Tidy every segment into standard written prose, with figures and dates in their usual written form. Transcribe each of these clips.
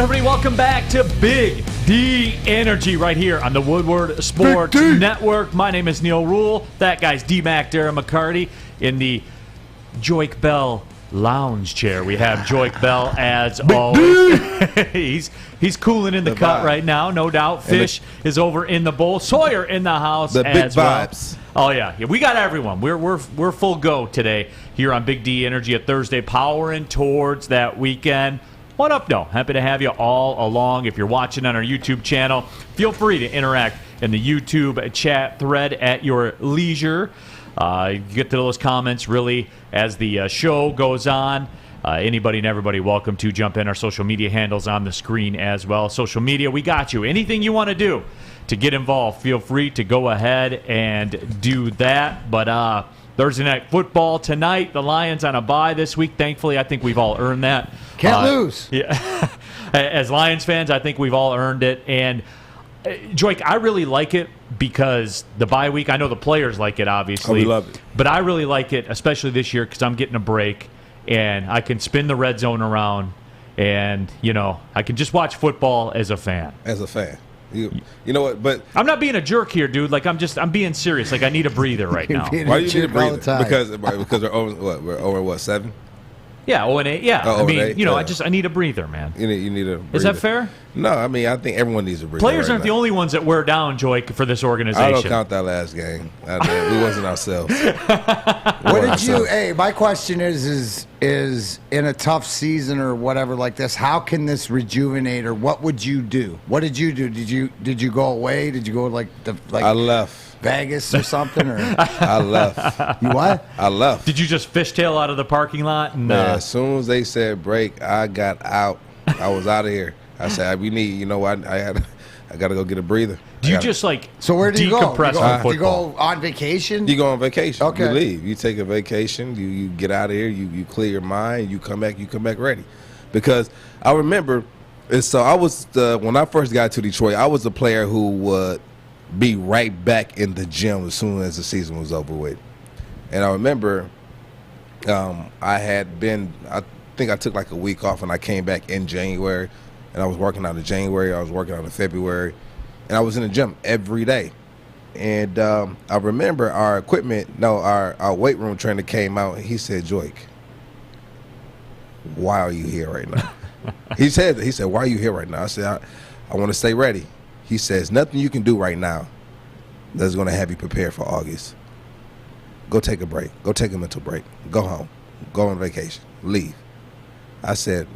everybody. Welcome back to Big D Energy right here on the Woodward Sports Network. My name is Neal Rule. That guy's DMac, Darren McCarty. In the Joique Bell lounge chair, we have Joique Bell as always. He's cooling in the cut right now, no doubt. Fish is over in the bowl. Sawyer in the house the as big well. vibes. Oh yeah, we got everyone. We're full go today here on Big D Energy, a Thursday, powering towards that weekend. What up, though? Happy to have you all along. If you're watching on our YouTube channel, feel free to interact in the YouTube chat thread at your leisure. You get to those comments really as the show goes on. Anybody and everybody welcome to jump in. Our social media handles on the screen as well. Social media, we got you. Anything you want to do to get involved, feel free to go ahead and do that. But Thursday night football tonight. The Lions on a bye this week. Thankfully, I think we've all earned that. Can't lose. Yeah. As Lions fans, I think we've all earned it. And, Joique, I really like it because the bye week, I know the players like it, obviously. Oh, we love it. But I really like it, especially this year, because I'm getting a break. And I can spin the red zone around. And, I can just watch football as a fan. As a fan. You know what? But I'm not being a jerk here, dude. Like I'm being serious. Like I need a breather right now. why do you need a breather? Because we're over what 7? Yeah, 0-8. Yeah, Oh, I mean, 0-8, I need a breather, man. You need a breather. Is that fair? No, I mean I think everyone needs a breather. Players aren't the only ones that wear down, Joique, for this organization. I don't count that last game. We wasn't ourselves. What did you? Hey, my question is in a tough season or whatever like this, how can this rejuvenate, or what would you do? What did you do? Did you go away? Did you go I left. Vegas or something? Or I left. You what? I left. Did you just fishtail out of the parking lot? And, as soon as they said break, I got out. I was out of here. I said, we need, I got to go get a breather. Do you just So where do you go? decompress from Do you football? go on vacation? You go on vacation. Okay. You leave. You take a vacation. You get out of here. You clear your mind. You come back ready. Because I remember, so I was when I first got to Detroit, I was a player who would be right back in the gym as soon as the season was over with. And I remember I think I took like a week off, and I came back in January, and I was working out in January, I was working out in February, and I was in the gym every day. And I remember our weight room trainer came out, and he said, Joique, why are you here right now? He said, why are you here right now? I said, I want to stay ready. He says, nothing you can do right now that's going to have you prepared for August. Go take a break. Go take a mental break. Go home. Go on vacation. Leave. I said,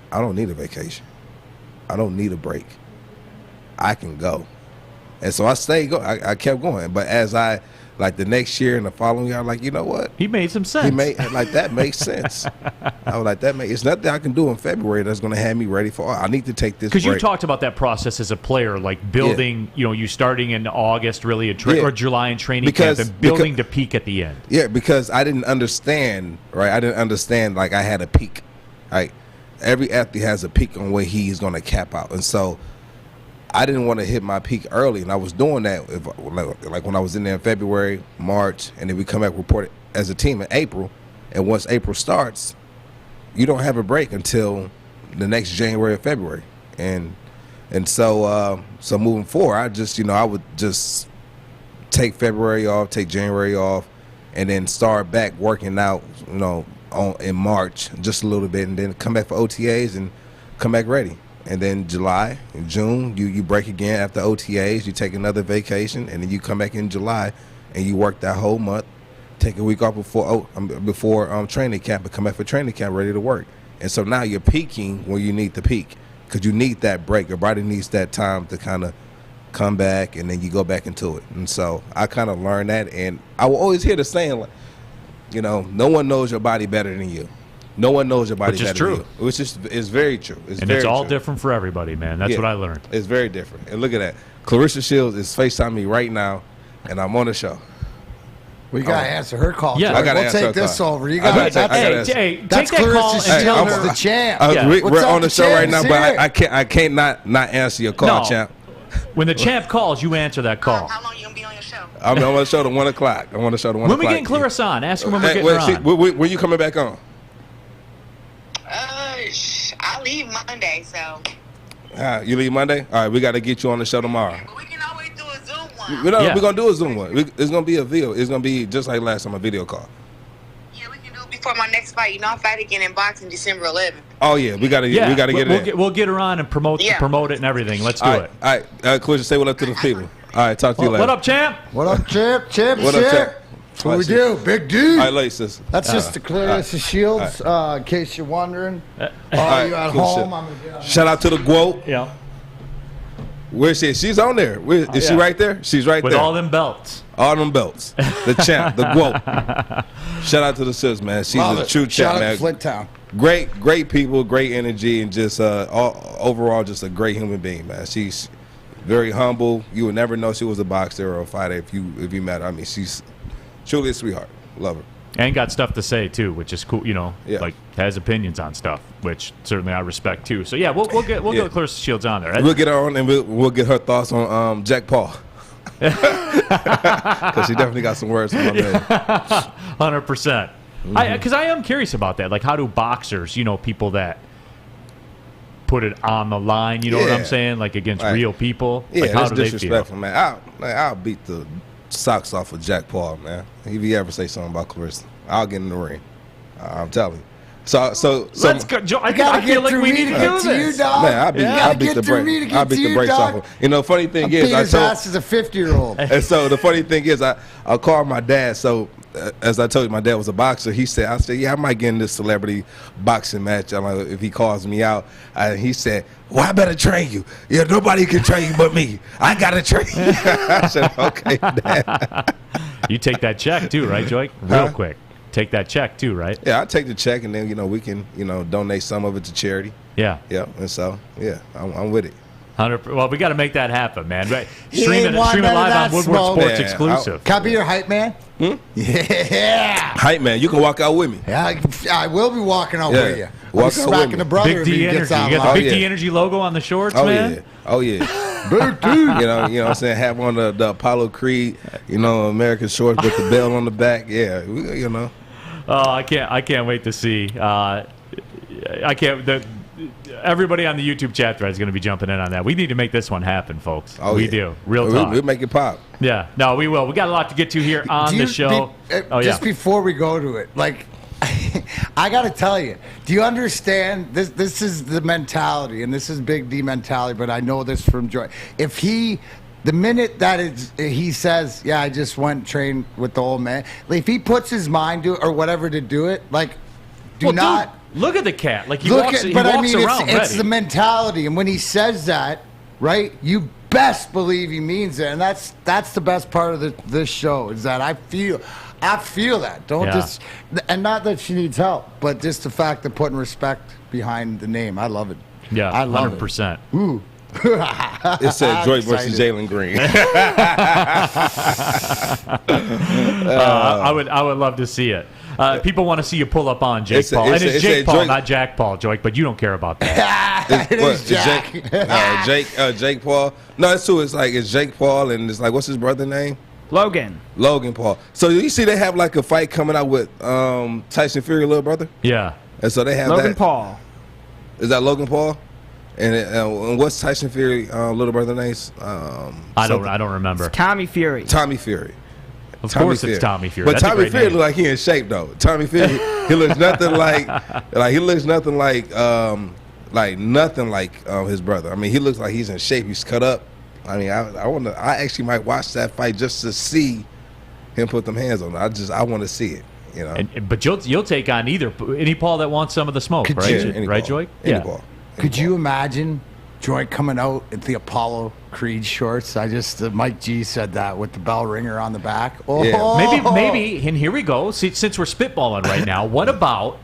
I don't need a vacation. I don't need a break. I can go. And so I I kept going. But as the next year and the following year, I'm like, you know what? He made some sense. That makes sense. I was like, it's nothing I can do in February that's going to have me ready for. I need to take this break. Because you talked about that process as a player, like building, you starting in August, really, or July in training camp, and building to peak at the end. Yeah, because I didn't understand, right? I didn't understand, like, I had a peak. Right? Every athlete has a peak on where he's going to cap out. And so I didn't want to hit my peak early, and I was doing that like when I was in there in February, March, and then we come back report as a team in April. And once April starts, you don't have a break until the next January or February. And so moving forward, I would just take February off, take January off, and then start back working out, in March just a little bit, and then come back for OTAs and come back ready. And then July and June, you break again after OTAs. You take another vacation, and then you come back in July, and you work that whole month. Take a week off before training camp, and come back for training camp ready to work. And so now you're peaking where you need to peak, because you need that break. Your body needs that time to kind of come back, and then you go back into it. And so I kind of learned that, and I will always hear the saying, no one knows your body better than you. No one knows your body better than you. Which is very true. It's all different for everybody, man. That's what I learned. It's very different. And look at that. Clarissa Shields is FaceTiming me right now, and I'm on the show. We got to answer her call. Yeah, I got to answer her call. We'll take this over. You got Hey, that's take that call and tell her. the champ. We're on the show right now, but I can't not answer your call, champ. When the champ calls, you answer that call. How long you going to be on your show? I'm on the show to 1 o'clock. I'm on the show to 1 o'clock. When we getting Clarissa on? Ask her when we're getting her on. When you coming back on? I leave Monday, so. You leave Monday? All right, we got to get you on the show tomorrow. But we can always do a Zoom one. We're going to do a Zoom one. It's going to be a video. It's going to be just like last time, a video call. Yeah, we can do it before my next fight. You know, I'm fighting again in boxing December 11th. Oh, yeah. We got to get it. We'll get her on and promote it and everything. Let's do it. All right. Clarissa, say what up to the people. All right, talk to you later. What up, champ? What up, champ? What up, champ? That's what we do, big dude. All right, ladies, sis. That's just to clear us the shields, in case you're wondering. You at home? I'm gonna shout out to the Guo. Yeah. Where is she? She's on there. Is she right there? She's right with there. With all them belts. All them belts. The champ, the Guo. Shout out to the sis, man. She's a true champ, man. Flint Town. Great people, great energy, and just overall just a great human being, man. She's very humble. You would never know she was a boxer or a fighter if you met her. I mean, she's truly a sweetheart. Love her. And got stuff to say too, which is cool. You know, Yeah. like has opinions on stuff, which certainly I respect too. So yeah, we'll get Clarissa Shields on there. We'll get her on and we'll get her thoughts on Jack Paul. Because she definitely got some words from my man. 100%. Because I am curious about that. Like, how do boxers, people that put it on the line, you know what I'm saying? Like, against real people? Yeah, like, how that's do they disrespectul, feel? man. I'll beat the socks off of Jack Paul, man. If he ever say something about Clarissa, I'll get in the ring. I'm telling you. So Let's go. I feel like we need to do this. Man, I'll beat the brakes off him. You know, funny thing is, his ass as a 50-year-old. And so the funny thing is, I called my dad. So as I told you, my dad was a boxer. I said, yeah, I might get in this celebrity boxing match. I'm like, if he calls me out. He said, well, I better train you. Yeah, nobody can train you but me. I gotta train you. I said, okay, Dad. You take that check too, right, Joique? Real quick. Take that check too, right? Yeah, I take the check, and then we can donate some of it to charity. Yeah. Yeah, and so I'm with it. 100. Well, we got to make that happen, man. Right? Streaming live on Woodward Sports exclusive. Can I be your hype man? Yeah. Hype man, you can walk out with me. Yeah, I will be walking out with you. Walk out with me. The brother Big D Energy. You got the Big D Energy logo on the shorts, man? Yeah. Oh yeah. Big D. You know what I'm saying? Have on the Apollo Creed, American shorts with the bell on the back. Yeah, Oh, I can't wait to see. Everybody on the YouTube chat thread is going to be jumping in on that. We need to make this one happen, folks. We do. Real talk. We'll make it pop. Yeah. No, we will. We got a lot to get to here on the show. Just before we go to it, like, I got to tell you, do you understand? This is the mentality, and this is Big D mentality, but I know this from Joy. The minute that he says, yeah, I just went and trained with the old man, if he puts his mind to it or whatever to do it, like, do not. Dude, look at the cat. Like, he walks around it's the mentality. And when he says that, right, you best believe he means it. And that's the best part of this show is that I feel that. And not that she needs help, but just the fact of putting respect behind the name. I love it. Yeah, I love 100%. It. Ooh. It said Joique versus Jalen Green. I would love to see it. People want to see you pull up on Jake Paul. And it's Jake Paul, not Jack Paul, Joique, but you don't care about that. Jake Paul. No, it's true. It's Jake Paul, and it's like, what's his brother's name? Logan Paul. So you see they have like a fight coming out with Tyson Fury, little brother? Yeah. And so they have Logan Paul. Is that Logan Paul? And what's Tyson Fury little brother name's? I don't remember. It's Tommy Fury. Tommy Fury. Of course, it's Tommy Fury. But Tommy Fury looks like he in shape though. Tommy Fury, he looks nothing like nothing like his brother. I mean, he looks like he's in shape. He's cut up. I mean, I actually might watch that fight just to see him put them hands on it. I want to see it. But you'll take on any Paul that wants some of the smoke, right? Right, Joique? Any Paul. Could you imagine Joique coming out at the Apollo Creed shorts? Mike G said that with the bell ringer on the back. Oh, yeah. Maybe, and here we go. See, since we're spitballing right now, what about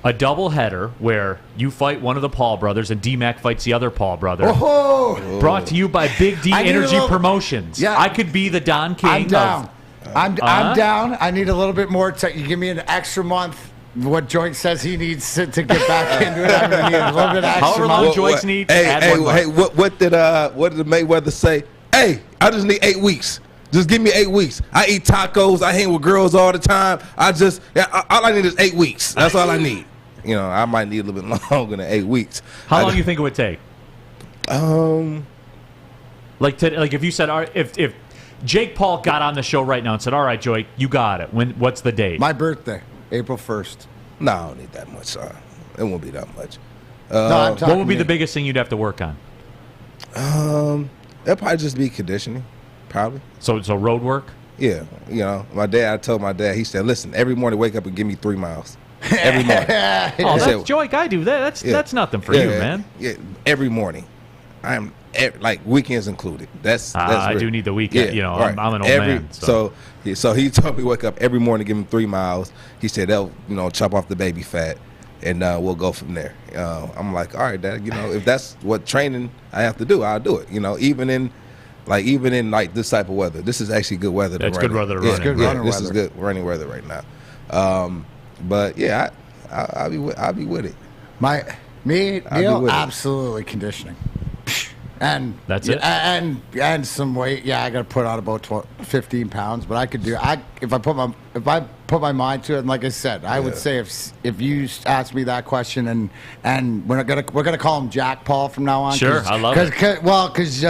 a doubleheader where you fight one of the Paul brothers and DMac fights the other Paul brother? Oh. Brought to you by Big D Energy Promotions. Yeah. I could be the Don King. I'm down. I'm down. I need a little bit more. You give me an extra month. What Joique says he needs to get back into it, I'm gonna need a little bit extra. However long Joique needs. What did Mayweather say? Hey, I just need 8 weeks. Just give me 8 weeks. I eat tacos. I hang with girls all the time. All I need is 8 weeks. That's all I need. I might need a little bit longer than 8 weeks. How long do you think it would take? Like if you said, if Jake Paul got on the show right now and said, all right, Joique, you got it. What's the date? My birthday, April 1st. No, I don't need that much. It won't be that much. What would be the biggest thing you'd have to work on? It'll probably just be conditioning, probably. So road work? Yeah. I told my dad, he said, listen, every morning wake up and give me 3 miles. Every morning. Oh, that's Joique. I do that. That's nothing for you, man. Yeah, every morning. I'm like weekends included. That's I do need the weekend. Yeah, I'm an old man. So he told me wake up every morning, give him 3 miles. He said they'll chop off the baby fat, and we'll go from there. I'm like, all right, Dad. If that's what training I have to do, I'll do it. Even in this type of weather, this is actually good weather. That's good weather to run. It's good running weather. This is good running weather right now. But yeah, I'll be with it. Neal, absolutely conditioning. And that's it. And some weight. Yeah, I got to put on about 15 pounds, but I could do. If I put my mind to it, and like I said, I would say if you asked me that question, and we're gonna call him Jack Paul from now on. Sure, I love it. Because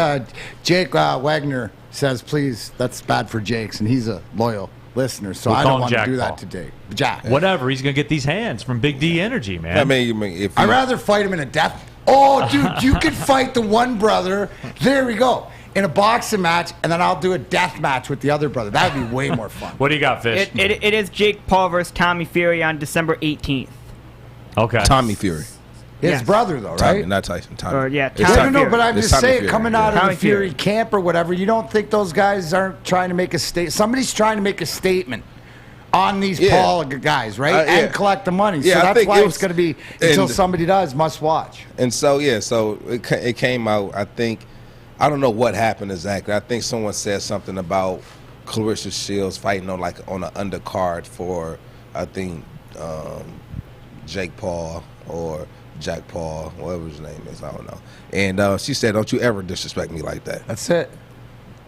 Jake Wagner says, please, that's bad for Jake's, and he's a loyal listener, so I don't want to do that today. Jack, whatever. He's gonna get these hands from Big D Energy, man. I mean, I'd rather fight him in a death. Oh, dude, you could fight the one brother. There we go. In a boxing match, and then I'll do a death match with the other brother. That would be way more fun. What do you got, Fish? It is Jake Paul versus Tommy Fury on December 18th. Okay. Tommy Fury. His brother, though, right? Tommy, not Tyson. Tommy. Or, yeah, It's Tommy No, Fury. but I'm It's just Tommy saying, Fury, coming yeah. out of Tommy the Fury Fury. camp or whatever, you don't think those guys aren't trying to make a statement? Somebody's trying to make a statement on these Paul guys, right? And collect the money. So that's why it's going to be, until somebody does, must watch. And so, so it came out, I don't know what happened exactly. I think someone said something about Clarissa Shields fighting on an undercard for, I think, Jake Paul or Jack Paul, whatever his name is, I don't know. And she said, don't you ever disrespect me like that. That's it.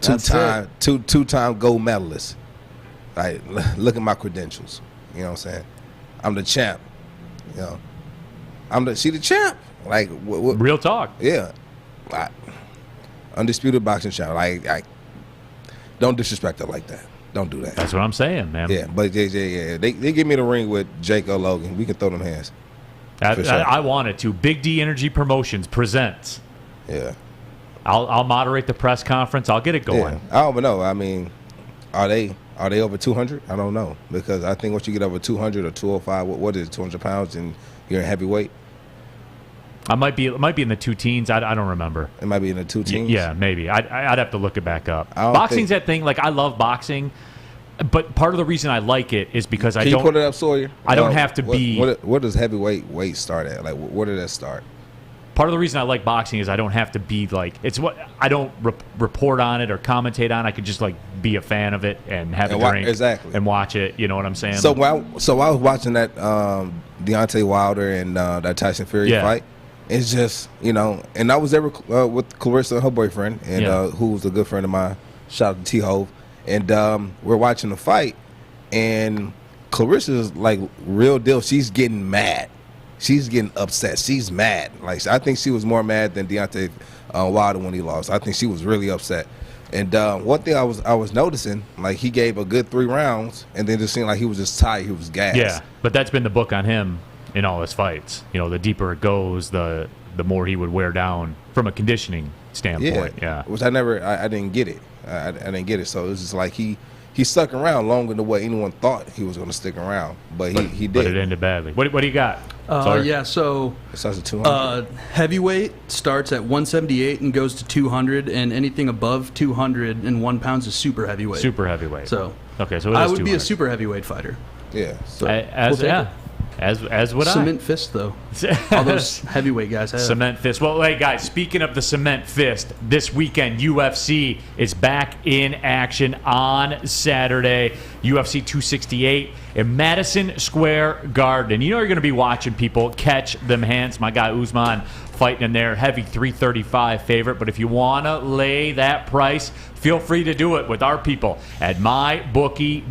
Two-time gold medalist. Like, look at my credentials. You know what I'm saying? I'm the champ. She the champ. Like, real talk. Yeah. Undisputed boxing champ. Like, don't disrespect her like that. Don't do that. That's what I'm saying, man. Yeah, but they give me the ring with Jake or Logan. We can throw them hands. I wanted to. Big D Energy Promotions presents. Yeah. I'll moderate the press conference. I'll get it going. Yeah. I don't know. I mean, are they over 200? I don't know, because I think once you get over 200 or 205, what is it, 200 pounds, and you're in heavyweight? It might be in the two teens. I don't remember. It might be in the two teens. Yeah, maybe. I'd have to look it back up. Boxing's that thing. Like, I love boxing, but part of the reason I like it is because Can you put it up, Sawyer? I don't have to be. What does heavyweight weight start at? Like, where did that start? Part of the reason I like boxing is I don't have to be like, it's what I don't report on it or commentate on. I could just like be a fan of it and have a drink and watch it. You know what I'm saying? So I was watching that Deontay Wilder and that Tyson Fury fight. It's just, and I was there with Clarissa and her boyfriend, and who was a good friend of mine. Shout out to T-Hove. And we're watching the fight, and Clarissa's like real deal. She's getting mad. She's getting upset. She's mad. Like, I think she was more mad than Deontay Wilder when he lost. I think she was really upset. And one thing I was noticing, like, he gave a good 3 rounds, and then it just seemed like he was just tired. He was gassed. Yeah, but that's been the book on him in all his fights. The deeper it goes, the more he would wear down from a conditioning standpoint. Yeah. Which I didn't get it. I didn't get it. So it was just like he stuck around longer than what anyone thought he was going to stick around, but he did. But it ended badly. What do you got? So it starts at 200. Heavyweight starts at 178 and goes to 200, and anything above 201 pounds is super heavyweight. Super heavyweight. So okay, so I would be a super heavyweight fighter. Yeah. So as would I. Cement fist, though. All those heavyweight guys have. Cement fist. Well, hey, guys, speaking of the cement fist, this weekend UFC is back in action on Saturday. UFC 268 in Madison Square Garden. You know you're going to be watching people catch them hands. My guy Usman fighting in there, heavy 335 favorite. But if you want to lay that price, feel free to do it with our people at mybookie.ag.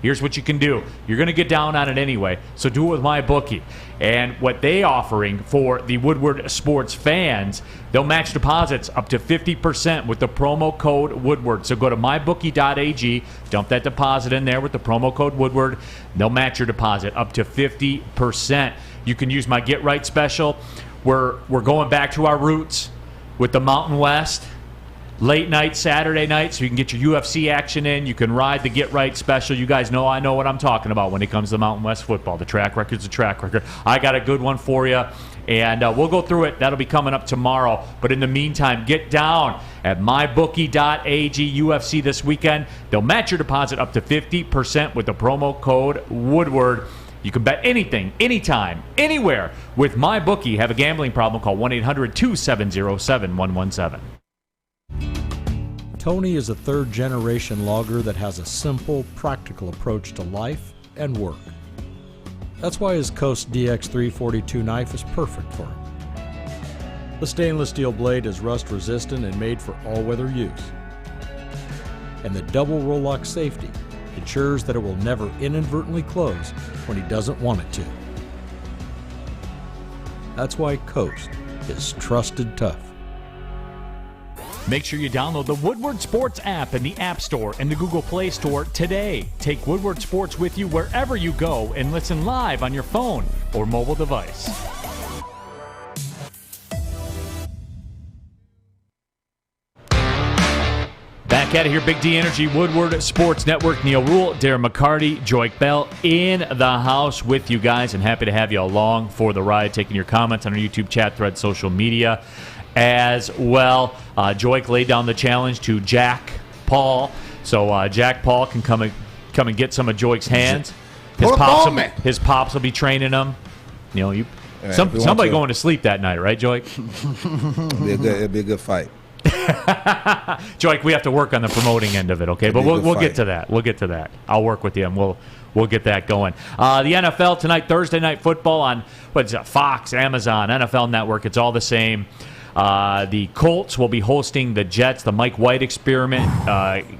Here's what you can do. You're going to get down on it anyway, so do it with MyBookie. And what they offering for the Woodward Sports fans, they'll match deposits up to 50% with the promo code Woodward. So go to mybookie.ag, dump that deposit in there with the promo code Woodward. They'll match your deposit up to 50%. You can use my Get Right special. We're going back to our roots with the Mountain West. Late night, Saturday night, so you can get your UFC action in. You can ride the Get Right special. You guys know I know what I'm talking about when it comes to Mountain West football. The track record's a track record. I got a good one for you, and we'll go through it. That'll be coming up tomorrow. But in the meantime, get down at mybookie.ag. UFC this weekend. They'll match your deposit up to 50% with the promo code Woodward. You can bet anything, anytime, anywhere with MyBookie. Have a gambling problem, call 1-800-270-7117. Tony is a third-generation logger that has a simple, practical approach to life and work. That's why his Coast DX342 knife is perfect for him. The stainless steel blade is rust-resistant and made for all-weather use. And the double roll-lock safety ensures that it will never inadvertently close when he doesn't want it to. That's why Coast is trusted tough. Make sure you download the Woodward Sports app in the App Store and the Google Play Store today. Take Woodward Sports with you wherever you go and listen live on your phone or mobile device. Back at it here, Big D Energy, Woodward Sports Network. Neal Rule, Darren McCarty, Joique Bell in the house with you guys, and happy to have you along for the ride, taking your comments on our YouTube chat thread, social media as well. Joique laid down the challenge to Jack Paul, so Jack Paul can come and get some of Joique's hands. His pops will be training him. You know, somebody going to sleep that night, right, Joique? It'll be a good fight. Joique, we have to work on the promoting end of it, okay? But we'll get to that. We'll get to that. I'll work with you, and we'll get that going. The NFL tonight, Thursday Night Football on Fox, Amazon, NFL Network. It's all the same. The Colts will be hosting the Jets. The Mike White experiment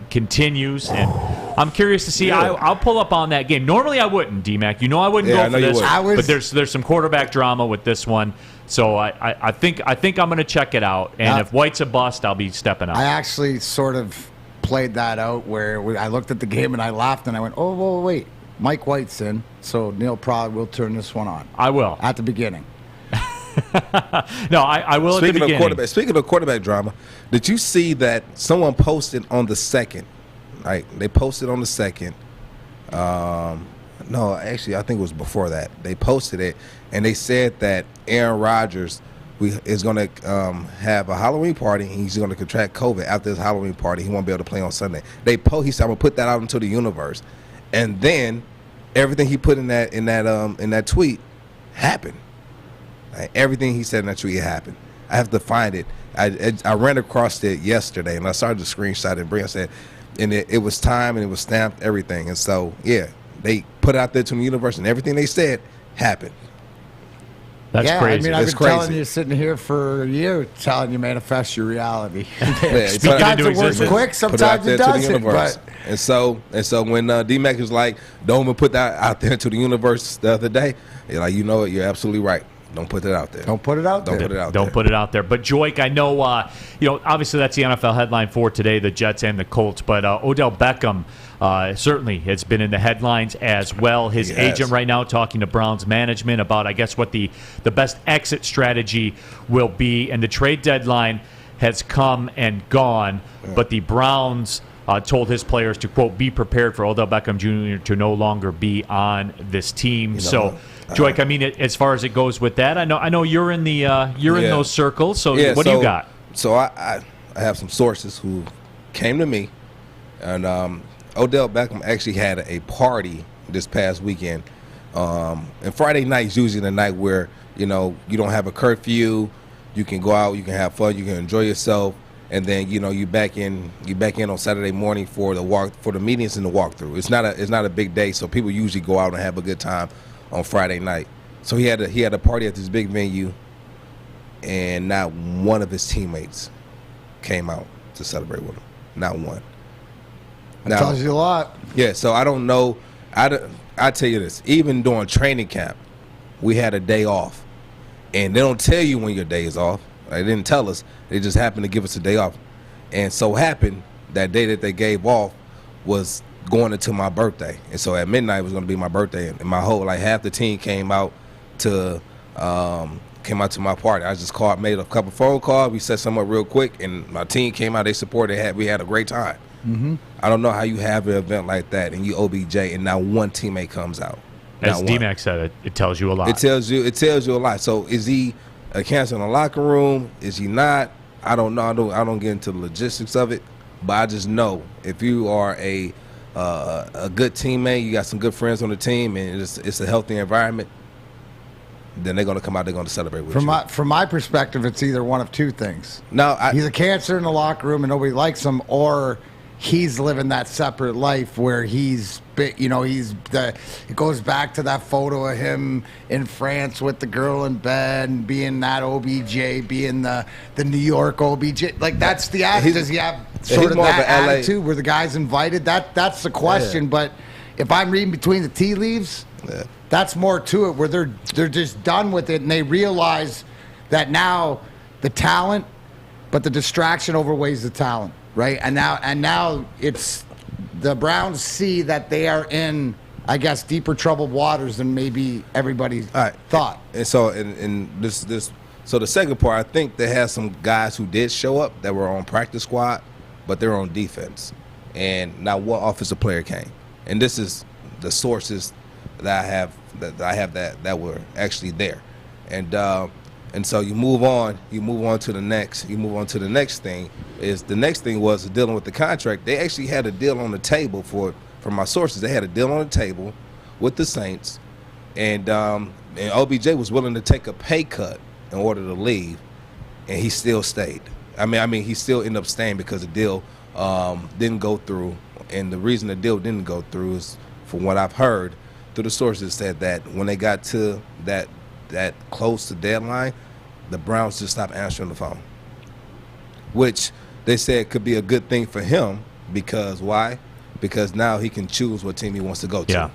continues, and I'm curious to see. I'll pull up on that game. Normally I wouldn't, DMac. You know I wouldn't go for this, but there's some quarterback drama with this one. So I think I'm going to check it out, and if White's a bust, I'll be stepping up. I actually sort of played that out where I looked at the game and I laughed and I went, oh, well, wait, Mike White's in, so Neal probably will turn this one on. I will. At the beginning. No, I will at the beginning. Speaking of quarterback drama, did you see that someone posted on the second? Right, they posted on the second. No, actually, I think it was before that. They posted it, and they said that Aaron Rodgers is going to have a Halloween party, and he's going to contract COVID after his Halloween party. He won't be able to play on Sunday. He said, "I'm going to put that out into the universe," and then everything he put in that tweet happened. Like, everything he said in that tweet happened. I have to find it. I ran across it yesterday, and I started to screenshot it and bring. I said, and it was time, and it was stamped, everything. And so, yeah, they put it out there to the universe, and everything they said happened. That's crazy. I mean, I've been telling you, sitting here for a year, telling you manifest your reality. Sometimes it works quick, sometimes it doesn't. And so when DMac was like, "Don't even put that out there to the universe," the other day, you're like, you know what? You're absolutely right. Don't put it out there. Don't put it out there. Don't put it out there. But Joique, I know, obviously that's the NFL headline for today, the Jets and the Colts. But Odell Beckham certainly has been in the headlines as well. His agent right now talking to Browns management about, I guess, what the best exit strategy will be. And the trade deadline has come and gone. Yeah. But the Browns told his players to, quote, be prepared for Odell Beckham Jr. to no longer be on this team. Joique, I mean, as far as it goes with that, I know you're in the in those circles. So what do you got? So I have some sources who came to me, and Odell Beckham actually had a party this past weekend. And Friday night is usually the night where you don't have a curfew, you can go out, you can have fun, you can enjoy yourself. and then you back in on Saturday morning for the meetings and the walkthrough. It's not a big day, so people usually go out and have a good time on Friday night. So he had a party at this big venue, and not one of his teammates came out to celebrate with him. Not one. That tells you a lot. Yeah, so I don't know. I tell you this, even during training camp, we had a day off. And they don't tell you when your day is off. They didn't tell us. They just happened to give us a day off. And so happened that day that they gave off was going into my birthday. And so at midnight was going to be my birthday. And my whole, half the team came out to my party. I just made a couple phone calls. We set something up real quick. And my team came out. They supported. We had a great time. Mm-hmm. I don't know how you have an event like that and you OBJ and now one teammate comes out. As DMac said, it tells you a lot. It tells you a lot. So is he a cancer in the locker room? Is he not? I don't know. I don't get into the logistics of it, but I just know if you are a good teammate, you got some good friends on the team, and it's a healthy environment, then they're going to come out. They're going to celebrate with you. From my perspective, it's either one of two things. No, he's a cancer in the locker room and nobody likes him, or he's living that separate life where it goes back to that photo of him in France with the girl in bed and being that OBJ, being the New York OBJ. Like, that's the attitude. Does he have sort of that attitude where the guy's invited? That's the question. Yeah. But if I'm reading between the tea leaves, that's more to it, where they're just done with it and they realize that now the talent, but the distraction overweighs the talent. Right, and now it's the Browns see that they are in, I guess, deeper troubled waters than maybe everybody thought. And so, so the second part, I think they had some guys who did show up that were on practice squad, but they're on defense, and not one offensive player came. And this is the sources that I have that were actually there, and so you move on to the next thing. The next thing was dealing with the contract. They actually had a deal on the table from my sources. They had a deal on the table with the Saints, and OBJ was willing to take a pay cut in order to leave, and he still stayed. I mean, he still ended up staying because the deal didn't go through, and the reason the deal didn't go through is, from what I've heard through the sources, said that when they got to that close to deadline, the Browns just stopped answering the phone, which they said could be a good thing for him because why? Because now he can choose what team he wants to go to. Yeah.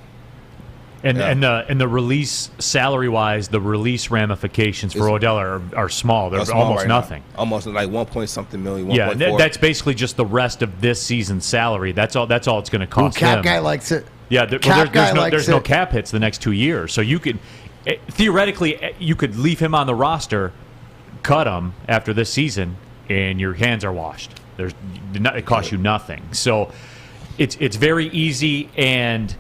And the release, salary-wise, the release ramifications for Odell are small. They're almost nothing. Now. Almost like 1-point-something million. Yeah, that's basically just the rest of this season's salary. That's all it's going to cost him. Cap guy likes it. Yeah, there's no cap hits the next 2 years, so you could theoretically you could leave him on the roster, cut him after this season, and your hands are washed. It costs you nothing. So it's very easy, and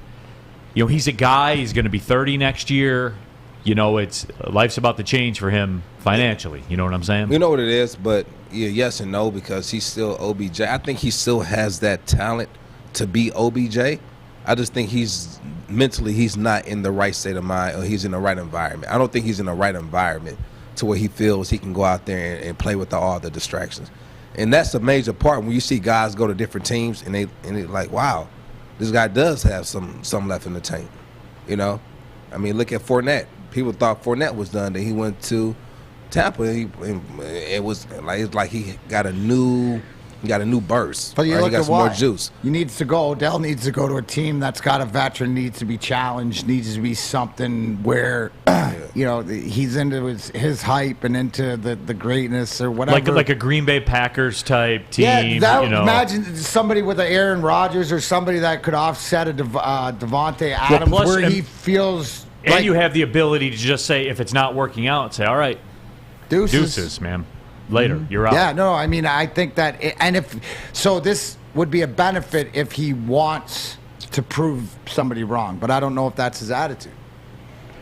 he's a guy. He's going to be 30 next year. Life's about to change for him financially. You know what I'm saying? You know what it is, but yes and no, because he's still OBJ. I think he still has that talent to be OBJ. I just think he's not in the right state of mind, or he's in the right environment. I don't think he's in the right environment to where he feels he can go out there and play with all the distractions. And that's a major part when you see guys go to different teams and they're like, wow, this guy does have some left in the tank. I mean, look at Fournette. People thought Fournette was done. Then he went to Tampa. It was like he got a new burst. But you look he got at some more juice. He needs to go. Odell needs to go to a team that's got a veteran, needs to be challenged, needs to be something where he's into his hype and into the greatness or whatever. Like a Green Bay Packers type team. Yeah, imagine somebody with an Aaron Rodgers or somebody that could offset a Devontae Adams he feels. And you have the ability to just say, if it's not working out, say, all right, deuces, man. Later, you're out. Yeah, no, I mean, I think that, this would be a benefit if he wants to prove somebody wrong, but I don't know if that's his attitude.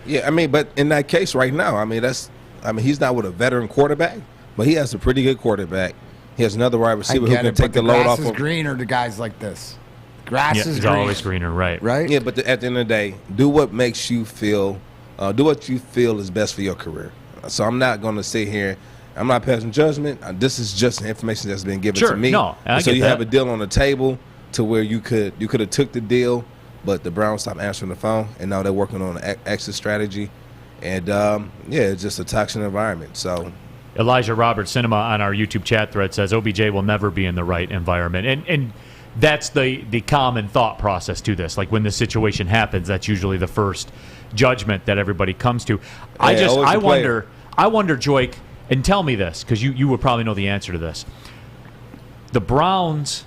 Yeah, I mean, but in that case right now, he's not with a veteran quarterback, but he has a pretty good quarterback. He has another wide receiver who can take the load off. The grass is greener to guys like this. Grass is it's green. always greener, right? Right? Yeah, but at the end of the day, do what makes you feel, do what you feel is best for your career. So I'm not going to sit here I'm not passing judgment. This is just information that's been given Sure, to me. no, I so get you that. have a deal on the table to where you could have took the deal, but the Browns stopped answering the phone, and now they're working on an exit strategy. And it's just a toxic environment. So Elijah Roberts Cinema on our YouTube chat thread says OBJ will never be in the right environment, and that's the common thought process to this. Like when the situation happens, that's usually the first judgment that everybody comes to. I wonder, Joique, and tell me this because you would probably know the answer to this. The Browns,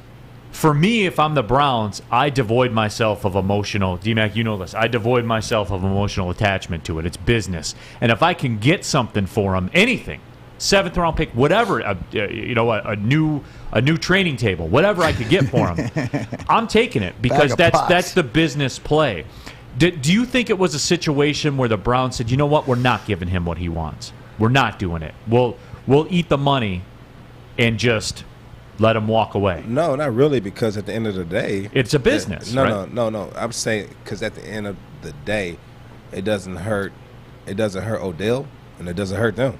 for me, if I'm the Browns, I devoid myself of emotional. DMac, you know this. I devoid myself of emotional attachment to it. It's business, and if I can get something for them, anything. 7th round pick, whatever, a new training table, whatever I could get for him, I'm taking it because that's the business play. Do you think it was a situation where the Browns said, you know what, we're not giving him what he wants, we're not doing it, we'll eat the money and just let him walk away? No, not really, because at the end of the day, it's a business. No. I'm saying because at the end of the day, it doesn't hurt Odell and it doesn't hurt them.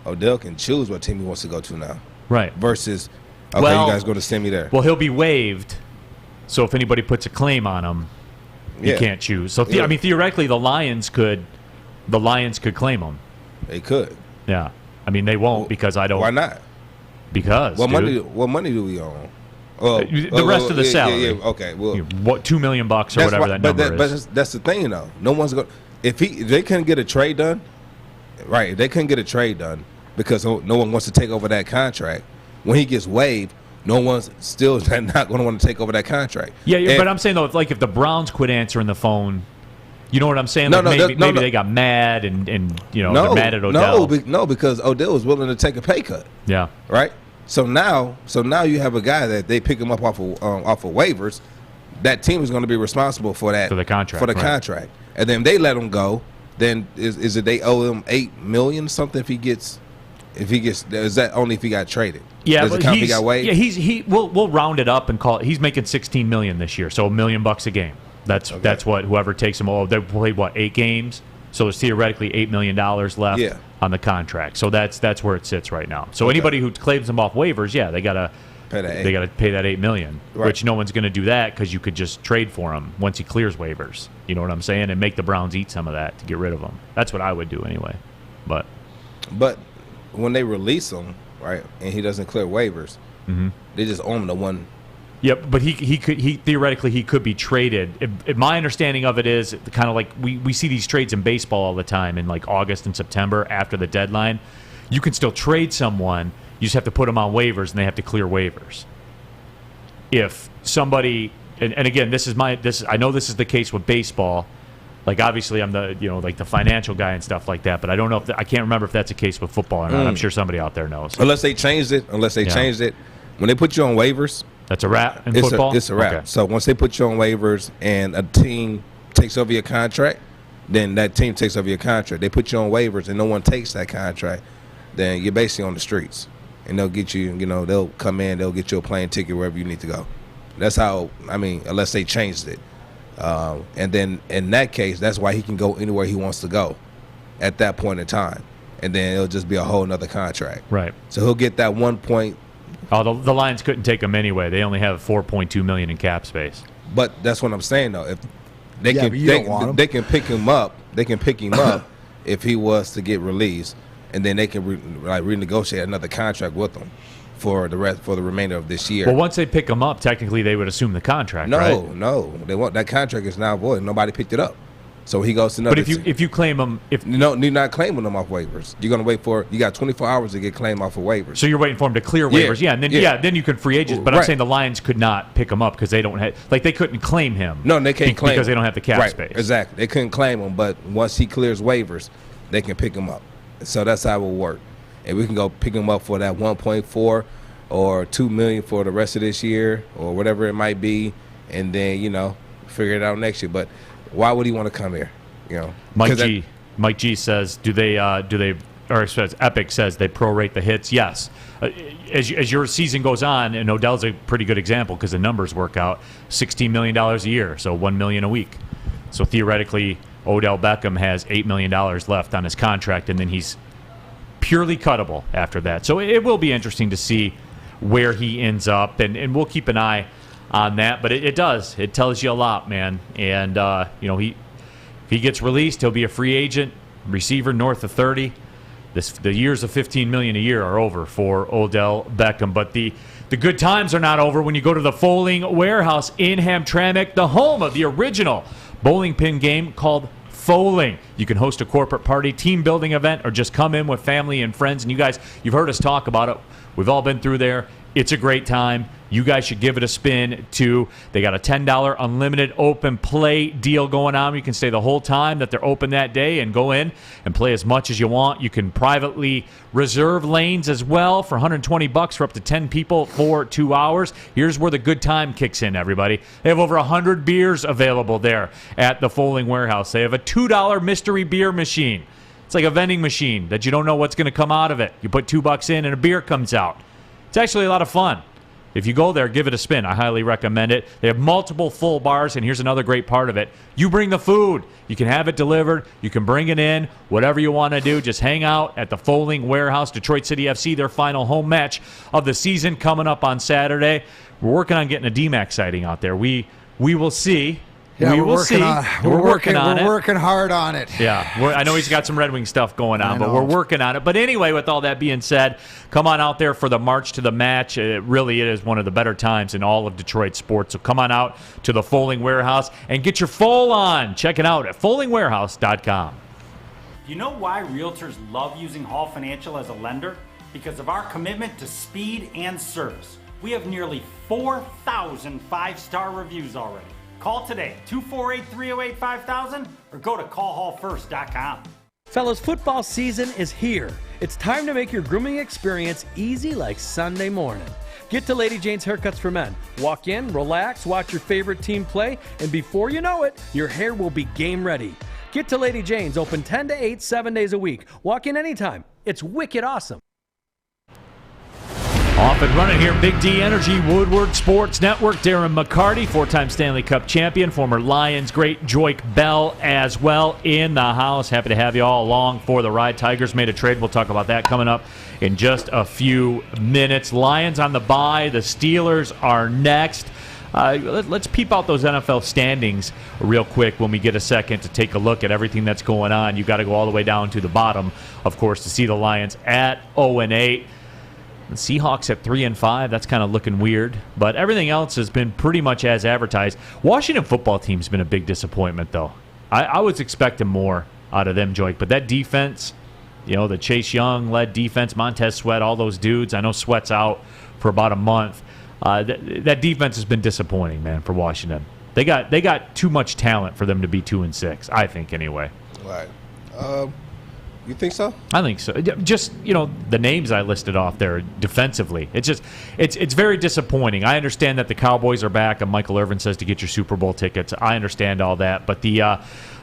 Odell can choose what team he wants to go to now. Right. Versus, you guys going to send me there. Well, he'll be waived, so if anybody puts a claim on him, you can't choose. So, theoretically, the Lions could claim him. They could. Yeah. I mean, they won't because I don't. Why not? Because, what money do we own? The rest of the salary. Yeah, okay. Well, what, $2 million or whatever that number is. But that's the thing, though. No one's going. If they couldn't get a trade done, right? If they couldn't get a trade done because no one wants to take over that contract. When he gets waived, no one's still not going to want to take over that contract. Yeah, but I'm saying though, if the Browns quit answering the phone, you know what I'm saying? Maybe they got mad and they're mad at Odell. No, because Odell was willing to take a pay cut. Yeah. Right. So now you have a guy that they pick him up off of waivers. That team is going to be responsible for that for the contract. And then they let him go. Then is it they owe him $8 million something if he gets is that only if he got traded? Yeah, does it count if he got waived? Yeah, we'll round it up and call it. He's making $16 million this year, so $1 million a game. That's what whoever takes him. They played 8 games, so there's theoretically $8 million left on the contract. So that's where it sits right now. So anybody who claims him off waivers, they gotta pay that $8 million, right. Which no one's going to do that because you could just trade for him once he clears waivers. You know what I'm saying? And make the Browns eat some of that to get rid of him. That's what I would do anyway. But when they release him, right, and he doesn't clear waivers, they just own him to one. Yep, but he theoretically could be traded. My understanding of it is kind of like we see these trades in baseball all the time in like August and September after the deadline. You can still trade someone. You just have to put them on waivers, and they have to clear waivers. If somebody, and again, I know this is the case with baseball. Like obviously, I'm the financial guy and stuff like that. But I don't know I can't remember if that's the case with football or not. I'm sure somebody out there knows. Unless they changed it. When they put you on waivers, that's a wrap in football. It's a wrap. Okay. So once they put you on waivers and a team takes over your contract, then that team takes over your contract. They put you on waivers and no one takes that contract, then you're basically on the streets. And they'll get you, they'll come in, they'll get you a plane ticket wherever you need to go. That's how, unless they changed it. And then in that case, that's why he can go anywhere he wants to go at that point in time. And then it'll just be a whole nother contract. Right. So he'll get that 1 point. Oh, the Lions couldn't take him anyway. They only have $4.2 million in cap space. But that's what I'm saying, though. If they can pick him up. They can pick him up if he was to get released. And then they can renegotiate another contract with him for the remainder of this year. Well, once they pick him up, technically they would assume the contract. No, they want that contract is now void. Nobody picked it up, so he goes to another. But if you claim him, you're not claiming him off waivers. You're gonna wait for you got 24 hours to get claimed off of waivers. So you're waiting for him to clear waivers, and then you can free agents. But I'm saying the Lions could not pick him up because they don't have they couldn't claim him. No, they can't claim because him. They don't have the cap space. Exactly, they couldn't claim him, but once he clears waivers, they can pick him up. So that's how it will work. And we can go pick him up for that 1.4 or $2 million for the rest of this year or whatever it might be, and then figure it out next year. But why would he want to come here? Mike G says, Epic says they prorate the hits. Yes, as your season goes on, and Odell's a pretty good example because the numbers work out. $16 million a year, so $1 million a week. So theoretically, Odell Beckham has $8 million left on his contract, and then he's purely cuttable after that. So it will be interesting to see where he ends up, and we'll keep an eye on that. But it does. It tells you a lot, man. And, if he gets released, he'll be a free agent, receiver north of 30. The years of $15 million a year are over for Odell Beckham. But the good times are not over when you go to the Fowling Warehouse in Hamtramck, the home of the original bowling pin game called Fowling. You can host a corporate party, team building event, or just come in with family and friends. And you guys, you've heard us talk about it. We've all been through there. It's a great time. You guys should give it a spin, too. They got a $10 unlimited open play deal going on. You can stay the whole time that they're open that day and go in and play as much as you want. You can privately reserve lanes as well for $120 for up to 10 people for 2 hours. Here's where the good time kicks in, everybody. They have over 100 beers available there at the Fowling Warehouse. They have a $2 mystery beer machine. It's like a vending machine that you don't know what's going to come out of it. You put $2 in and a beer comes out. It's actually a lot of fun. If you go there, give it a spin. I highly recommend it. They have multiple full bars, and here's another great part of it. You bring the food. You can have it delivered. You can bring it in. Whatever you want to do, just hang out at the Fowling Warehouse. Detroit City FC, their final home match of the season coming up on Saturday. We're working on getting a DMac sighting out there. We will see. Yeah, we will see. We're working on it. We're working hard on it. Yeah, I know he's got some Red Wing stuff going on, but we're working on it. But anyway, with all that being said, come on out there for the March to the Match. It really is one of the better times in all of Detroit sports. So come on out to the Fowling Warehouse and get your Fowl on. Check it out at fowlingwarehouse.com. You know why realtors love using Hall Financial as a lender? Because of our commitment to speed and service. We have nearly 4,000 five-star reviews already. Call today, 248-308-5000, or go to callhallfirst.com. Fellas, football season is here. It's time to make your grooming experience easy like Sunday morning. Get to Lady Jane's Haircuts for Men. Walk in, relax, watch your favorite team play, and before you know it, your hair will be game ready. Get to Lady Jane's, open 10 to 8, 7 days a week. Walk in anytime. It's wicked awesome. Off and running here, Big D Energy, Woodward Sports Network. Darren McCarty, four-time Stanley Cup champion, former Lions great Joique Bell as well in the house. Happy to have you all along for the ride. Tigers made a trade. We'll talk about that coming up in just a few minutes. Lions on the bye. The Steelers are next. Let's peep out those NFL standings real quick when we get a second to take a look at everything that's going on. You got to go all the way down to the bottom, of course, to see the Lions at 0-8. The Seahawks at 3-5. That's kind of looking weird. But everything else has been pretty much as advertised. Washington football team's been a big disappointment, though. I was expecting more out of them, Joique. But that defense, the Chase Young-led defense, Montez Sweat, all those dudes. I know Sweat's out for about a month. That defense has been disappointing, man, for Washington. They got too much talent for them to be 2-6, I think, anyway. Right. You think so? I think so. Just, the names I listed off there defensively. It's very disappointing. I understand that the Cowboys are back, and Michael Irvin says to get your Super Bowl tickets. I understand all that. But the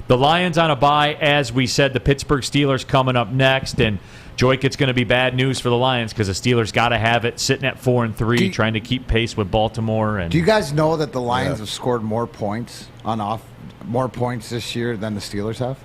Lions on a bye, as we said, the Pittsburgh Steelers coming up next. And, Joique, it's going to be bad news for the Lions because the Steelers got to have it sitting at 4-3, trying to keep pace with Baltimore. And do you guys know that the Lions have scored more points this year than the Steelers have?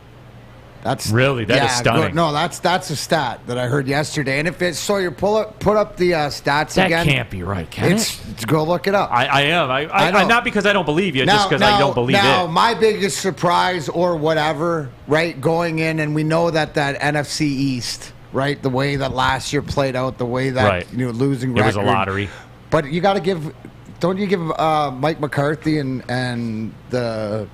That's really is stunning. Good. No, that's a stat that I heard yesterday. And if it's so, you put up the stats that again. That can't be right, can it? Go look it up. I am. I not because I don't believe you, just because I don't believe it. Now, my biggest surprise or whatever, right, going in, and we know that NFC East, right, the way that last year played out, the way that losing record. It was a lottery. Don't you give Mike McCarthy and the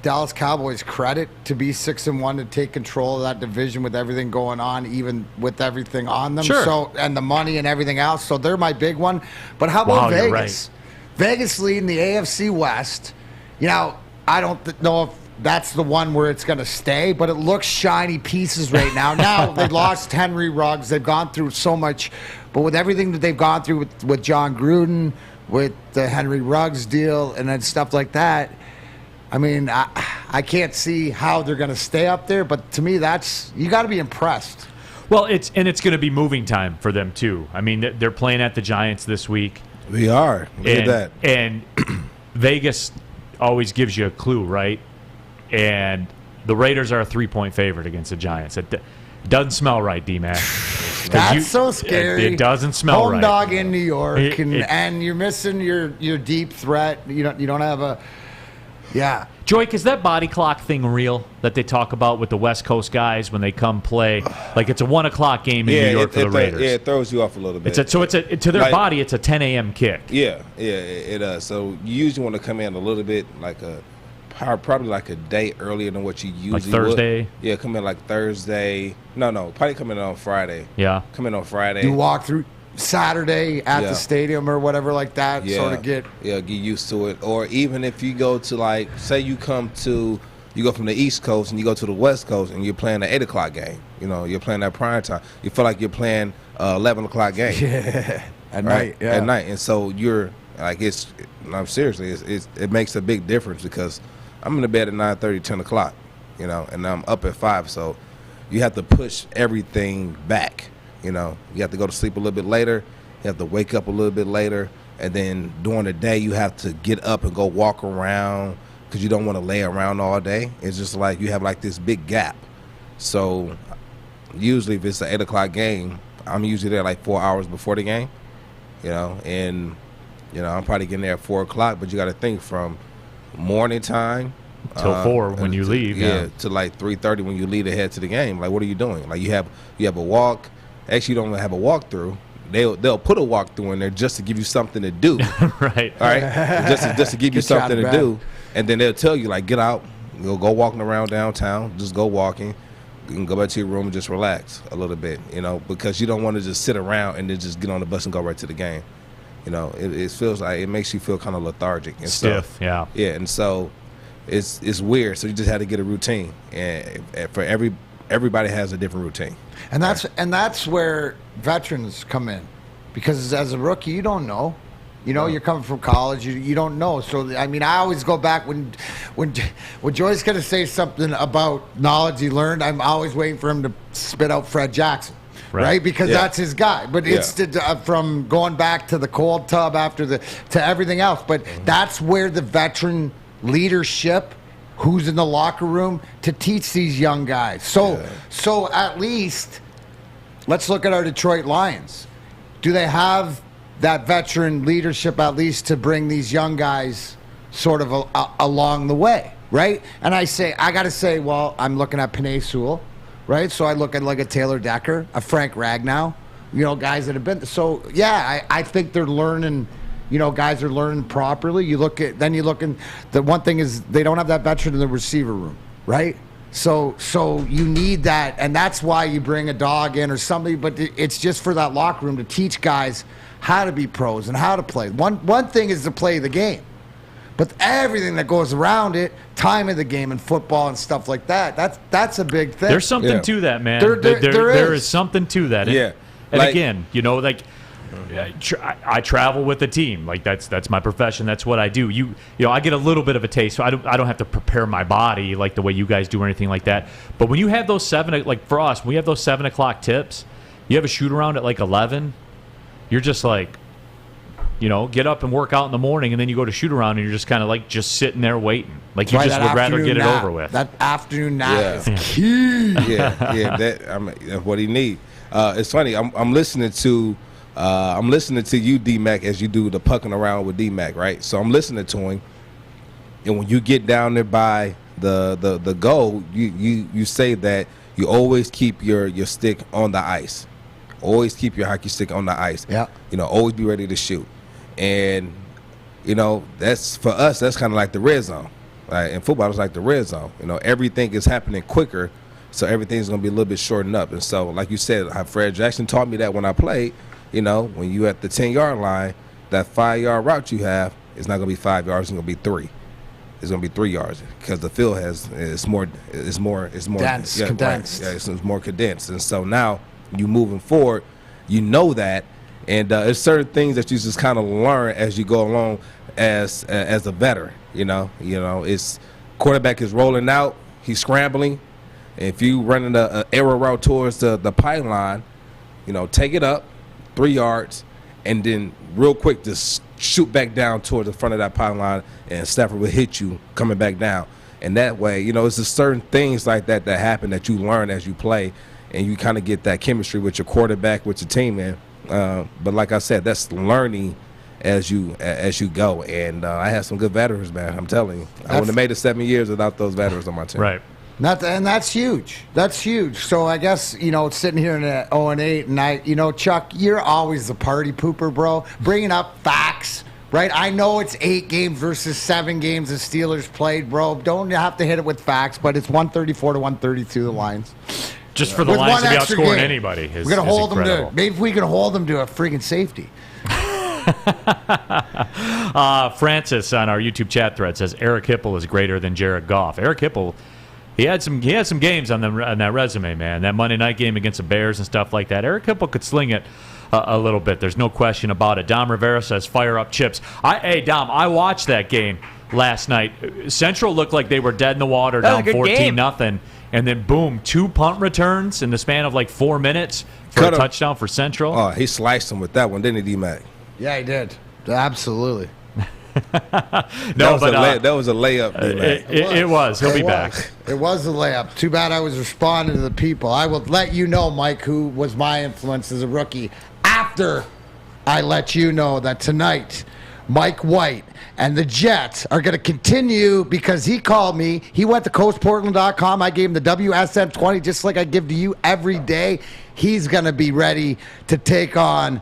Dallas Cowboys credit to be 6-1 to take control of that division with everything going on, even with everything on them. Sure. So, and the money and everything else. So they're my big one. But how about Vegas? Right. Vegas leading the AFC West. I don't know if that's the one where it's going to stay, but it looks shiny pieces right now. Now they lost Henry Ruggs. They've gone through so much, but with everything that they've gone through with John Gruden, with the Henry Ruggs deal, and then stuff like that. I mean, I can't see how they're going to stay up there, but to me, you got to be impressed. Well, it's going to be moving time for them too. I mean, they're playing at the Giants this week. We are. Look at that. And Vegas always gives you a clue, right? And the Raiders are a 3-point favorite against the Giants. It doesn't smell right, DMac. That's so scary. It doesn't smell Home right. dog in New York, And you're missing your deep threat. You don't have a. Yeah. Joique, is that body clock thing real that they talk about with the West Coast guys when they come play? Like it's a 1 o'clock game in New York for the Raiders. Yeah, it throws you off a little bit. To their body, it's a 10 a.m. kick. Yeah, it does. So you usually want to come in a little bit probably like a day earlier than what you usually like Thursday? would. Yeah, come in like Thursday. No, probably come in on Friday. Yeah. Come in on Friday. You walk through Saturday at the stadium or whatever like that. Yeah. Sort of get used to it. Or even if you go to like, say you go from the East Coast and you go to the West Coast and you're playing the 8 o'clock game. You're playing that prime time. You feel like you're playing 11 o'clock game. Yeah. At right? night. Yeah. At night. And so you're like, I'm seriously, it makes a big difference because I'm in the bed at 9:30, 10 o'clock, and I'm up at 5. So you have to push everything back. You have to go to sleep a little bit later. You have to wake up a little bit later. And then during the day, you have to get up and go walk around because you don't want to lay around all day. It's just like you have like this big gap. So usually if it's an 8 o'clock game, I'm usually there like 4 hours before the game, and, I'm probably getting there at 4 o'clock. But you got to think from morning time till 4 when you leave. Yeah, to like 3:30 when you leave to head to the game. Like, what are you doing? Like, you have a walk. Actually, you don't have a walkthrough. They'll put a walkthrough in there just to give you something to do. Right. All right. Just to give you something to do, and then they'll tell you like, get out, go walking around downtown. Just go walking. You can go back to your room and just relax a little bit, because you don't want to just sit around and then just get on the bus and go right to the game. It feels like it makes you feel kind of lethargic and stiff. Yeah. Yeah, and so it's weird. So you just had to get a routine, and for everybody has a different routine. And that's where veterans come in, because as a rookie, you don't know. You're coming from college. You don't know. So I always go back when Joique's going to say something about knowledge he learned. I'm always waiting for him to spit out Fred Jackson, right? Because that's his guy. But it's from going back to the cold tub to everything else. But that's where the veteran leadership, who's in the locker room to teach these young guys. So at least, let's look at our Detroit Lions. Do they have that veteran leadership at least to bring these young guys sort of along the way, right? And I got to say, well, I'm looking at Penei Sewell, right? So I look at like a Taylor Decker, a Frank Ragnow, guys that have been. So, yeah, I think they're learning. Guys are learning properly. You look at the one thing is they don't have that veteran in the receiver room, right? So you need that, and that's why you bring a dog in or somebody. But it's just for that locker room to teach guys how to be pros and how to play. One thing is to play the game, but everything that goes around it, time of the game and football and stuff like that's a big thing. There's something to that, man. There is something to that. Yeah. And again, I travel with a team. Like that's my profession. That's what I do. I get a little bit of a taste, so I don't have to prepare my body like the way you guys do or anything like that. But when you have those for us, when we have those 7 o'clock tips, you have a shoot around at like 11. You're just like, get up and work out in the morning, and then you go to shoot around, and you're just kind of like just sitting there waiting. Like you just would rather get it over with. That afternoon nap is key. That's what he need. It's funny. I'm listening to you, DMac, as you do the pucking around with DMac, right? So I'm listening to him, and when you get down there by the goal, you say that you always keep your stick on the ice. Always keep your hockey stick on the ice. Yeah. Always be ready to shoot. And, that's for us, that's kind of like the red zone. Right? In football, it's like the red zone. Everything is happening quicker, so everything's going to be a little bit shortened up. And so, like you said, how Fred Jackson taught me that when I played, when you at the 10-yard line, that 5-yard route you have is not going to be 5 yards, it's going to be 3. It's going to be 3 yards because the field it's more dense, condensed. Right. It's more condensed. And so now you moving forward, that, and it's certain things that you just kind of learn as you go along as a veteran. It's quarterback is rolling out, he's scrambling. If you running an arrow route towards the pylon, take it up 3 yards, and then real quick just shoot back down towards the front of that pylon, and Stafford will hit you coming back down. And that way, it's just certain things like that happen that you learn as you play. and you kind of get that chemistry with your quarterback, with your team, man. But like I said, that's learning as you go. And I had some good veterans, man. I'm telling you, I wouldn't have made it 7 years without those veterans on my team. Right. And that's huge. That's huge. So I guess, sitting here in at 0-8, and Chuck, you're always the party pooper, bro. Bringing up facts, right? I know it's 8 games versus 7 games the Steelers played, bro. Don't have to hit it with facts, but it's 134-132 the Lions. Just for the Lions to be outscoring anybody is We're gonna hold incredible. them to. Maybe we can hold them to a freaking safety. Francis on our YouTube chat thread says Eric Hipple is greater than Jared Goff. Eric Hipple, he had some games on that resume, man. That Monday night game against the Bears and stuff like that. Eric Hipple could sling it a little bit. There's no question about it. Dom Rivera says fire up chips. Hey Dom, I watched that game last night. Central looked like they were dead in the water, down 14-0, and then boom, 2 punt returns in the span of like 4 minutes for a touchdown for Central. Oh, he sliced him with that one, didn't he, DMac? Yeah, he did. Absolutely. That was a layup. It was. He'll be back. It was a layup. Too bad I was responding to the people. I will let you know, Mike, who was my influence as a rookie after I let you know that tonight Mike White and the Jets are going to continue because he called me. He went to CoastPortland.com. I gave him the WSN20 just like I give to you every day. He's going to be ready to take on,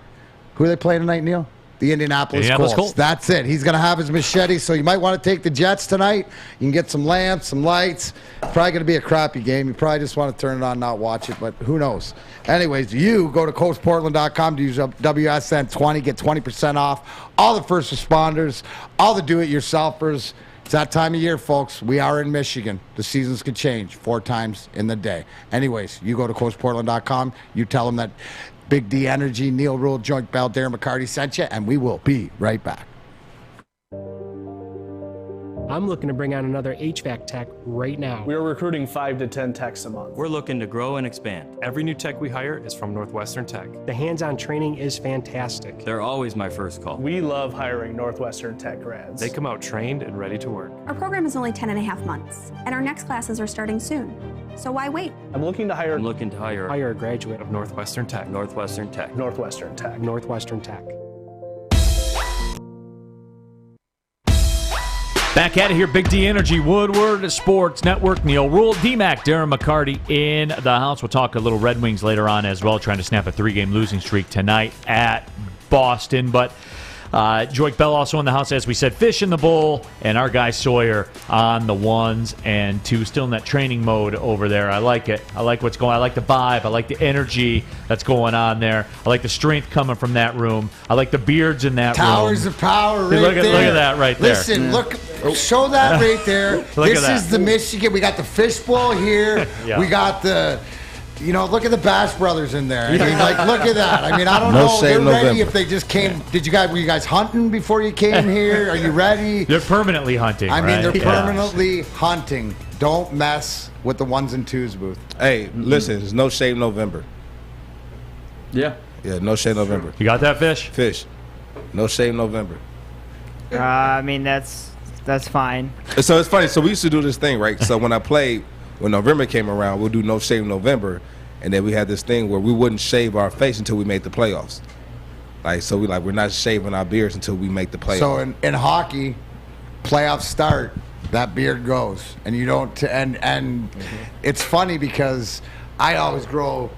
who are they playing tonight, Neal? The Indianapolis Colts. That's it. He's going to have his machete, so you might want to take the Jets tonight. You can get some lamps, some lights. Probably going to be a crappy game. You probably just want to turn it on, not watch it, but who knows. Anyways, you go to CoastPortland.com to use WSN20, get 20% off. All the first responders, all the do-it-yourselfers. It's that time of year, folks. We are in Michigan. The seasons could change 4 times in the day. Anyways, you go to CoastPortland.com. You tell them that Big D Energy, Neal Rule, Joique Bell, Darren McCarty sent you, and we will be right back. I'm looking to bring on another HVAC tech right now. We are recruiting 5 to 10 techs a month. We're looking to grow and expand. Every new tech we hire is from Northwestern Tech. The hands-on training is fantastic. They're always my first call. We love hiring Northwestern Tech grads. They come out trained and ready to work. Our program is only 10.5 months, and our next classes are starting soon. So why wait? I'm looking to hire a graduate of Northwestern Tech. Northwestern Tech. Northwestern Tech. Northwestern Tech. Back at it here, Big D Energy, Woodward Sports Network, Neal Rule, DMac, Darren McCarty in the house. We'll talk a little Red Wings later on as well, trying to snap a 3-game losing streak tonight at Boston. But Joique Bell also in the house, as we said, Fish in the bowl, and our guy Sawyer on the 1s and 2s, still in that training mode over there. I like it. I like what's going on. I like the vibe. I like the energy that's going on there. I like the strength coming from that room. I like the beards in that Towers room. of power right look there. Look at that right there. Listen, look, show that right there. This is the Michigan. We got the fishbowl here. Yeah. We got the... look at the Bash Brothers in there. I mean, look at that. I mean, I don't know. They're ready if they just came. Were you guys hunting before you came here? Are you ready? They're permanently hunting. I mean, they're permanently hunting. Don't mess with the 1s and 2s booth. Hey, listen, there's no shave November. Yeah, no shave November. You got that, Fish? Fish, no shave November. I mean, that's fine. So it's funny. So we used to do this thing, right? So when I played. When November came around, we'll do no shave November, and then we had this thing where we wouldn't shave our face until we made the playoffs. We're not shaving our beards until we make the playoffs. So in hockey, playoffs start, that beard goes, and you don't. And it's funny because I always grow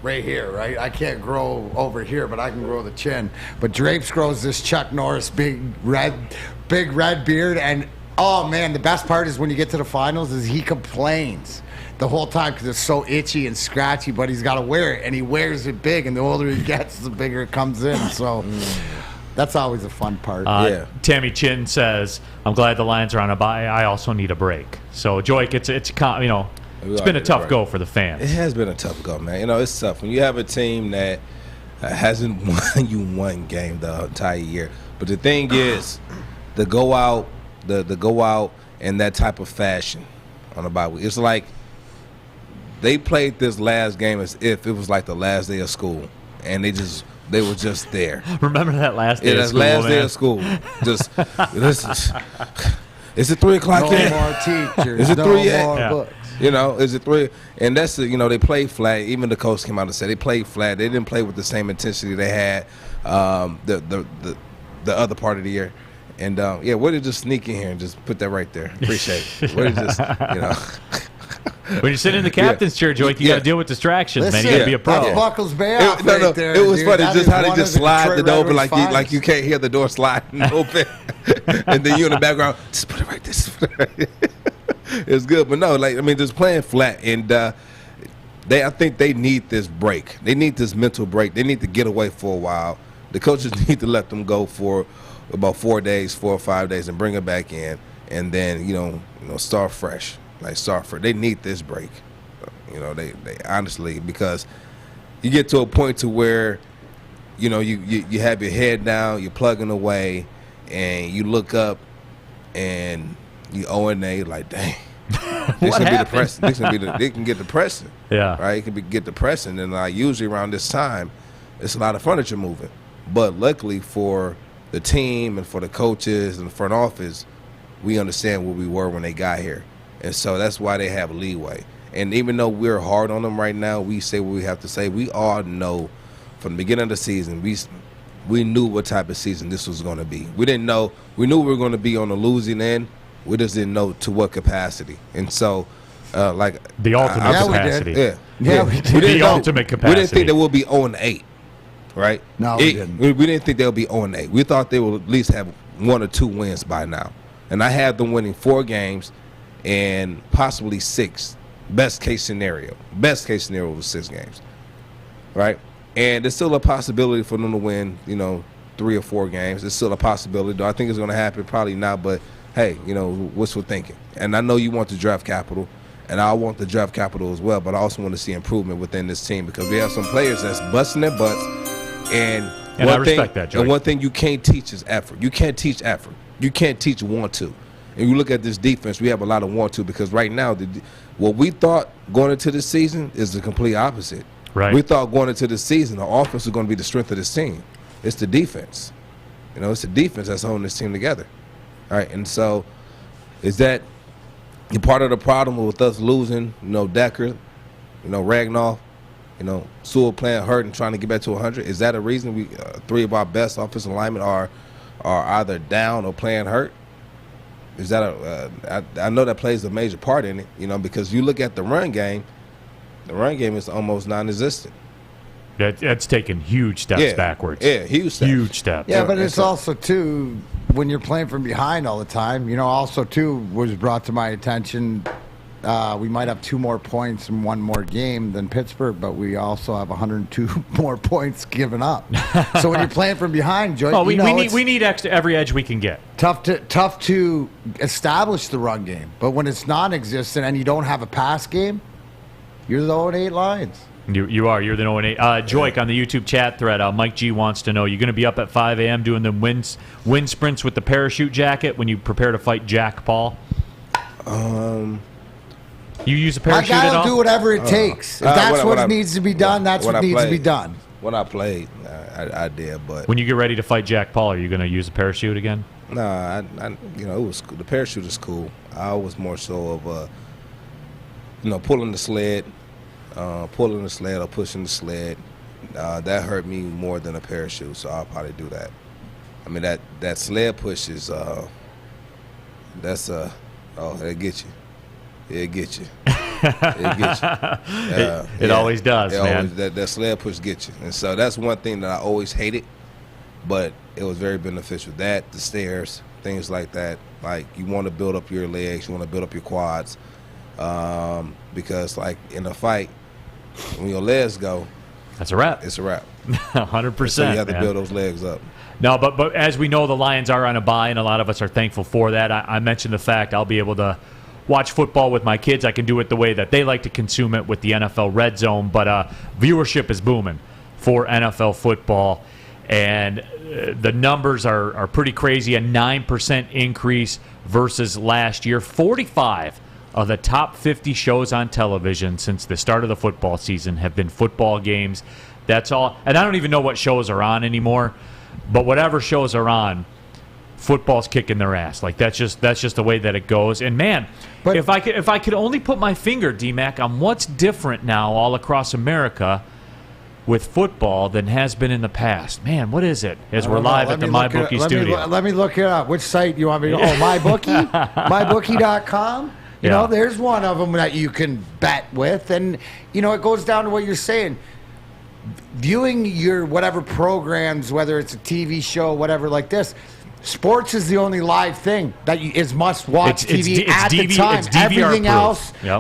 right here, right? I can't grow over here, but I can grow the chin. But Drapes grows this Chuck Norris big red beard, and oh man, the best part is when you get to the finals is he complains the whole time because it's so itchy and scratchy, but he's got to wear it, and he wears it big, and the older he gets, the bigger it comes in. So that's always a fun part. Tammy Chin says, "I'm glad the Lions are on a bye. I also need a break." So Joique, it's been a tough go for the fans. It has been a tough go, man. It's tough when you have a team that hasn't won you one game the entire year. But the thing is, to go out in that type of fashion on a bye week. It's like they played this last game as if it was like the last day of school, and they were just there. Remember that last day of school, last day of school. Just listen. Is it 3 o'clock yet? No more teachers. Is it 3 yet? More books. You know, is it 3? And that's the, you know, they play flat. Even the coach came out and said they played flat. They didn't play with the same intensity they had the other part of the year. And yeah, way to just sneak in here and just put that right there. Appreciate it. Way to just, you know. When you sit in the captain's chair, Joique, you got to deal with distractions, man. You got to be a pro. That's Buckles Bay off right there. It was dude. funny That just is how they one just of the slide Detroit the door Red like Wings you can't hear the door sliding open, and then you in the background just put it right there. Just put it right there. It's good, but no, like I mean, just playing flat, and I think they need this break. They need this mental break. They need to get away for a while. The coaches need to let them go for about 4 or 5 days, and bring it back in, and then you know start fresh. Like start fresh. They need this break. You know, they honestly, because you get to a point to where, you know, you have your head down, you're plugging away, and you look up, and you 0-8, like, dang. This can be depressing. It can get depressing. Yeah. Right? It can get depressing. And usually around this time, it's a lot of furniture moving. But luckily for the team and for the coaches and the front office, we understand where we were when they got here. And so that's why they have leeway. And even though we're hard on them right now, we say what we have to say. We all know from the beginning of the season, we knew what type of season this was going to be. We didn't know. We knew we were going to be on the losing end. We just didn't know to what capacity. And so, like the ultimate capacity. Yeah, we did. The ultimate capacity. We didn't think they would be 0-8, right? No, we didn't. We didn't think they would be 0-8. We thought they would at least have 1 or 2 wins by now. And I had them winning 4 games and possibly 6. Best case scenario was 6 games, right? And there's still a possibility for them to win, 3 or 4 games. There's still a possibility. Do I think it's going to happen? Probably not. But hey, wishful thinking. And I know you want to draft capital, and I want the draft capital as well. But I also want to see improvement within this team because we have some players that's busting their butts. And I respect that, Joique. And one thing you can't teach is effort. You can't teach effort. You can't teach want to. And you look at this defense, we have a lot of want to because right now, what we thought going into this season is the complete opposite. Right. We thought going into this season, the offense was going to be the strength of this team. It's the defense. It's the defense that's holding this team together. All right, and so is that part of the problem with us losing, Decker, Ragnoff, Sewell playing hurt and trying to get back to 100? Is that a reason we 3 of our best offensive linemen are either down or playing hurt? Is that I know that plays a major part in it, because you look at the run game is almost non-existent. That's taken huge steps backwards. Yeah, huge steps. Huge steps. Yeah, but it's also, too, when you're playing from behind all the time, also, too, was brought to my attention, we might have 2 more points in 1 more game than Pittsburgh, but we also have 102 more points given up. So when you're playing from behind, Joique, we need every edge we can get. Tough to establish the run game, but when it's non-existent and you don't have a pass game, you're the 0-8 Lions. You are. You're the 0-8. Joique on the YouTube chat thread. Mike G wants to know: you're going to be up at 5 a.m. doing the wind sprints with the parachute jacket when you prepare to fight Jack Paul? You use a parachute at all? My guy will do whatever it takes. If that's what needs to be done, that's what needs to be done. When I played, I did, but when you get ready to fight Jack Paul, are you going to use a parachute again? No, it was the parachute is cool. I was more so of pulling the sled or pushing the sled. That hurt me more than a parachute, so I'll probably do that. I mean that sled push is it'll get you. It gets you. It gets you. It always does, man. That sled push gets you. And so that's one thing that I always hated, but it was very beneficial. That, the stairs, things like that. Like, you want to build up your legs. You want to build up your quads. Because, like, in a fight, when your legs go, that's a wrap. It's a wrap. 100%. So you have to build those legs up. No, but as we know, the Lions are on a bye, and a lot of us are thankful for that. I mentioned the fact I'll be able to watch football with my kids. I can do it the way that they like to consume it with the NFL Red Zone, but viewership is booming for NFL football, and the numbers are pretty crazy. A 9% increase versus last year. 45 of the top 50 shows on television since the start of the football season have been football games. That's all. And I don't even know what shows are on anymore, but whatever shows are on, football's kicking their ass. Like that's just the way that it goes. And man, But- if I could only put my finger, DMac, on what's different now all across America with football than has been in the past. Man, what is it? As we're live at the MyBookie studio. Let me look it up. Which site you want me to go? Oh, MyBookie? MyBookie.com? You know, there's one of them that you can bet with. And, you know, it goes down to what you're saying. Viewing your whatever programs, whether it's a TV show, whatever like this, sports is the only live thing that is must-watch TV at the time.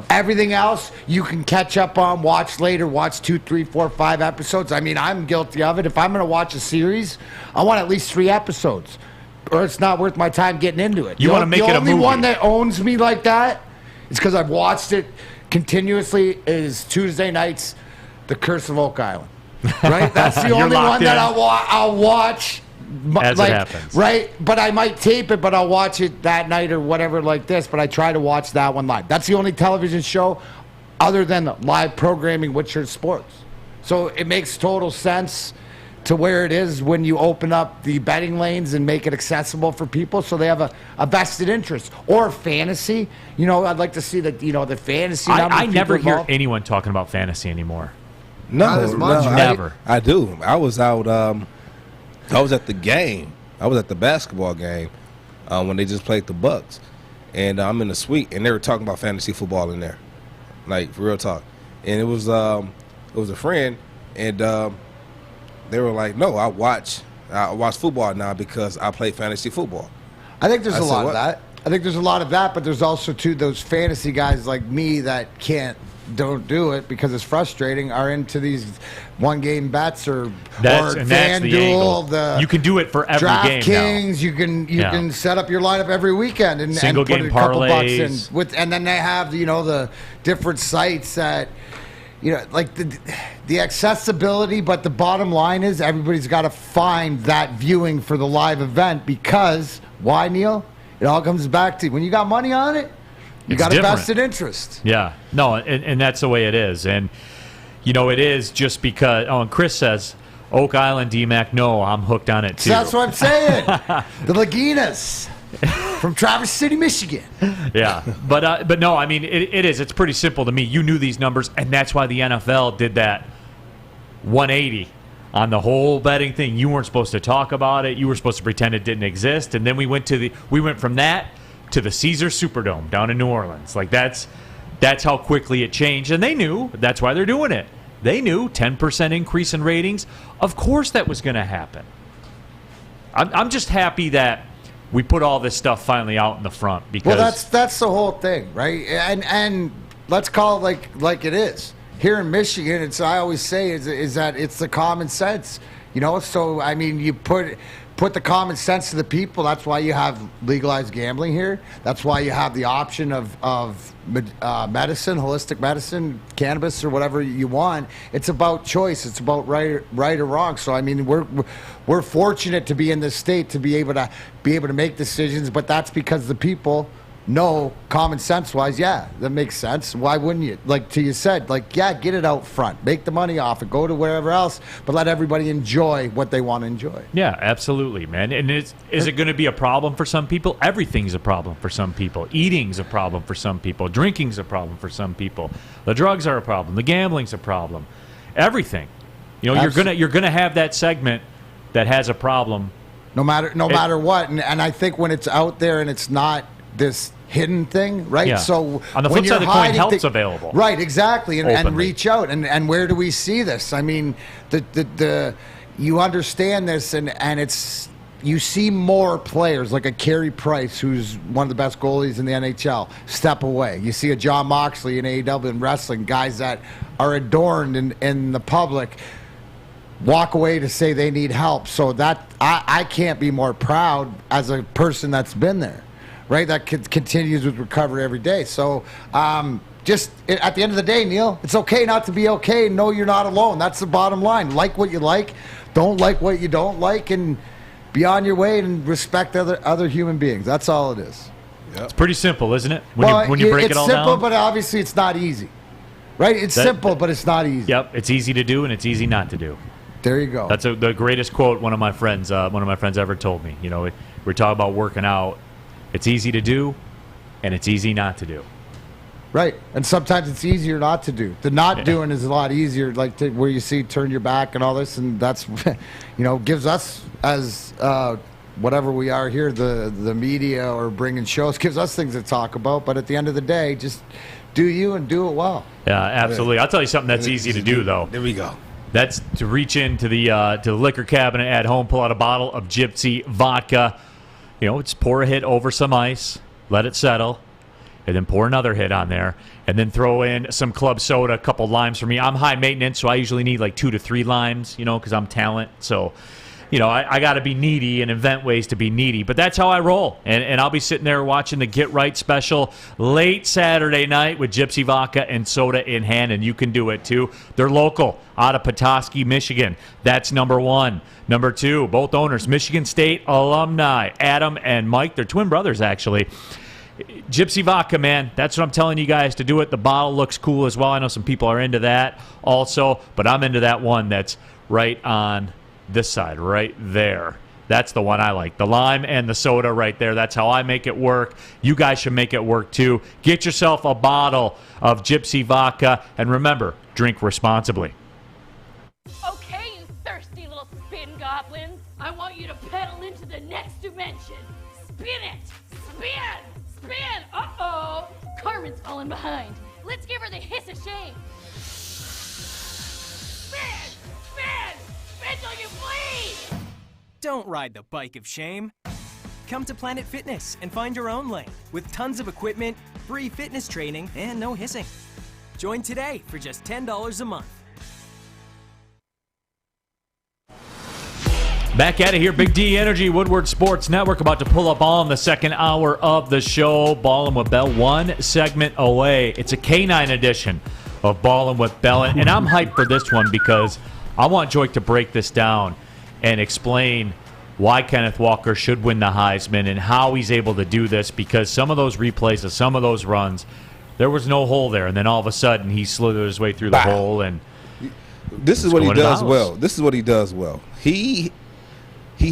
Everything else you can catch up on, watch later, watch 2, 3, 4, 5 episodes. I mean, I'm guilty of it. If I'm going to watch a series, I want at least 3 episodes, or it's not worth my time getting into it. You want to make it a movie. The only one that owns me like that is because I've watched it continuously is Tuesday nights, The Curse of Oak Island. Right? That's the only one that I'll watch. As it happens. Right? But I might tape it, but I'll watch it that night or whatever like this, but I try to watch that one live. That's the only television show other than the live programming, which is sports. So it makes total sense to where it is when you open up the betting lanes and make it accessible for people so they have a vested interest. Or fantasy. You know, I'd like to see that, you know, the fantasy number. I never hear involved. anyone talking about fantasy anymore. Not as much. Never. I do. I was out. I was at the game. I was at the basketball game when they just played the Bucks, and I'm in the suite, and they were talking about fantasy football in there, like for real talk. And it was a friend, and they were like, "No, I watch football now because I play fantasy football." I think there's I a said, lot "What?" of that. I think there's a lot of that, but there's also too those fantasy guys like me that don't do it because it's frustrating. Are into these one-game bets or That's the angle. FanDuel. You can do it for every game now. DraftKings. You can set up your lineup every weekend and Single put game a couple bucks parlays. in with, and then they have the different sites that. You know, like the accessibility, but the bottom line is everybody's got to find that viewing for the live event because why, Neal? It all comes back to when you got money on it, you got a vested interest. Yeah, no, and that's the way it is. And, you know, it is just because, and Chris says, Oak Island, DMac, no, I'm hooked on it too. So that's what I'm saying. The Laginas from Traverse City, Michigan. Yeah, but no, I mean, it is. It's pretty simple to me. You knew these numbers, and that's why the NFL did that 180 on the whole betting thing. You weren't supposed to talk about it. You were supposed to pretend it didn't exist. And then we went from that to the Caesars Superdome down in New Orleans. Like that's how quickly it changed. And they knew. That's why they're doing it. They knew 10% increase in ratings. Of course that was going to happen. I'm just happy that we put all this stuff finally out in the front because Well, that's the whole thing, right? And let's call it like it is. Here in Michigan, I always say is that it's the common sense, you know. So I mean, you put the common sense to the people. That's why you have legalized gambling here. That's why you have the option of medicine, holistic medicine, cannabis, or whatever you want. It's about choice. It's about right or wrong. So I mean, we're fortunate to be in this state to be able to make decisions. But that's because the people know common sense wise, yeah, that makes sense. Why wouldn't you? Like you said, yeah, get it out front, make the money off it, go to wherever else, but let everybody enjoy what they want to enjoy. Yeah, absolutely, man. And is it going to be a problem for some people? Everything's a problem for some people. Eating's a problem for some people. Drinking's a problem for some people. The drugs are a problem. The gambling's a problem. Everything. You know, you're gonna have that segment that has a problem. No matter what. And I think when it's out there and it's not this hidden thing, right? Yeah. So on the flip side of the coin, help's available. Right, exactly. And reach out. And where do we see this? I mean, the you understand this and it's you see more players like a Carey Price, who's one of the best goalies in the NHL, step away. You see a John Moxley in AEW and wrestling, guys that are adorned in the public walk away to say they need help. So that I can't be more proud as a person that's been there. Right, that continues with recovery every day. So, just at the end of the day, Neal, it's okay not to be okay. No, you're not alone. That's the bottom line. Like what you like, don't like what you don't like, and be on your way and respect other human beings. That's all it is. Yep. It's pretty simple, isn't it? When you break it all down. It's simple, but obviously it's not easy. Right? It's simple, but it's not easy. Yep, it's easy to do and it's easy not to do. There you go. That's the greatest quote one of my friends ever told me. You know, we talk about working out. It's easy to do, and it's easy not to do. Right, and sometimes it's easier not to do. The not doing is a lot easier, like where you see turn your back and all this, and that's, gives us as whatever we are here, the media or bringing shows, gives us things to talk about. But at the end of the day, just do you and do it well. Yeah, absolutely. I'll tell you something that's easy to do, though. There we go. That's to reach into the liquor cabinet at home, pull out a bottle of Gypsy vodka. Just pour a hit over some ice, let it settle, and then pour another hit on there, and then throw in some club soda, a couple limes for me. I'm high maintenance, so I usually need like 2 to 3 limes, because I'm talent. So, I got to be needy and invent ways to be needy. But that's how I roll. And I'll be sitting there watching the Get Right special late Saturday night with Gypsy vodka and soda in hand, and you can do it too. They're local, out of Petoskey, Michigan. That's number 1. Number 2, both owners, Michigan State alumni, Adam and Mike. They're twin brothers, actually. Gypsy vodka, man. That's what I'm telling you guys to do it. The bottle looks cool as well. I know some people are into that also, but I'm into that one that's right on this side, right there. That's the one I like. The lime and the soda right there. That's how I make it work. You guys should make it work too. Get yourself a bottle of Gypsy vodka, and remember, drink responsibly. Okay, you thirsty little spin goblins. I want you to pedal into the next dimension. Spin it! Spin! Spin! Uh-oh! Carmen's falling behind. Let's give her the hiss of shame. Spin! Spin! Spin till you bleed! Don't ride the bike of shame. Come to Planet Fitness and find your own lane with tons of equipment, free fitness training, and no hissing. Join today for just $10 a month. Back at it here, Big D Energy, Woodward Sports Network, about to pull up on the second hour of the show. Ballin' with Bell, 1 segment away. It's a K9 edition of Ballin' with Bellin', and I'm hyped for this one because I want Joique to break this down and explain why Kenneth Walker should win the Heisman and how he's able to do this, because some of those replays of some of those runs, there was no hole there, and then all of a sudden he slithered his way through the hole. And this is what he does well. This is what he does well. He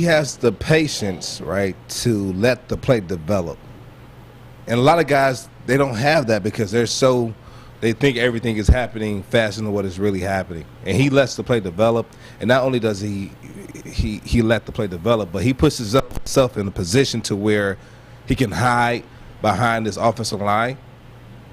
has the patience, right, to let the play develop. And a lot of guys, they don't have that because they think everything is happening faster than what is really happening. And he lets the play develop. And not only does he let the play develop, but he puts himself in a position to where he can hide behind this offensive line.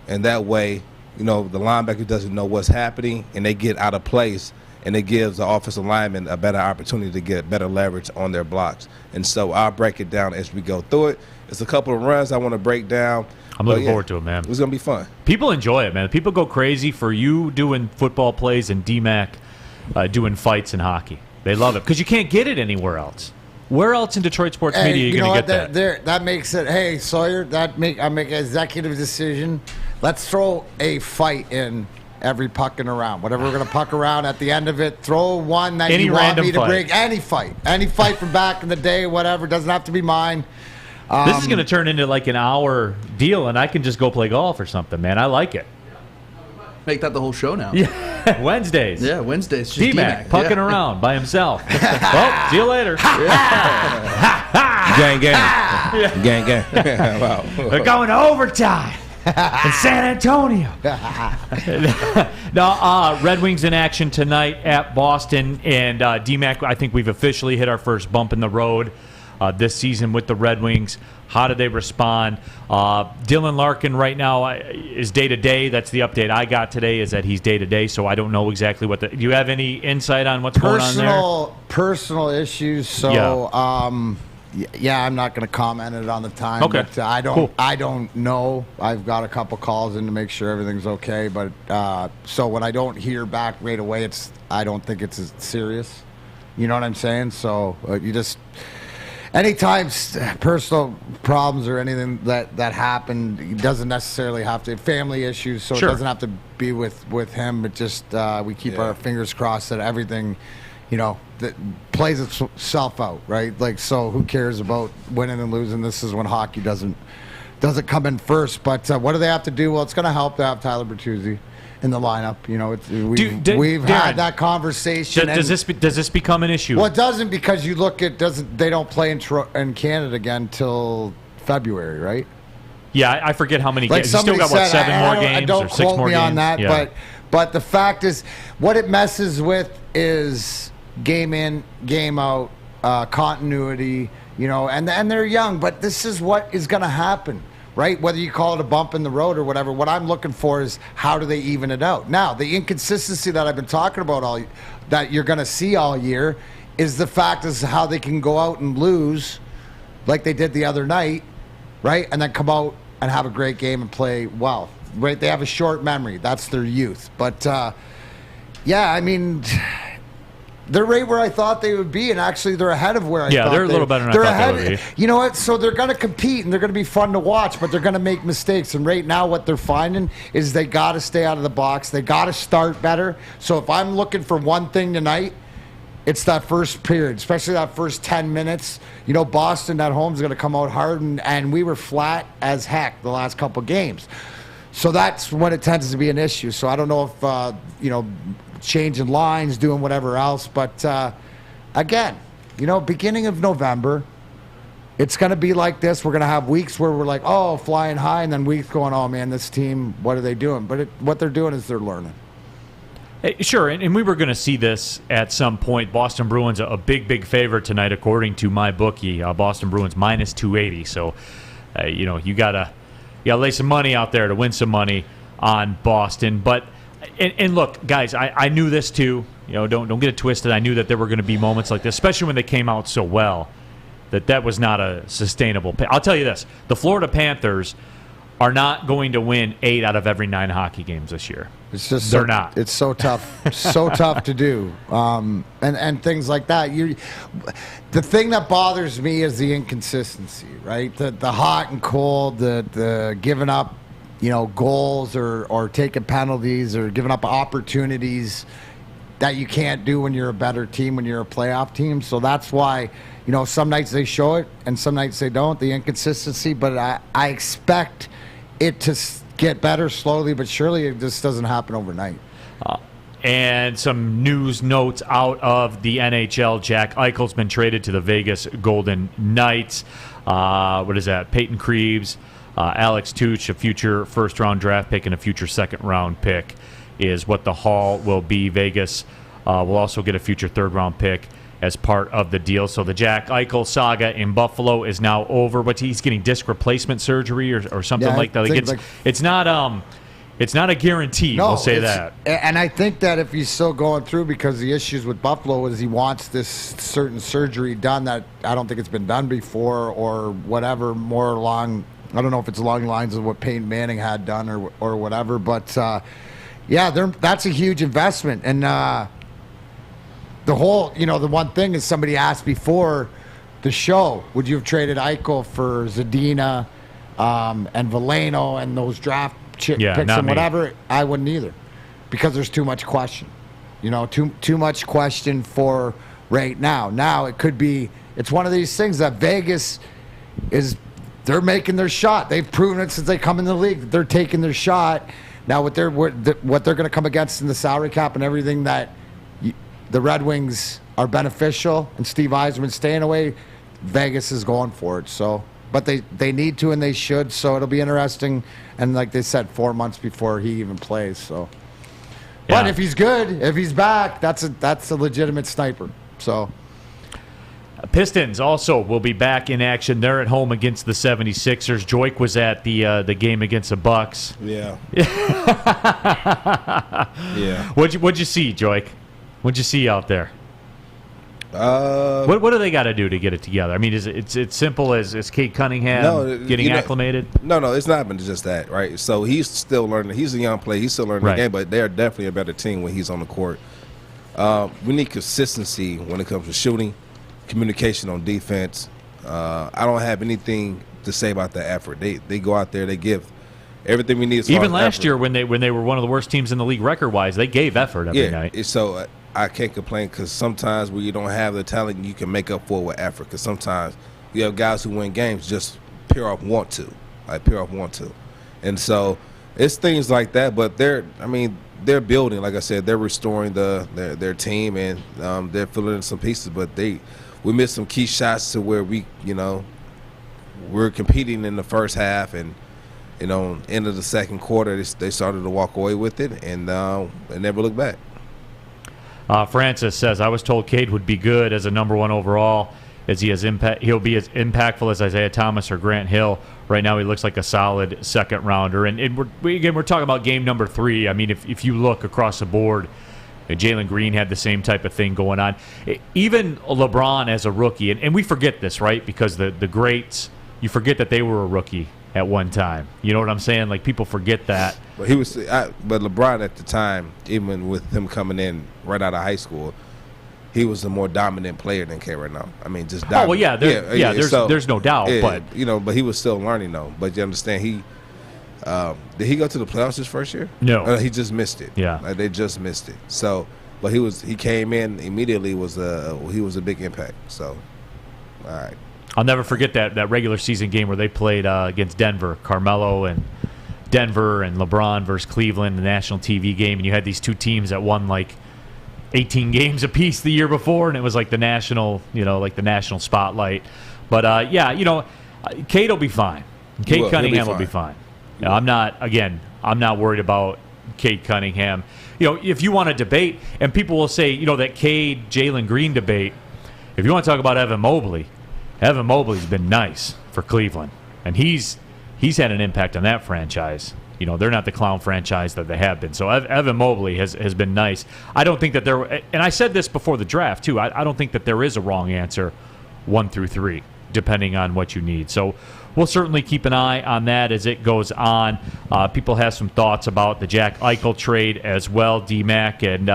And that way, the linebacker doesn't know what's happening, and they get out of place. And it gives the offensive lineman a better opportunity to get better leverage on their blocks. And so I'll break it down as we go through it. It's a couple of runs I want to break down. I'm looking forward to it, man. It's going to be fun. People enjoy it, man. People go crazy for you doing football plays and DMac doing fights in hockey. They love it because you can't get it anywhere else. Where else in Detroit sports media are you going to get that? That makes it, hey, Sawyer, I make an executive decision. Let's throw a fight in every pucking around. Whatever we're going to puck around at the end of it, throw one that you want me to bring. Any fight from back in the day, whatever. Doesn't have to be mine. This is going to turn into like an hour deal, and I can just go play golf or something, man. I like it. Make that the whole show now. Yeah, Wednesdays. Yeah, Wednesdays. Just DMac pucking around by himself. Well, see you later. Gang, gang. Gang, gang. Wow. We're going to overtime. In San Antonio. No, Red Wings in action tonight at Boston. And DMac, I think we've officially hit our first bump in the road this season with the Red Wings. How did they respond? Dylan Larkin right now is day-to-day. That's the update I got today, is that he's day-to-day, so I don't know exactly what do you have any insight on what's going on there? Personal issues, so... Yeah. I'm not going to comment it on the time. Okay. But I don't know. I've got a couple calls in to make sure everything's okay. But so when I don't hear back right away, I don't think it's as serious. You know what I'm saying? So you just anytime personal problems or anything that happened, it doesn't necessarily have to family issues. So Sure. It doesn't have to be with him. But just we keep our fingers crossed that everything. That plays itself out, right? Like, so who cares about winning and losing? This is when hockey doesn't come in first. But what do they have to do? Well, it's going to help to have Tyler Bertuzzi. in the lineup. You know, we've had that conversation. Does this become an issue? Well, it doesn't, because you look at they don't play in Canada again until February, right? Yeah, I forget how many Like games. You still got, what, 7 more games don't or 6 quote more me games? on that, Yeah. but the fact is, what it messes with is game in, game out, continuity, you know, and they're young, but this is what is going to happen, right? Whether you call it a bump in the road or whatever, what I'm looking for is how do they even it out? Now, the inconsistency that I've been talking about that you're going to see all year is the fact is how they can go out and lose like they did the other night, right? And then come out and have a great game and play well, right? They have a short memory. That's their youth. But, yeah, I mean, they're right where I thought they would be, and actually they're ahead of where I thought they're a little better than I thought they would be. You know what? So they're going to compete, and they're going to be fun to watch, but they're going to make mistakes. And right now what they're finding is they got to stay out of the box. They got to start better. So if I'm looking for one thing tonight, it's that first period, especially that first 10 minutes. You know, Boston at home is going to come out hard, and we were flat as heck the last couple games. So that's when it tends to be an issue. So I don't know if, you know, changing lines, doing whatever else. But, again, you know, beginning of November, it's going to be like this. We're going to have weeks where we're like, oh, flying high, and then weeks going, oh, man, this team, what are they doing? But what they're doing is they're learning. Sure, and we were going to see this at some point. Boston Bruins a big favorite tonight, according to my bookie. Boston Bruins minus 280. So, you know, you gotta lay some money out there to win some money on Boston. But and look, guys, I knew this too. You know, don't get it twisted. I knew that there were going to be moments like this, especially when they came out so well. That was not a sustainable. I'll tell you this: the Florida Panthers are not going to win 8 out of every 9 hockey games this year. It's just they're not. It's so tough, so tough to do, and things like that. The thing that bothers me is the inconsistency, right? The hot and cold, the giving up, you know, goals or taking penalties or giving up opportunities that you can't do when you're a better team, when you're a playoff team. So that's why, you know, some nights they show it and some nights they don't. The inconsistency, but I expect it to get better slowly but surely. It just doesn't happen overnight. And some news notes out of the NHL. Jack Eichel's been traded to the Vegas Golden Knights. What is that? Peyton Creeves, Alex Tuch, a future first-round draft pick and a future second-round pick is what the haul will be. Vegas will also get a future third-round pick as part of the deal. So the Jack Eichel saga in Buffalo is now over, but he's getting disc replacement surgery or something like that. It's not a guarantee, we'll say that. And I think that if he's still going through, because the issues with Buffalo is he wants this certain surgery done that I don't think it's been done before or whatever, more along, I don't know if it's along the lines of what Peyton Manning had done or whatever, but yeah, that's a huge investment. And the whole, you know, the one thing is somebody asked before the show, would you have traded Eichel for Zadina and Veleno and those draft picks and whatever? I wouldn't either, because there's too much question. You know, too much question for right now. Now it could be, it's one of these things that Vegas they're making their shot. They've proven it since they come in the league that they're taking their shot. Now what they're going to come against in the salary cap and everything that the Red Wings are beneficial and Steve Yzerman staying away, Vegas is going for it. So, but they need to and they should. So it'll be interesting. And like they said, 4 months before he even plays. So, yeah. But if he's good, if he's back, that's a legitimate sniper. So. Pistons also will be back in action. They're at home against the 76ers. Joique was at the game against the Bucks. Yeah. Yeah. What'd you see, Joique? What'd you see out there? What do they got to do to get it together? I mean, is it's simple as Kate Cunningham getting acclimated? No, it's not been just that, right? So he's still learning. He's a young player. He's still learning the game, but they're definitely a better team when he's on the court. We need consistency when it comes to shooting, communication on defense. I don't have anything to say about the effort. They go out there, they give everything we need. Even last year when they were one of the worst teams in the league record-wise, they gave effort every night. So I can't complain, because sometimes when you don't have the talent, you can make up for it with effort. Because sometimes you have guys who win games just pure off want to. And so it's things like that. But they're building. Like I said, they're restoring their team, and they're filling in some pieces. But we missed some key shots to where we're competing in the first half, and end of the second quarter, they started to walk away with it, and never look back. Francis says, I was told Cade would be good as a number 1 overall, as he'll be as impactful as Isaiah Thomas or Grant Hill. Right now, he looks like a solid second rounder. And we're talking about game number 3. I mean, if you look across the board, Jalen Green had the same type of thing going on. Even LeBron as a rookie, and we forget this, right? Because the greats, you forget that they were a rookie at one time. You know what I'm saying? Like, people forget that. But but LeBron at the time, even with him coming in right out of high school, he was a more dominant player than K right now. I mean, just dominant. Oh, well, yeah, there's no doubt. Yeah, but but he was still learning, though. But you understand, did he go to the playoffs his first year? No. He just missed it. Yeah. Like, they just missed it. So, but he came in immediately, he was a big impact. So, all right. I'll never forget that regular season game where they played against Denver, Carmelo and Denver and LeBron versus Cleveland, the national TV game, and you had these two teams that won like 18 games apiece the year before, and it was like the national, the national spotlight. But Cade will be fine. Cade Cunningham will be fine. I'm not worried about Cade Cunningham. If you want to debate, and people will say, that Cade Jalen Green debate. If you want to talk about Evan Mobley's been nice for Cleveland, and he's had an impact on that franchise. They're not the clown franchise that they have been. So Evan Mobley has been nice. I don't think that and I said this before the draft too, I don't think that there is a wrong answer 1 through 3, depending on what you need. So we'll certainly keep an eye on that as it goes on. People have some thoughts about the Jack Eichel trade as well, DMac, and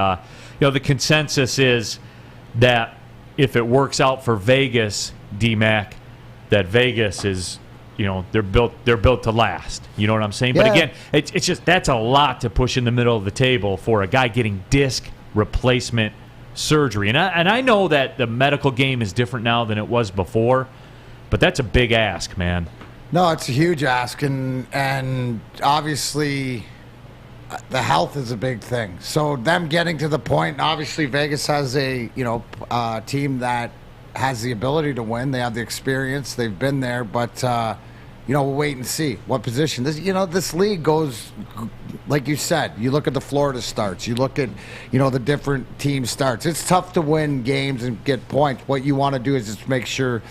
the consensus is that if it works out for Vegas, DMac, that Vegas is, they're built to last. You know what I'm saying? Yeah. But again, it's just that's a lot to push in the middle of the table for a guy getting disc replacement surgery. And I know that the medical game is different now than it was before, but that's a big ask, man. No, it's a huge ask, and obviously the health is a big thing. So them getting to the point, and obviously Vegas has a team that has the ability to win. They have the experience. They've been there, but we'll wait and see what position. This league goes, like you said, you look at the Florida starts. You look at, the different team starts. It's tough to win games and get points. What you want to do is just make sure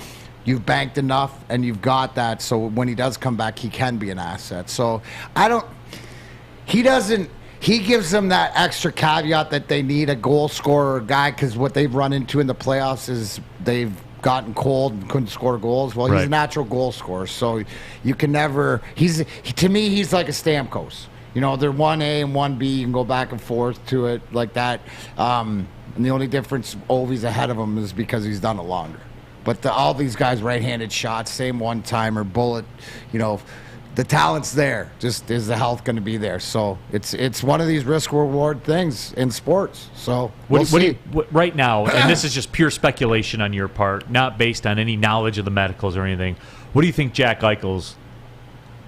you've banked enough and you've got that, so when he does come back, he can be an asset. So he gives them that extra caveat that they need a goal scorer guy, because what they've run into in the playoffs is they've gotten cold and couldn't score goals. Well, he's a natural goal scorer, so you can never. To me, he's like a Stamkos. They're 1A and 1B. You can go back and forth to it like that. And the only difference, Ovi's ahead of him, is because he's done it longer. But all these guys, right-handed shots, same one-timer, bullet, the talent's there. Just is the health going to be there? So it's one of these risk-reward things in sports. So we'll see. Right now, and this is just pure speculation on your part, not based on any knowledge of the medicals or anything, what do you think Jack Eichel's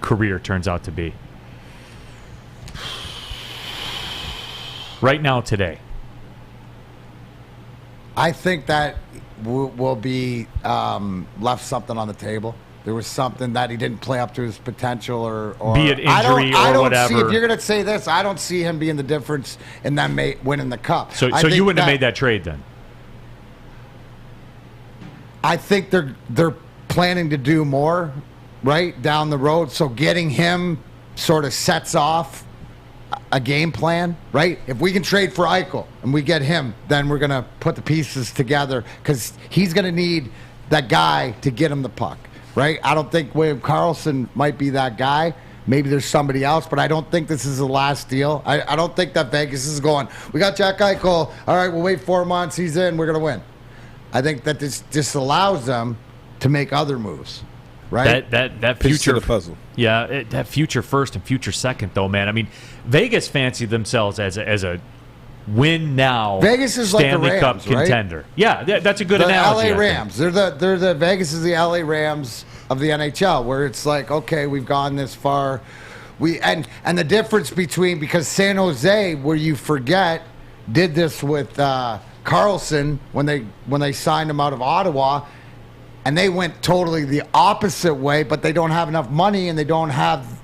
career turns out to be? Right now, today. I think that will be left something on the table. There was something that he didn't play up to his potential, or be it injury I don't whatever. See, if you're going to say this, I don't see him being the difference in them winning the cup. So you wouldn't have made that trade then? I think they're planning to do more right down the road. So getting him sort of sets off a game plan, right? If we can trade for Eichel and we get him, then we're going to put the pieces together, because he's going to need that guy to get him the puck. Right? I don't think William Karlsson might be that guy. Maybe there's somebody else, but I don't think this is the last deal. I don't think that Vegas is going, we got Jack Eichel. All right, we'll wait 4 months. He's in. We're going to win. I think that this just allows them to make other moves. Right? That Piece future to the puzzle. Yeah, that future first and future second, though, man. I mean, Vegas fancy themselves as a win now. Vegas is Stanley like the Rams, Cup contender. Right? Yeah, that's a good analogy. The LA Rams. They're the Vegas is the LA Rams of the NHL, where it's like, okay, we've gone this far. And the difference between, because San Jose, where you forget, did this with Carlson when they signed him out of Ottawa, and they went totally the opposite way, but they don't have enough money and they don't have,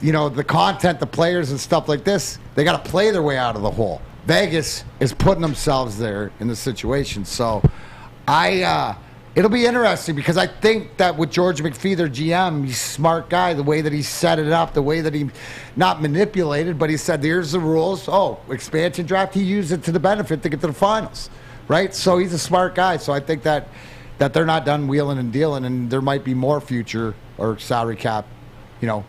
the content, the players and stuff like this. They got to play their way out of the hole. Vegas is putting themselves there in the situation. So it'll be interesting, because I think that with George McPhee, their GM, he's a smart guy, the way that he set it up, the way that he not manipulated, but he said, here's the rules. Oh, expansion draft, he used it to the benefit to get to the finals, right? So he's a smart guy. So I think that they're not done wheeling and dealing, and there might be more future or salary cap,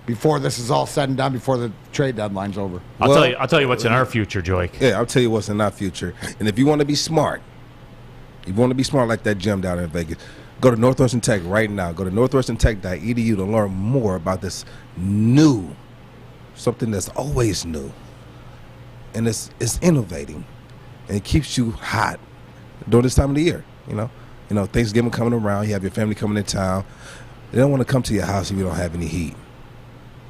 before this is all said and done, before the trade deadline's over. I'll tell you what's in our future, Joique. Yeah, I'll tell you what's in our future. And if you want to be smart, like that gym down in Vegas, go to Northwestern Tech right now. Go to northwesterntech.edu to learn more about this something that's always new. And it's innovating. And it keeps you hot during this time of the year, Thanksgiving coming around, you have your family coming to town. They don't want to come to your house if you don't have any heat.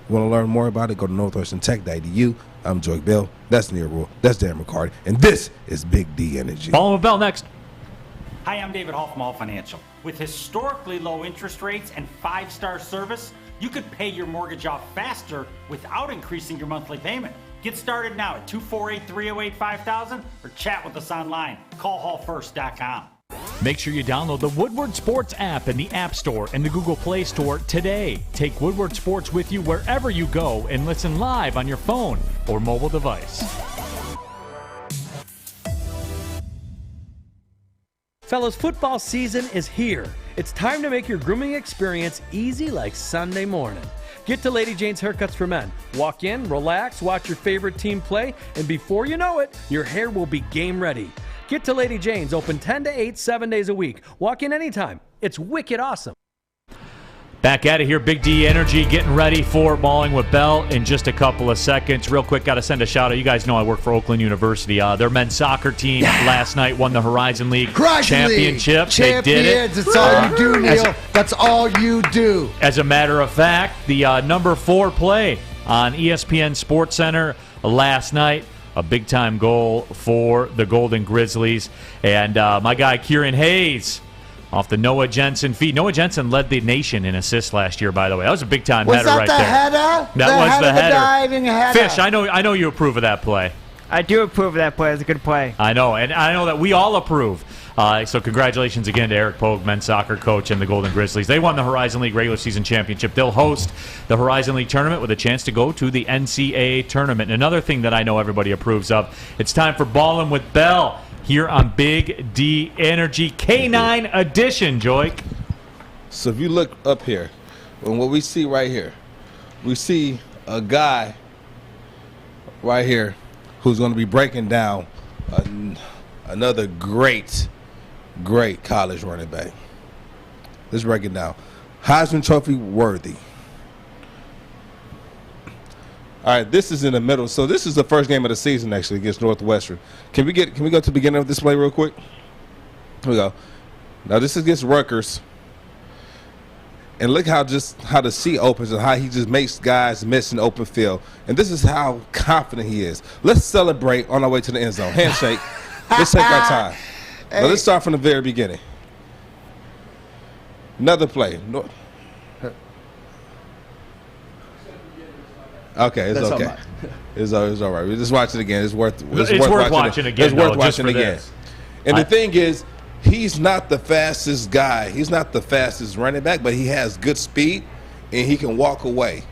You want to learn more about it, go to northwesterntech.edu. I'm Joique Bill. That's Neal Rule. That's Darren McCarty. And this is Big D Energy. Ballin with Bell next. Hi, I'm David Hall from Hall Financial. With historically low interest rates and 5-star service, you could pay your mortgage off faster without increasing your monthly payment. Get started now at 248-308-5000 or chat with us online. Call hallfirst.com. Make sure you download the Woodward Sports app in the App Store and the Google Play Store today. Take Woodward Sports with you wherever you go and listen live on your phone or mobile device. Fellas, football season is here. It's time to make your grooming experience easy like Sunday morning. Get to Lady Jane's Haircuts for Men. Walk in, relax, watch your favorite team play, and before you know it, your hair will be game ready. Get to Lady Jane's, open 10 to 8, 7 days a week. Walk in anytime. It's wicked awesome. Back at it here, Big D Energy, getting ready for Balling with Bell in just a couple of seconds. Real quick, got to send a shout out. You guys know I work for Oakland University. Their men's soccer team last night won the Horizon League championship. They did it. That's all you do, Neal. That's all you do. As a matter of fact, the number 4 play on ESPN SportsCenter last night. A big-time goal for the Golden Grizzlies. And my guy, Kieran Hayes, off the Noah Jensen feed. Noah Jensen led the nation in assists last year, by the way. That was a big-time header right there. Header? That was the header. Diving header. Fish, I know you approve of that play. I do approve of that play. It's a good play. I know, and I know that we all approve. So congratulations again to Eric Pogue, men's soccer coach, and the Golden Grizzlies. They won the Horizon League regular season championship. They'll host the Horizon League tournament with a chance to go to the NCAA tournament. And another thing that I know everybody approves of, it's time for Ballin' with Bell here on Big D Energy K9 edition, Joique. So if you look up here, and what we see right here, we see a guy right here who's going to be breaking down another great college running back. Let's break it down. Heisman Trophy worthy. All right, this is in the middle. So this is the first game of the season actually against Northwestern. Can we go to the beginning of this play real quick? Here we go. Now this is against Rutgers. And look how the sea opens and how he just makes guys miss in the open field. And this is how confident he is. Let's celebrate on our way to the end zone. Handshake. Let's take our time. Hey. Now let's start from the very beginning. Another play. Okay, it's okay. Right. It's all right. We just watch it again. It's worth watching again. It's worth watching again. And the thing is, he's not the fastest guy. He's not the fastest running back, but he has good speed, and he can walk away.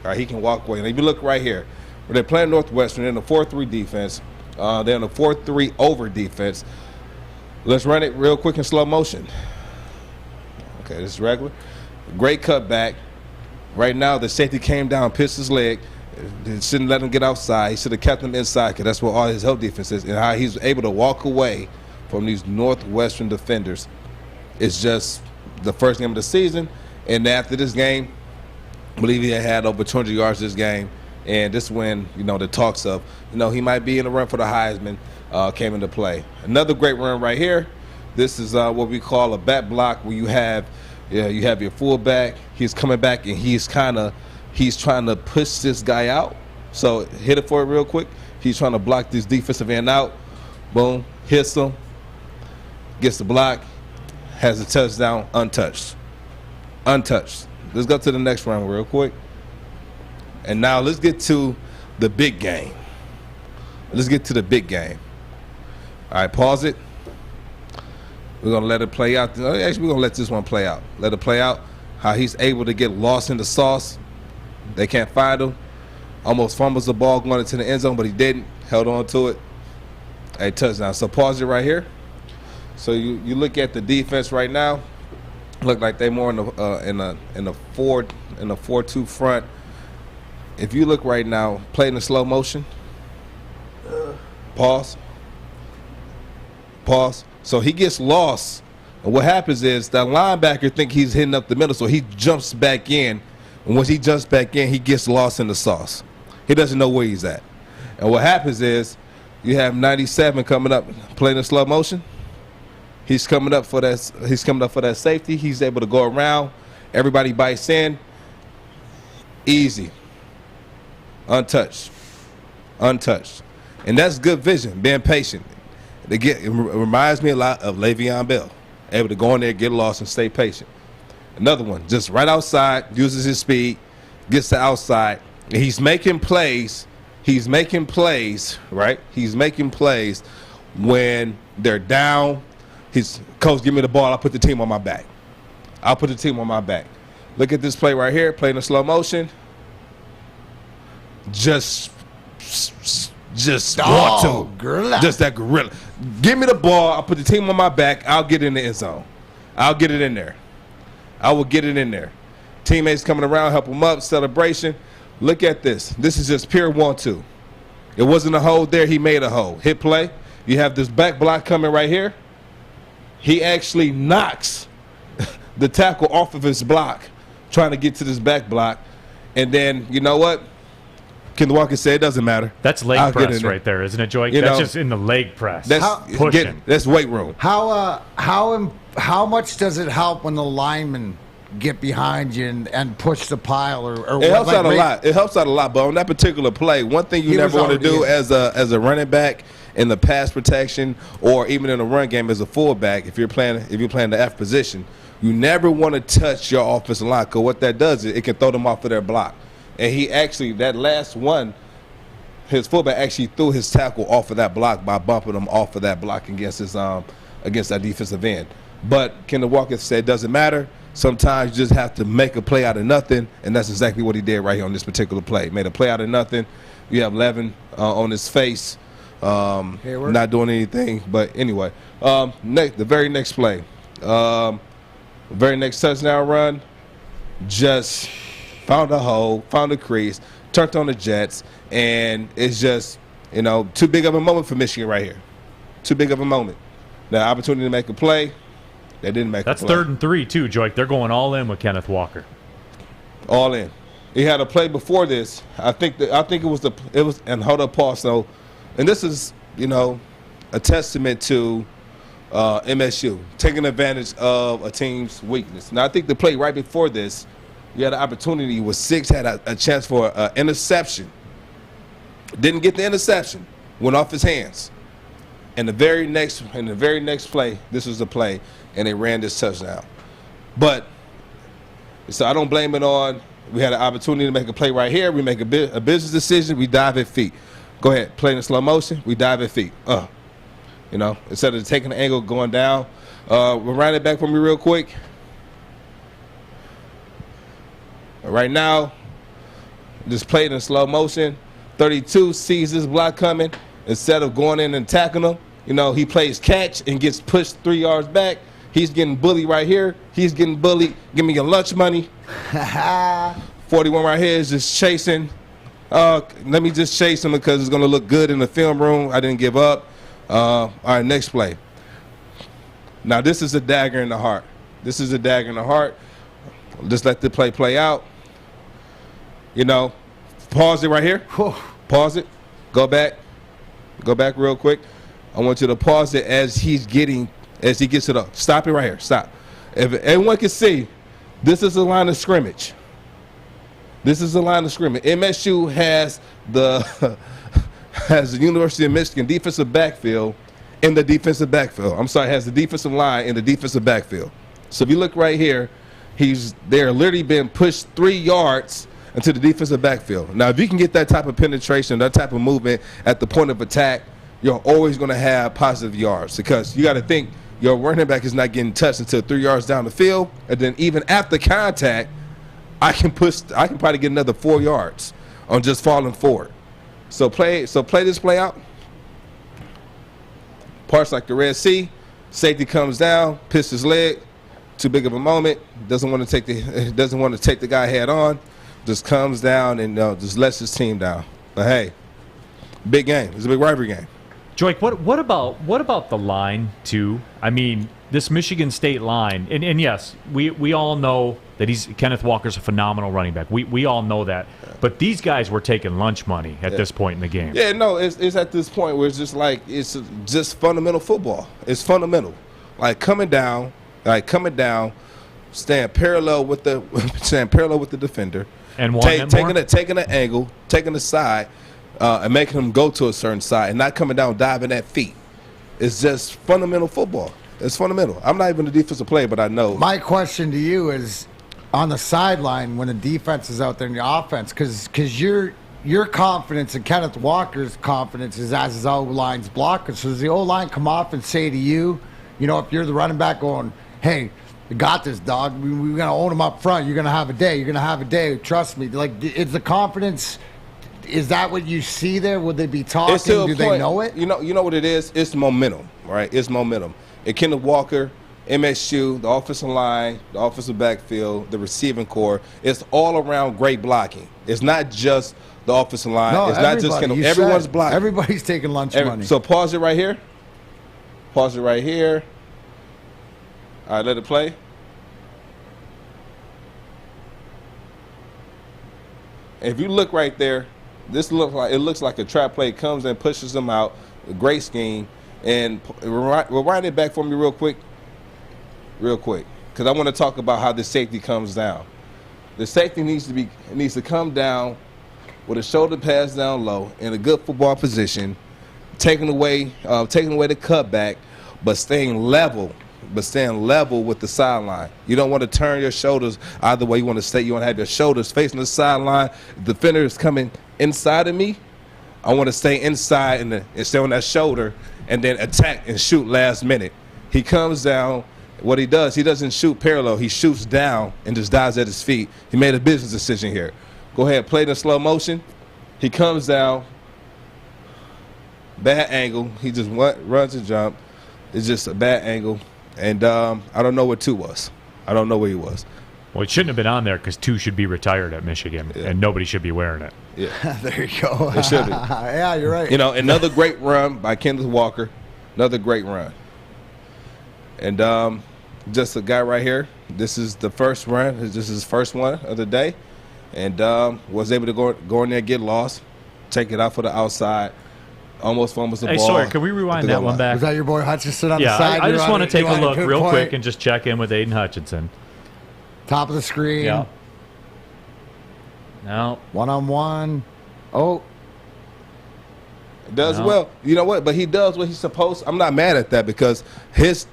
All right, he can walk away. And if you look right here, when they're playing Northwestern, they're in a 4-3 defense. They're in a 4-3 over defense. Let's run it real quick in slow motion. Okay, this is regular. Great cutback. Right now, the safety came down, pitched his leg. Shouldn't let him get outside. He should have kept him inside because that's what all his help defense is. And how he's able to walk away from these Northwestern defenders. It's just the first game of the season. And after this game, I believe he had over 200 yards this game. And this when, the talks of, he might be in the run for the Heisman came into play. Another great run right here. This is what we call a back block where you have your fullback. He's coming back and he's kind of he's trying to push this guy out. So hit it for it real quick. He's trying to block this defensive end out. Boom, hits him, gets the block, has a touchdown, untouched. Untouched. Let's go to the next round real quick. And now let's get to the big game. Let's get to the big game. All right, pause it. We're going to let it play out. Actually, we're going to let this one play out. Let it play out. How he's able to get lost in the sauce. They can't find him. Almost fumbles the ball going into the end zone, but he didn't. Held on to it. A touchdown. So pause it right here. So you look at the defense right now. Look like they more in the 4-2 front. If you look right now, play in the slow motion. Pause. Pause. So he gets lost. And what happens is that linebacker think he's hitting up the middle, so he jumps back in. And once he jumps back in, he gets lost in the sauce. He doesn't know where he's at. And what happens is you have 97 coming up, playing in slow motion. He's coming up for that. He's coming up for that safety. He's able to go around. Everybody bites in. Easy. Untouched. Untouched. And that's good vision, being patient. It reminds me a lot of Le'Veon Bell. Able to go in there, get lost, and stay patient. Another one, just right outside, uses his speed, gets to outside, and he's making plays. He's making plays, right? He's making plays when they're down. His coach, give me the ball. I'll put the team on my back. I'll put the team on my back. Look at this play right here, playing in slow motion. Just want to. Gorilla. Just that gorilla. Give me the ball. I'll put the team on my back. I'll get in the end zone. I'll get it in there. I will get it in there. Teammates coming around, help him up, celebration. Look at this. This is just pure 1-2. It wasn't a hold there. He made a hold. Hit play. You have this back block coming right here. He actually knocks the tackle off of his block, trying to get to this back block. And then, you know what? Kenneth Walker said it doesn't matter. That's leg press right there, isn't it, Joique? That's just in the leg press. That's pushing. That's weight room. How much does it help when the linemen get behind you and push the pile or it helps out a lot. It helps out a lot. But on that particular play, one thing you never want to do as a running back in the pass protection or even in the run game as a fullback, if you're playing the F position, you never want to touch your offensive line, because what that does is it can throw them off of their block. And he actually, that last one, his fullback actually threw his tackle off of that block by bumping him off of that block against his against that defensive end. But Kenneth Walker said it doesn't matter. Sometimes you just have to make a play out of nothing, and that's exactly what he did right here on this particular play. Made a play out of nothing. You have Levin on his face, not doing anything. But anyway, the very next play, very next touchdown run, just found a hole, found a crease, turned on the Jets, and it's just, too big of a moment for Michigan right here. Too big of a moment. The opportunity to make a play, they didn't make a play. That's 3rd and 3 too, Joique. They're going all in with Kenneth Walker. All in. He had a play before this. I think it was and hold up, pause. So, and this is a testament to MSU taking advantage of a team's weakness. Now I think the play right before this, you had an opportunity with Six had a chance for an interception. Didn't get the interception. Went off his hands. And the very next play, this was the play, and they ran this touchdown. But so I don't blame it on. We had an opportunity to make a play right here. We make a business decision. We dive at feet. Go ahead, play in slow motion. We dive at feet. Instead of taking the angle going down. We'll run it back for me real quick. Right now, just played in slow motion. 32 sees this block coming. Instead of going in and tackling him, he plays catch and gets pushed 3 yards back. He's getting bullied right here. He's getting bullied. Give me your lunch money. 41 right here is just chasing. Let me just chase him because it's going to look good in the film room. I didn't give up. All right, next play. Now, this is a dagger in the heart. This is a dagger in the heart. Just let the play out. Pause it right here. Pause it. Go back. Go back real quick. I want you to pause it as he gets it up. Stop it right here. Stop. If everyone can see, this is a line of scrimmage. This is the line of scrimmage. MSU has the University of Michigan defensive backfield in the defensive backfield. I'm sorry, has the defensive line in the defensive backfield. So if you look right here, they're literally been pushed 3 yards into the defensive backfield. Now, if you can get that type of penetration, that type of movement at the point of attack, you're always going to have positive yards, because you got to think your running back is not getting touched until 3 yards down the field, and then even after contact, I can probably get another 4 yards on just falling forward. So play this play out. Parts like the Red Sea. Safety comes down, pissed his leg. Too big of a moment. Doesn't want to take the guy head on. Just comes down and just lets his team down. But hey, big game. It's a big rivalry game. Joique, what about the line too? I mean, this Michigan State line, and yes, we all know that Kenneth Walker's a phenomenal running back. We all know that. But these guys were taking lunch money at this point in the game. Yeah, no, it's at this point where it's just like it's just fundamental football. It's fundamental, like coming down, staying parallel with the defender, and taking an angle, taking a side. And making them go to a certain side and not coming down diving at feet. It's just fundamental football. It's fundamental. I'm not even a defensive player, but I know. My question to you is, on the sideline when the defense is out there in the offense, because your confidence and Kenneth Walker's confidence is as his O-line's blocker. So does the O-line come off and say to you, if you're the running back going, hey, you got this, dog. We're going to own him up front. You're going to have a day. You're going to have a day. Trust me. Like, is the confidence... Is that what you see there? Would they be talking? Do they know it? You know what it is? It's momentum, right? It's momentum. And Kenneth Walker, MSU, the offensive line, the offensive backfield, the receiving core, it's all around great blocking. It's not just the offensive line. No, it's not just Kenneth. Everyone's blocking. Everybody's taking lunch money. So pause it right here. Pause it right here. All right, let it play. If you look right there, it looks like a trap play. Comes and pushes them out. A great scheme. And rewind it back for me real quick, because I want to talk about how the safety comes down. The safety needs to come down with a shoulder pass down low in a good football position, taking away the cutback, but staying level with the sideline. You don't want to turn your shoulders either way. You want to have your shoulders facing the sideline. The defender is coming inside of me. I want to stay inside and stay on that shoulder and then attack and shoot last minute. He comes down. What he does, he doesn't shoot parallel. He shoots down and just dives at his feet. He made a business decision here. Go ahead, play it in slow motion. He comes down. Bad angle. He just runs and jump. It's just a bad angle. And I don't know what 2 was. I don't know where he was. Well, it shouldn't have been on there because 2 should be retired at Michigan, and nobody should be wearing it. Yeah, there you go. It should be. Yeah, you're right. Another great run by Kenneth Walker. Another great run. And just a guy right here. This is the first run. This is his first one of the day. And was able to go in there, get lost, take it out for the outside. Almost fumbles the ball. Hey, sorry, can we rewind that one back? Was that your boy Hutchinson on the Yeah, side? I just want to take a look real quick point? and just check in with Aiden Hutchinson. Top of the screen. Yeah. No. One-on-one. Oh. Does well. You know what? But he does what he's supposed to. I'm not mad at that, because his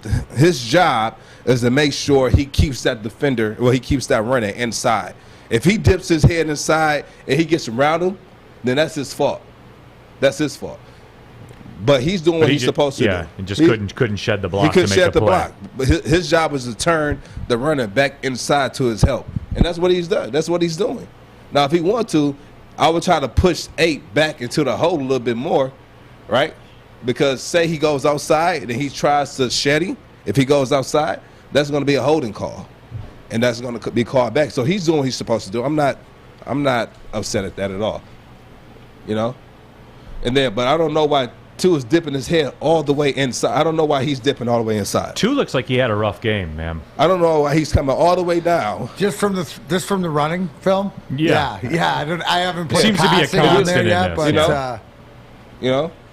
job is to make sure he keeps that defender, he keeps that runner inside. If he dips his head inside and he gets around him, then that's his fault. That's his fault. But he's doing what he's supposed to do. Yeah, and just couldn't shed the block. He couldn't to make shed the play. block. But his job is to turn the runner back inside to his help. And that's what he's done. That's what he's doing. Now, if he wants to, I would try to push 8 back into the hole a little bit more, right? Because say he goes outside and he tries to shed him. If he goes outside, that's going to be a holding call. And that's going to be called back. So he's doing what he's supposed to do. I'm not upset at that at all. And then, but I don't know why 2 is dipping his head all the way inside. I don't know why he's dipping all the way inside. 2 looks like he had a rough game, man. I don't know why he's coming all the way down. Just from the running film? Yeah. I haven't played seems to be a constant in yet, this,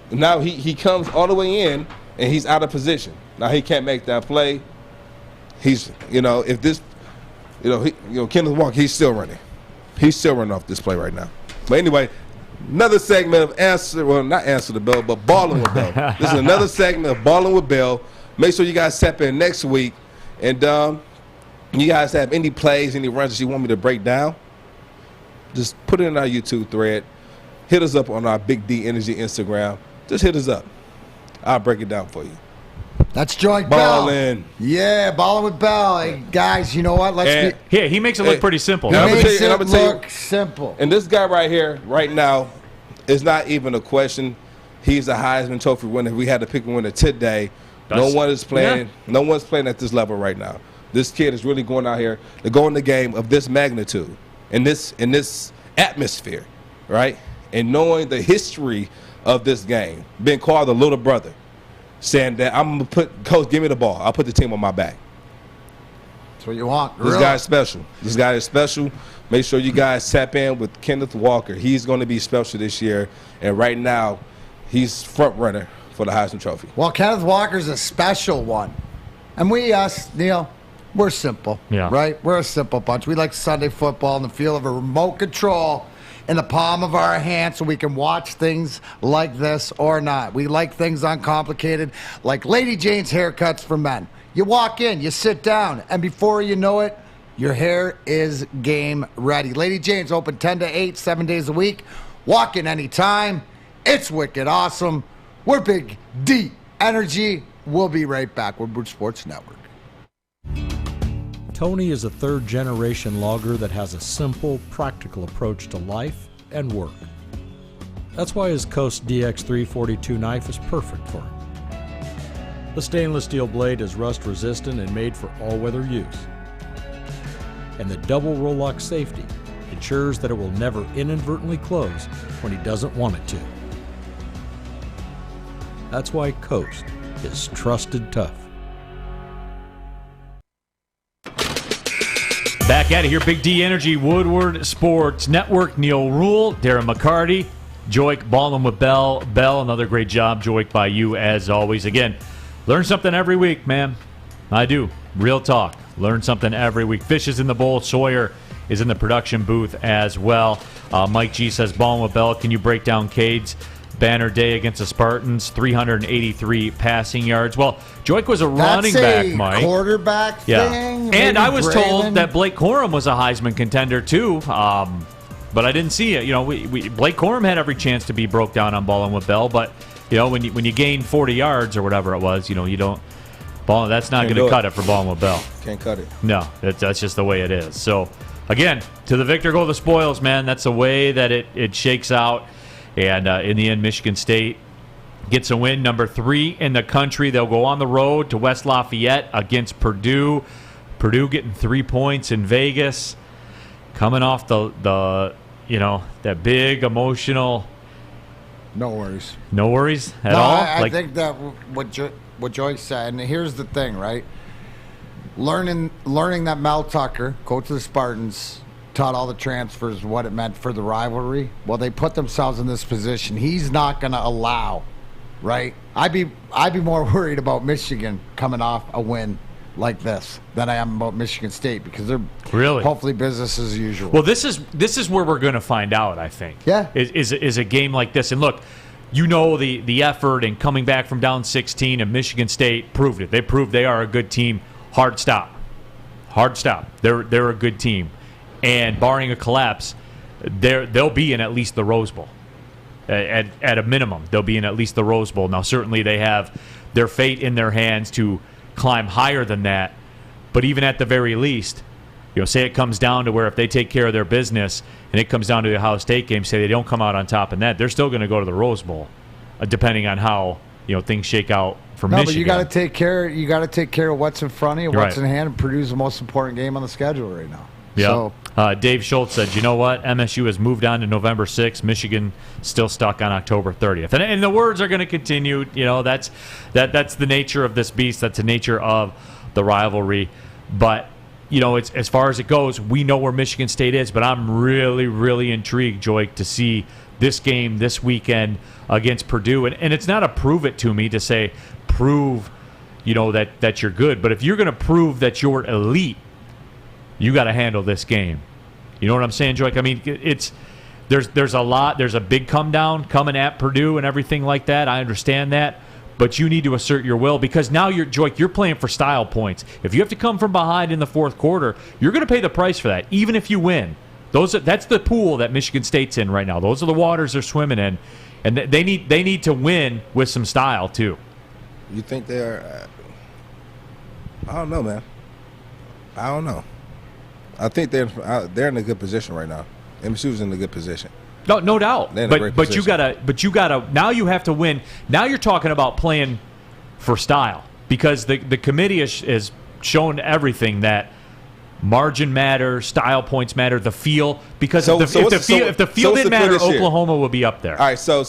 but now he comes all the way in and he's out of position. Now he can't make that play. He's if this Kenneth Walker, he's still running. He's still running off this play right now. But anyway, another segment of not Answer the Bell, but Ballin with Bell. This is another segment of Ballin with Bell. Make sure you guys tap in next week. And you guys have any plays, any runs that you want me to break down, just put it in our YouTube thread. Hit us up on our Big D Energy Instagram. Just hit us up. I'll break it down for you. That's Joique Ballin. Bell. Yeah, Ballin with Bell. Hey, guys, you know what? He makes it look pretty simple. He makes it look simple. And this guy right here, right now, is not even a question. He's a Heisman Trophy winner. We had to pick a winner today. No one is playing. Yeah. No one's playing at this level right now. This kid is really going out here to go in the game of this magnitude, in this atmosphere, right? And knowing the history of this game, being called the little brother, saying that I'm gonna put coach, give me the ball. I'll put the team on my back. That's what you want. This guy is special. This guy is special. Make sure you guys tap in with Kenneth Walker. He's going to be special this year, and right now, he's front runner for the Heisman Trophy. Well, Kenneth Walker's a special one, and us, Neal, we're simple. Yeah. Right? We're a simple bunch. We like Sunday football in the feel of a remote control in the palm of our hand so we can watch things like this or not. We like things uncomplicated, like Lady Jane's haircuts for men. You walk in, you sit down, and before you know it, your hair is game ready. Lady Jane's open 10 to 8, 7 days a week. Walk in anytime. It's wicked awesome. We're Big D Energy. We'll be right back. Woodward Sports Network. Tony is a third-generation logger that has a simple, practical approach to life and work. That's why his Coast DX342 knife is perfect for him. The stainless steel blade is rust-resistant and made for all-weather use. And the double roll-lock safety ensures that it will never inadvertently close when he doesn't want it to. That's why Coast is trusted tough. Back at it here, Big D Energy, Woodward Sports Network. Neal Rule, Darren McCarty, Joique, Ballin with Bell. Another great job, Joique, by you as always. Again, learn something every week, man. I do. Real talk. Learn something every week. Fish is in the bowl. Sawyer is in the production booth as well. Mike G says, Ballin with Bell, can you break down Cade's banner day against the Spartans? 383 passing yards. Well, Joique was a running back, Mike. Quarterback thing. And I was told that Blake Corum was a Heisman contender too, but I didn't see it. You know, Blake Corum had every chance to be broke down on Ballin with Bell, but you know, when you gain 40 yards or whatever it was, you know, you don't. That's not going to cut it for Ballin with Bell. Can't cut it. No, that's just the way it is. So, again, to the victor go the spoils, man. That's the way that it shakes out. And in the end, Michigan State gets a win, number 3 in the country. They'll go on the road to West Lafayette against Purdue. Purdue getting 3 points in Vegas, coming off the that big emotional. No worries. No worries at all. I think that what Joique said, and here's the thing, right? Learning that Mel Tucker, coach of the Spartans, taught all the transfers what it meant for the rivalry. Well, they put themselves in this position. He's not going to allow, right? I'd be more worried about Michigan coming off a win like this than I am about Michigan State, because they're really hopefully business as usual. Well, this is where we're going to find out, I think. Yeah, is a game like this. And look, you know, the effort and coming back from down 16, and Michigan State proved it. They proved they are a good team. Hard stop. They're a good team. And barring a collapse, they'll be in at least the Rose Bowl. At a minimum, they'll be in at least the Rose Bowl. Now, certainly they have their fate in their hands to climb higher than that. But even at the very least, you know, say it comes down to where if they take care of their business and it comes down to the Ohio State game, say they don't come out on top in that, they're still going to go to the Rose Bowl, depending on how things shake out for Michigan. But you got to take care. You got to take care of what's in front of you, what's in hand, and Purdue's the most important game on the schedule right now. Yeah. So, Dave Schultz said, you know what? MSU has moved on to November 6th. Michigan still stuck on October 30th. And the words are going to continue. You know, that's the nature of this beast. That's the nature of the rivalry. But, you know, it's as far as it goes, we know where Michigan State is. But I'm really, really intrigued, Joique, to see this game this weekend against Purdue. And it's not a prove it to me to say prove, that you're good. But if you're going to prove that you're elite, you got to handle this game. You know what I'm saying, Joique? I mean, there's a lot. There's a big come down coming at Purdue and everything like that. I understand that. But you need to assert your will because now Joique, you're playing for style points. If you have to come from behind in the fourth quarter, you're going to pay the price for that, even if you win. That's the pool that Michigan State's in right now. Those are the waters they're swimming in, and they need to win with some style too. You think they're? I don't know, man. I don't know. I think they're in a good position right now. MSU's in a good position. No doubt. They're in a great position. But you gotta. Now you have to win. Now you're talking about playing for style because the committee has shown everything that. Margin matter, style points matter, the feel. Because if the field didn't matter, Oklahoma would be up there. All right, so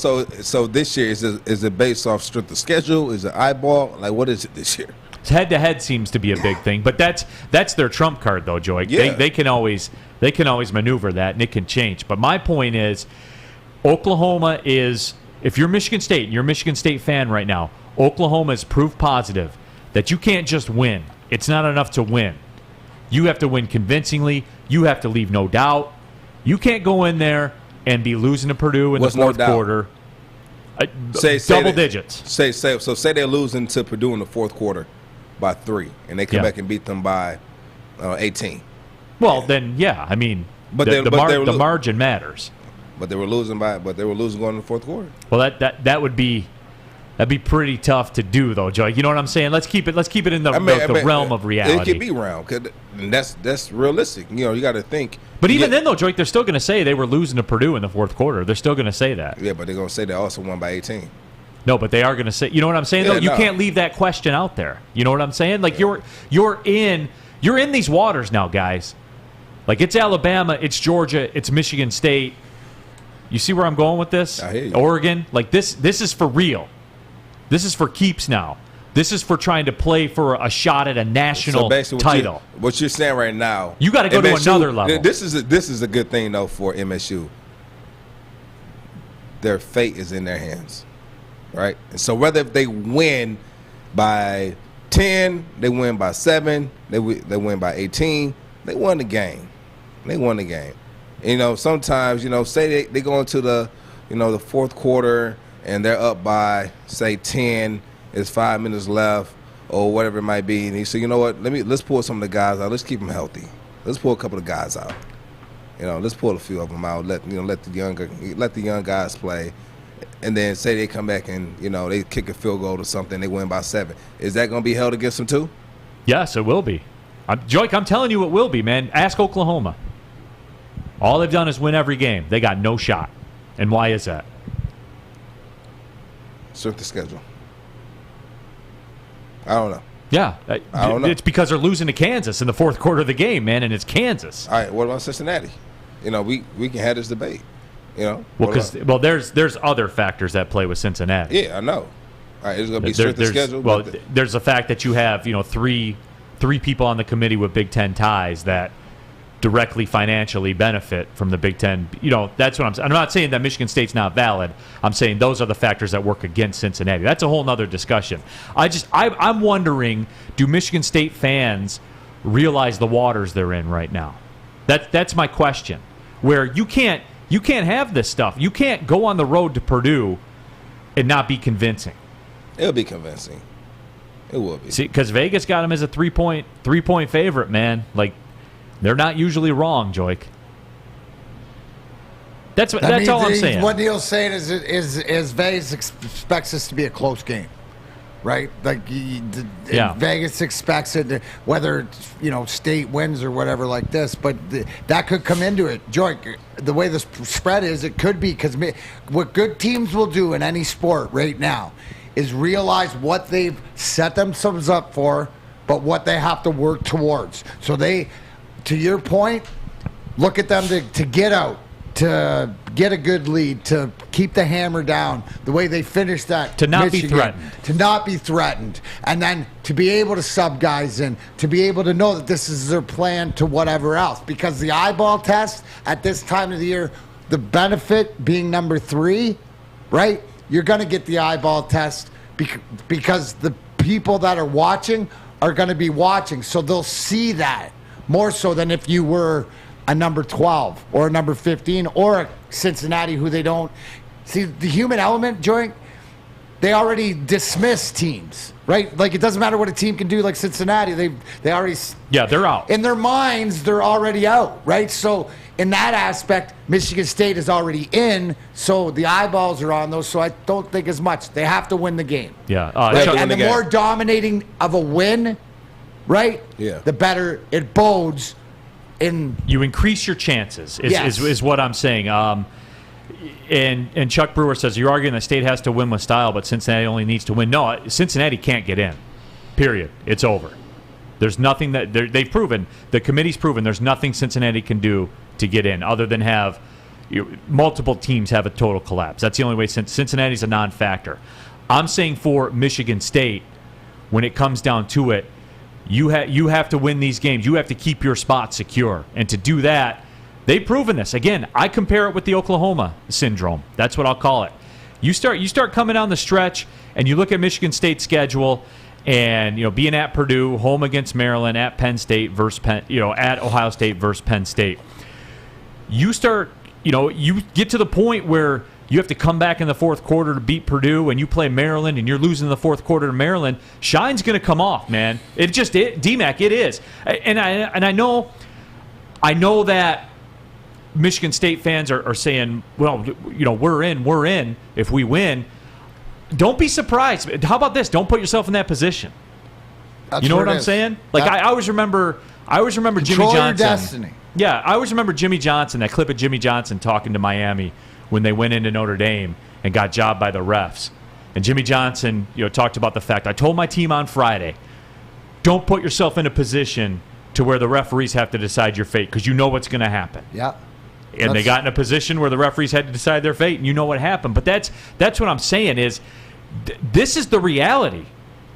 this year is it based off strength of schedule? Is it eyeball? Like what is it this year? Head to head seems to be a big thing, but that's their trump card though, Joique. Yeah. They can always maneuver that and it can change. But my point is, Oklahoma is if you're Michigan State and you're a Michigan State fan right now, Oklahoma is proof positive that you can't just win. It's not enough to win. You have to win convincingly. You have to leave no doubt. You can't go in there and be losing to Purdue in the fourth quarter. Double digits. Say they're losing to Purdue in the fourth quarter by 3, and they come back and beat them by 18. Well, then I mean, the margin matters. But they were losing going in the fourth quarter. Well, that'd be pretty tough to do, though, Joique. You know what I'm saying? Let's keep it in the realm of reality. It could be round, and that's realistic. You know, you got to think. But even then, though, Joique, they're still going to say they were losing to Purdue in the fourth quarter. They're still going to say that. Yeah, but they're going to say they also won by 18. No, but they are going to say. You know what I'm saying? Yeah, though, you can't leave that question out there. You know what I'm saying? Like you're in these waters now, guys. Like it's Alabama, it's Georgia, it's Michigan State. You see where I'm going with this? I hear you. Oregon, like this is for real. This is for keeps now. This is for trying to play for a shot at a national title. What you're saying right now, you got to go to another level. This is a good thing though for MSU. Their fate is in their hands, right? And so whether if they win by 10, they win by 7, they win by 18, they won the game. They won the game. You know, sometimes say they go into the the fourth quarter and they're up by say 10. It's 5 minutes left, or whatever it might be, and he said, "You know what? Let's pull some of the guys out. Let's keep them healthy. Let's pull a couple of guys out. Let's pull a few of them out. Let the young guys play, and then say they come back and they kick a field goal or something. They win by 7. Is that going to be held against them too? Yes, it will be. Joique, I'm telling you, it will be, man. Ask Oklahoma. All they've done is win every game. They got no shot, and why is that? Strength of schedule. I don't know. Yeah. I don't know. It's because they're losing to Kansas in the fourth quarter of the game, man, and it's Kansas. All right, what about Cincinnati? We can have this debate. There's other factors that play with Cincinnati. Yeah, I know. All right, it's going to be strength of schedule. Well, there's the fact that you have, three people on the committee with Big Ten ties that directly financially benefit from the Big Ten. That's what I'm saying. I'm not saying that Michigan State's not valid. I'm saying those are the factors that work against Cincinnati. That's a whole nother discussion. I'm wondering, do Michigan State fans realize the waters they're in right now? That's my question. Where you can't have this stuff. You can't go on the road to Purdue and not be convincing. It'll be convincing. It will be. See, because Vegas got him as a three-point favorite, man. Like, they're not usually wrong, Joique. That's all I'm saying. What Neal's saying is Vegas expects this to be a close game, right? Like Vegas expects it, whether State wins or whatever like this. But that could come into it, Joique. The way the spread is, it could be because what good teams will do in any sport right now is realize what they've set themselves up for, but what they have to work towards. So they, to your point, look at them to get out, to get a good lead, to keep the hammer down, the way they finished that. To not be threatened. To not be threatened. And then to be able to sub guys in, to be able to know that this is their plan to whatever else. Because the eyeball test at this time of the year, the benefit being number 3, right? You're going to get the eyeball test because the people that are watching are going to be watching. So they'll see that more so than if you were a number 12 or a number 15 or a Cincinnati who they don't see the human element, Joique. They already dismiss teams, right? Like it doesn't matter what a team can do. Like Cincinnati, they already they're out in their minds. They're already out, right? So in that aspect, Michigan State is already in. So the eyeballs are on those. So I don't think as much. They have to win the game. Yeah, and the more dominating of a win, right? Yeah, the better it bodes. You increase your chances. Is what I'm saying. And Chuck Brewer says, you're arguing that State has to win with style, but Cincinnati only needs to win. No, Cincinnati can't get in. Period. It's over. There's nothing that they've proven. The committee's proven there's nothing Cincinnati can do to get in other than have multiple teams have a total collapse. That's the only way. Cincinnati's a non-factor. I'm saying for Michigan State, when it comes down to it, you have to win these games. You have to keep your spot secure. And to do that, they've proven this. Again, I compare it with the Oklahoma syndrome. That's what I'll call it. You start coming down the stretch, and you look at Michigan State's schedule, and being at Purdue, home against Maryland, at Penn State versus at Ohio State versus Penn State. You start, you get to the point where you have to come back in the fourth quarter to beat Purdue, and you play Maryland, and you're losing in the fourth quarter to Maryland. Shine's going to come off, man. DMac, it is. And I know that Michigan State fans are saying, well, we're in if we win. Don't be surprised. How about this? Don't put yourself in that position. That's you know what I'm saying? Like I always remember Jimmy Johnson. Your destiny. Yeah, I always remember Jimmy Johnson, that clip of Jimmy Johnson talking to Miami when they went into Notre Dame and got jobbed by the refs. And Jimmy Johnson, talked about the fact, I told my team on Friday, don't put yourself in a position to where the referees have to decide your fate because you know what's going to happen. Yeah. And they got in a position where the referees had to decide their fate, and you know what happened. But that's what I'm saying is this is the reality.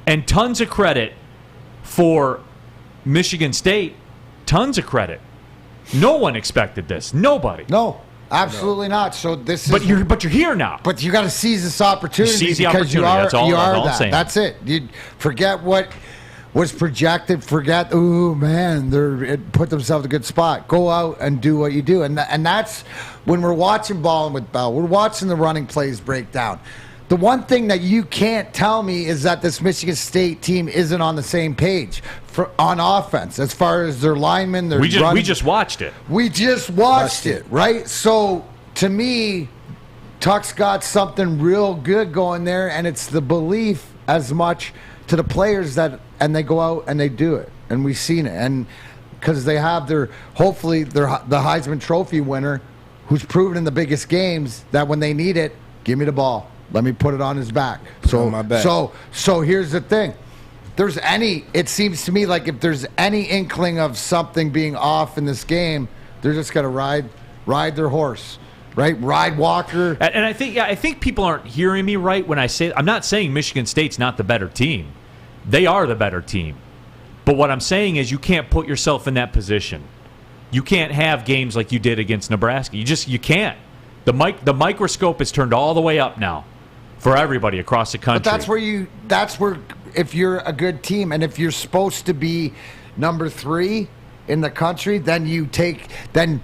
And tons of credit for Michigan State. Tons of credit. No one expected this. Nobody. No, absolutely not. So this is. But you're here now. But you got to seize this opportunity. Seize the because opportunity. That's all I'm saying. That's it. You forget what was projected. Forget. Oh man, they put themselves in a good spot. Go out and do what you do. And that's when we're watching Ballin with Bell. We're watching the running plays break down. The one thing that you can't tell me is that this Michigan State team isn't on the same page on offense as far as their linemen. We just watched it. We just watched it, right? So to me, Tuck's got something real good going there, and it's the belief as much to the players and they go out and they do it, and we've seen it, and because they have hopefully the Heisman Trophy winner, who's proven in the biggest games that when they need it, give me the ball. Let me put it on his back. So here's the thing. It seems to me like if there's any inkling of something being off in this game, they're just going to ride their horse, right? Ride Walker. And I think people aren't hearing me right when I say, I'm not saying Michigan State's not the better team. They are the better team. But what I'm saying is you can't put yourself in that position. You can't have games like you did against Nebraska. You can't. The microscope is turned all the way up now for everybody across the country. But that's where if you're a good team and if you're supposed to be number 3 in the country, then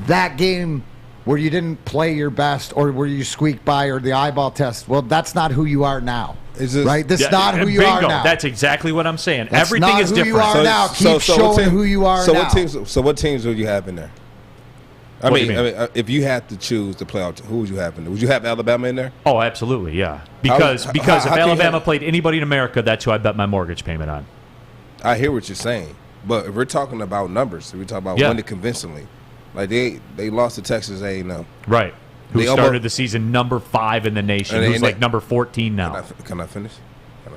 that game where you didn't play your best or where you squeaked by or the eyeball test, well, that's not who you are now. Right? That's not who you are now. That's exactly what I'm saying. That's everything is different. You are now. Keep showing who you are now. What teams would you have in there? I mean, if you had to choose the playoff, who would you have in there? Would you have Alabama in there? Oh, absolutely, yeah. Because if Alabama played anybody in America, that's who I bet my mortgage payment on. I hear what you're saying, but if we're talking about numbers, if we're talking about winning convincingly, like they lost to Texas A&M, right? Who started the season number 5 in the nation? Who's like number 14 now? Can I finish?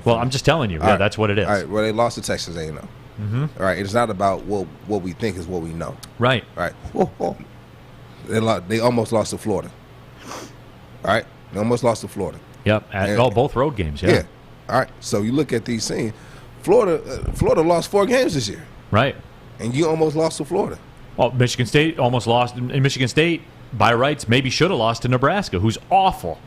Well, I'm just telling you. Yeah, that's what it is. All right. Well, they lost to Texas A&M. Mm-hmm. All right. It's not about what we think is what we know. Right. Right. They almost lost to Florida. All right. They almost lost to Florida. Yep. Both road games. Yeah. All right. So you look at these scenes. Florida lost 4 games this year. Right. And you almost lost to Florida. Well, Michigan State almost lost. And Michigan State, by rights, maybe should have lost to Nebraska, who's awful.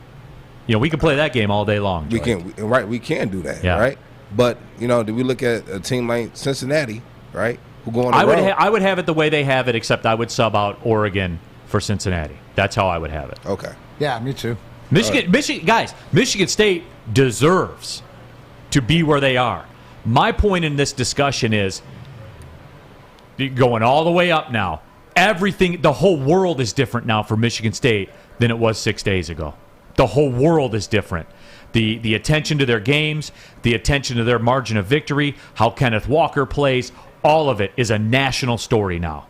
We can play that game all day long. We can do that, right? But, do we look at a team like Cincinnati, right? who go on the road. I would have it the way they have it, except I would sub out Oregon for Cincinnati. That's how I would have it. Okay. Yeah, me too. Michigan State deserves to be where they are. My point in this discussion is going all the way up now. The whole world is different now for Michigan State than it was 6 days ago. The whole world is different. The attention to their games, the attention to their margin of victory, how Kenneth Walker plays, all of it is a national story now.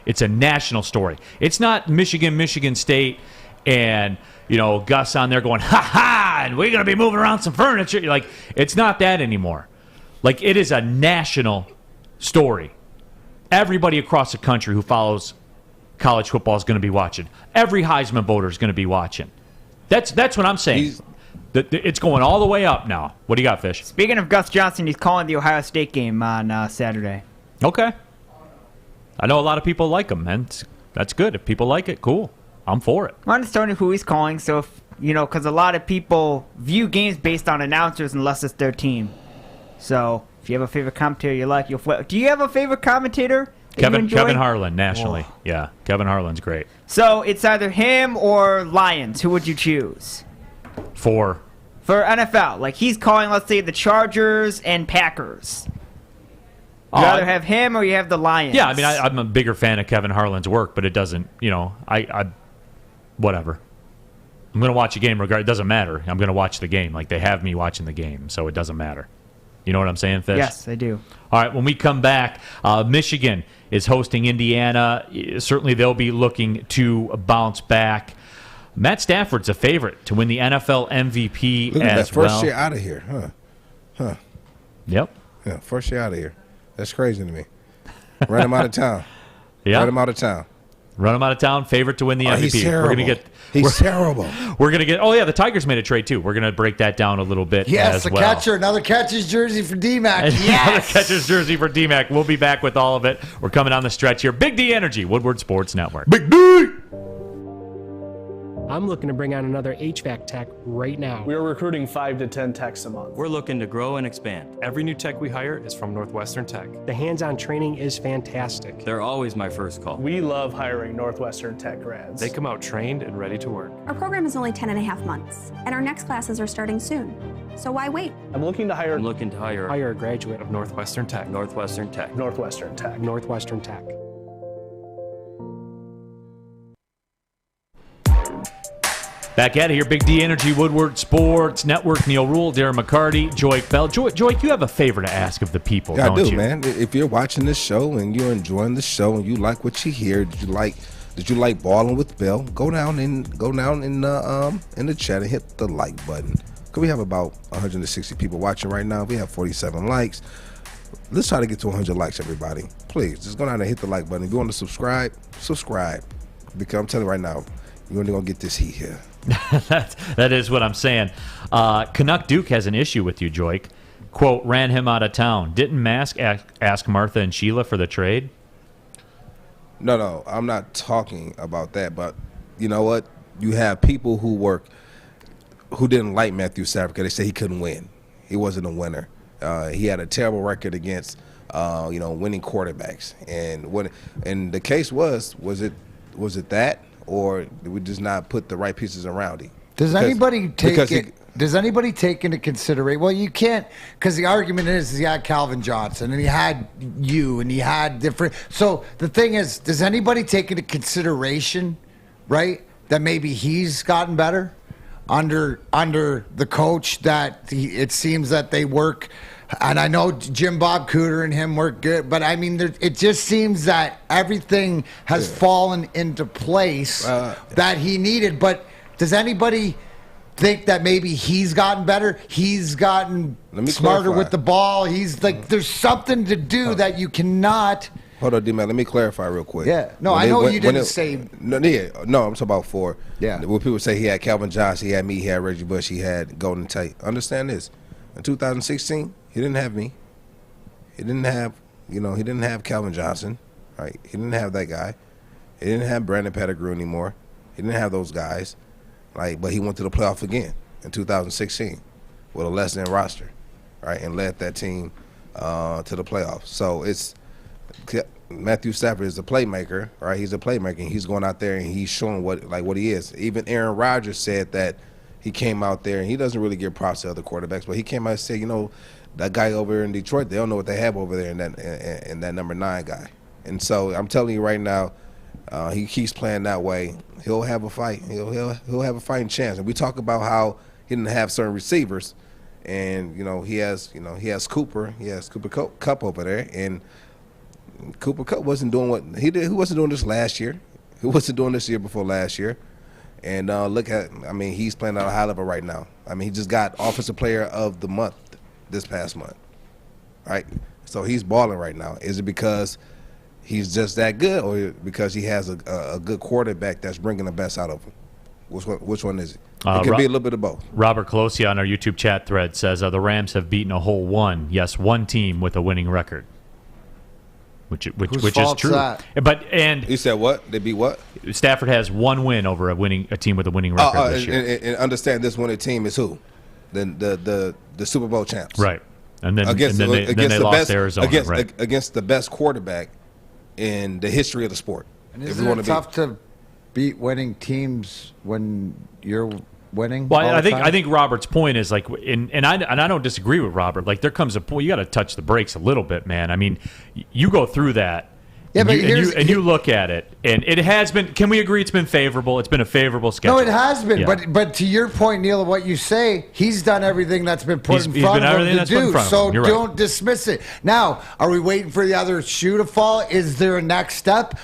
It's a national story. It's not Michigan State, and Gus on there going, ha ha, and we're going to be moving around some furniture. Like, it's not that anymore. Like, it is a national story. Everybody across the country who follows college football is going to be watching. Every Heisman voter is going to be watching. That's what I'm saying. It's going all the way up now. What do you got, Fish? Speaking of Gus Johnson, he's calling the Ohio State game on Saturday. Okay. I know a lot of people like him, and that's good. If people like it, cool. I'm for it. I'm just telling you who he's calling, so if because a lot of people view games based on announcers unless it's their team. So if you have a favorite commentator you like, do you have a favorite commentator? Kevin Harlan, nationally. Oh. Yeah, Kevin Harlan's great. So it's either him or Lions. Who would you choose? For NFL. Like, he's calling, let's say, the Chargers and Packers. You either have him or you have the Lions. Yeah, I mean, I'm a bigger fan of Kevin Harlan's work, but it doesn't, whatever. I'm going to watch a game regardless. It doesn't matter. I'm going to watch the game. Like, they have me watching the game, so it doesn't matter. You know what I'm saying, Fish? Yes, I do. All right, when we come back, Michigan is hosting Indiana. Certainly they'll be looking to bounce back. Matt Stafford's a favorite to win the NFL MVP Look at as that first well. year out of here, huh? Yep. Yeah, first year out of here. That's crazy to me. Run him out of town. Yeah. Run him out of town. Run him out of town. Favorite to win the MVP. He's terrible. He's terrible. We're gonna get. Oh yeah, the Tigers made a trade too. We're gonna break that down a little bit. Yes, as the well. catcher, another catcher's jersey for DMac. Another Yes, catcher's jersey for DMac. We'll be back with all of it. We're coming down the stretch here. Big D Energy, Woodward Sports Network. Big D. I'm looking to bring on another HVAC tech right now. We are recruiting 5 to 10 techs a month. We're looking to grow and expand. Every new tech we hire is from Northwestern Tech. The hands-on training is fantastic. They're always my first call. We love hiring Northwestern Tech grads. They come out trained and ready to work. Our program is only 10.5 months, and our next classes are starting soon. So why wait? I'm looking to hire Hire a graduate Of Northwestern Tech. Northwestern Tech. Northwestern Tech. Northwestern Tech. Back at it here, Big D Energy, Woodward Sports Network. Neal Rule, Darren McCarty, Joique Bell. Joique, you have a favor to ask of the people, Yeah, don't I do, you? man. If you're watching this show and you're enjoying the show and you like what you hear, did you like Ballin with Bell? Go down in the chat and hit the like button. Cause we have about 160 people watching right now. We have 47 likes. Let's try to get to 100 likes, everybody. Please, just go down and hit the like button. If you want to subscribe. Because I'm telling you right now, you're only gonna get this heat here. that is what I'm saying. Canuck Duke has an issue with you, Joique. Quote, ran him out of town. Didn't Mask ask Martha and Sheila for the trade? No, I'm not talking about that. But you know what? You have people who didn't like Matthew Stafford because they said he couldn't win. He wasn't a winner. He had a terrible record against, winning quarterbacks. And the case was it that? Or did we just not put the right pieces around him? Does anybody take into consideration? Well, you can't, because the argument is he had Calvin Johnson and he had you and he had different. So the thing is, does anybody take into consideration, right, that maybe he's gotten better under the coach? That it seems that they work. And I know Jim Bob Cooter and him work good, but I mean, it just seems that everything has fallen into place that he needed. But does anybody think that maybe he's gotten better? He's gotten smarter with the ball. He's like, there's something to do that you cannot. Hold on, D-Man. Let me clarify real quick. Yeah. No, I know you didn't say. No, I'm talking about for. Yeah. When people say he had Calvin Johnson, he had me, he had Reggie Bush, he had Golden Tate. Understand this. In 2016, he didn't have me. He didn't have Calvin Johnson, right? He didn't have that guy. He didn't have Brandon Pettigrew anymore. He didn't have those guys, right? But he went to the playoff again in 2016 with a less than roster, right? And led that team to the playoffs. So Matthew Stafford is a playmaker, right? He's a playmaker. And he's going out there and he's showing what he is. Even Aaron Rodgers said that he came out there, and he doesn't really give props to other quarterbacks, but he came out and said, that guy over there in Detroit, they don't know what they have over there in that number 9 guy. And so I'm telling you right now, he keeps playing that way. He'll have a fight. He'll have a fighting chance. And we talk about how he didn't have certain receivers, and he has Cooper. He has Cooper Kupp over there, and Cooper Kupp wasn't doing what he did. He wasn't doing this last year. He wasn't doing this year before last year. And he's playing at a high level right now. He just got Offensive Player of the Month this past month, right? So he's balling right now. Is it because he's just that good, or because he has a good quarterback that's bringing the best out of him? Which one is it? It can be a little bit of both. Robert Colosi on our YouTube chat thread says the Rams have beaten a whole one team with a winning record. Which is true. And you said what? They beat what? Stafford has one win over a team with a winning record this year. And understand this winning team is who? The Super Bowl champs. Right. And then they lost to Arizona. Against the best quarterback in the history of the sport. And isn't it tough to beat winning teams when you're winning? Well, I think Robert's point is and I don't disagree with Robert. There comes a point you got to touch the brakes a little bit, man. You go through that. Yeah, you look at it, and it has been. Can we agree it's been favorable? It's been a favorable schedule. No, it has been. Yeah. But to your point, Neal, of what you say, he's done everything that's been put in front of him to do. So don't dismiss it. Now, are we waiting for the other shoe to fall? Is there a next step?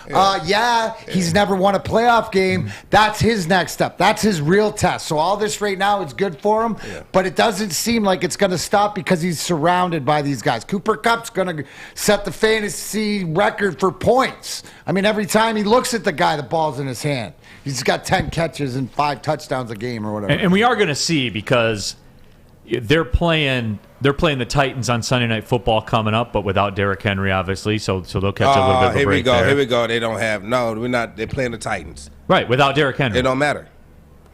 He's never won a playoff game. That's his next step. That's his real test. So all this right now is good for him, but it doesn't seem like it's going to stop because he's surrounded by these guys. Cooper Kupp's going to set the fantasy record for points. Every time he looks at the guy, the ball's in his hand. He's got 10 catches and 5 touchdowns a game or whatever. And we are going to see, because they're playing the Titans on Sunday Night Football coming up, but without Derrick Henry, obviously. So they'll catch a little bit of a break there. Here we go. They don't have we're not. They're playing the Titans. Right, without Derrick Henry. It don't matter.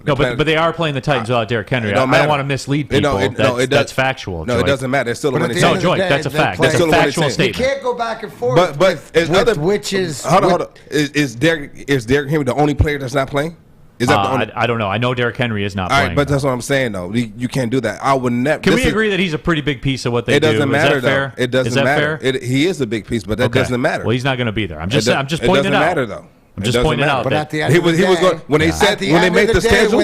But they are playing the Titans without Derrick Henry. I don't want to mislead people. That's factual. No, Joique. it doesn't matter. It's still a winning team. No, Joique, that's a fact. That's a factual statement. You can't go back and forth. Which is hold on. Is Derrick Henry the only player that's not playing? Is that the only? I don't know. I know Derrick Henry is not playing. All right, but that's what I'm saying though. You can't do that. I would never. Can we agree that he's a pretty big piece of what they do? It doesn't matter though. It doesn't matter. Fair? He is a big piece, but that doesn't matter. Well, he's not going to be there. I'm just pointing it out. It doesn't matter though. I'm just pointing out that at the end of the day, when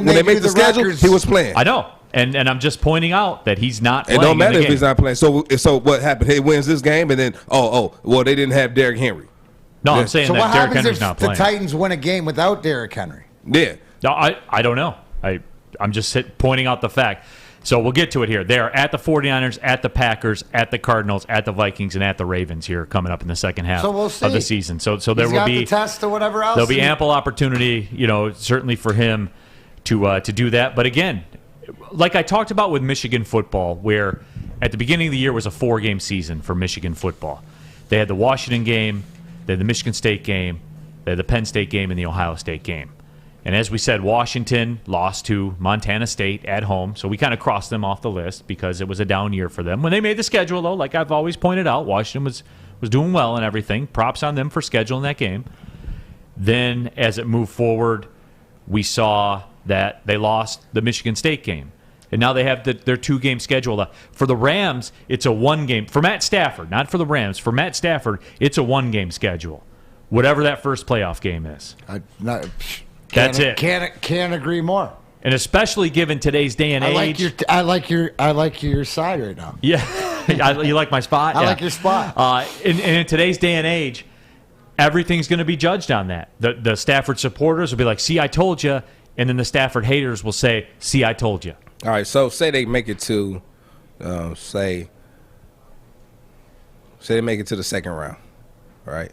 they made the schedule, he was playing. I know, and I'm just pointing out that he's not playing. It don't matter if he's not playing. So what happened? He wins this game, and then well, they didn't have Derrick Henry. No, I'm saying that Derrick Henry's not playing. So what happens if the Titans win a game without Derrick Henry? Yeah. No, I don't know. I'm just pointing out the fact. So we'll get to it here. They're at the 49ers, at the Packers, at the Cardinals, at the Vikings, and at the Ravens here coming up in the second half of the season. So there will be the test or whatever else. There'll be ample opportunity, certainly for him to do that. But again, like I talked about with Michigan football, where at the beginning of the year was a 4-game season for Michigan football. They had the Washington game, they had the Michigan State game, they had the Penn State game, and the Ohio State game. And as we said, Washington lost to Montana State at home, so we kind of crossed them off the list because it was a down year for them. When they made the schedule, though, like I've always pointed out, Washington was doing well and everything. Props on them for scheduling that game. Then, as it moved forward, we saw that they lost the Michigan State game. And now they have their 2-game schedule. For the Rams, it's a 1-game. For Matt Stafford, not for the Rams. For Matt Stafford, it's a 1-game schedule. Whatever that first playoff game is. That's it. Can't agree more. And especially given today's day and age. I like your side right now. Yeah. You like my spot? I like your spot. In today's day and age, everything's going to be judged on that. The Stafford supporters will be like, see, I told you. And then the Stafford haters will say, see, I told you. All right, so say they make it to, say they make it to the second round, right?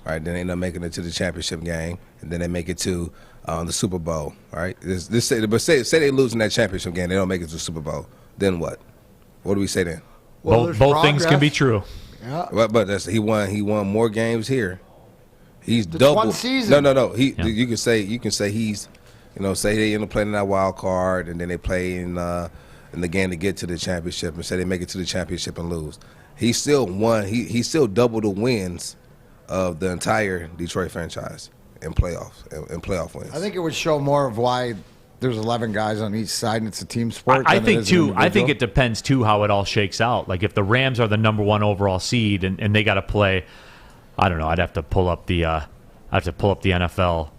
All right, then they end up making it to the championship game, and then they make it to the Super Bowl, right? But say they lose in that championship game, they don't make it to the Super Bowl. Then what? What do we say then? Well, both things can be true. Yeah. But he won more games here. He's That's double. one season. No. You can say he's, say they end up playing in that wild card, and then they play in in the game to get to the championship and say they make it to the championship and lose. He still won. He still doubled the wins of the entire Detroit franchise in playoff wins. I think it would show more of why there's 11 guys on each side and it's a team sport. I think too. I think it depends too how it all shakes out. Like if the Rams are the number 1 overall seed and they got to play, I don't know. I'd have to pull up the NFL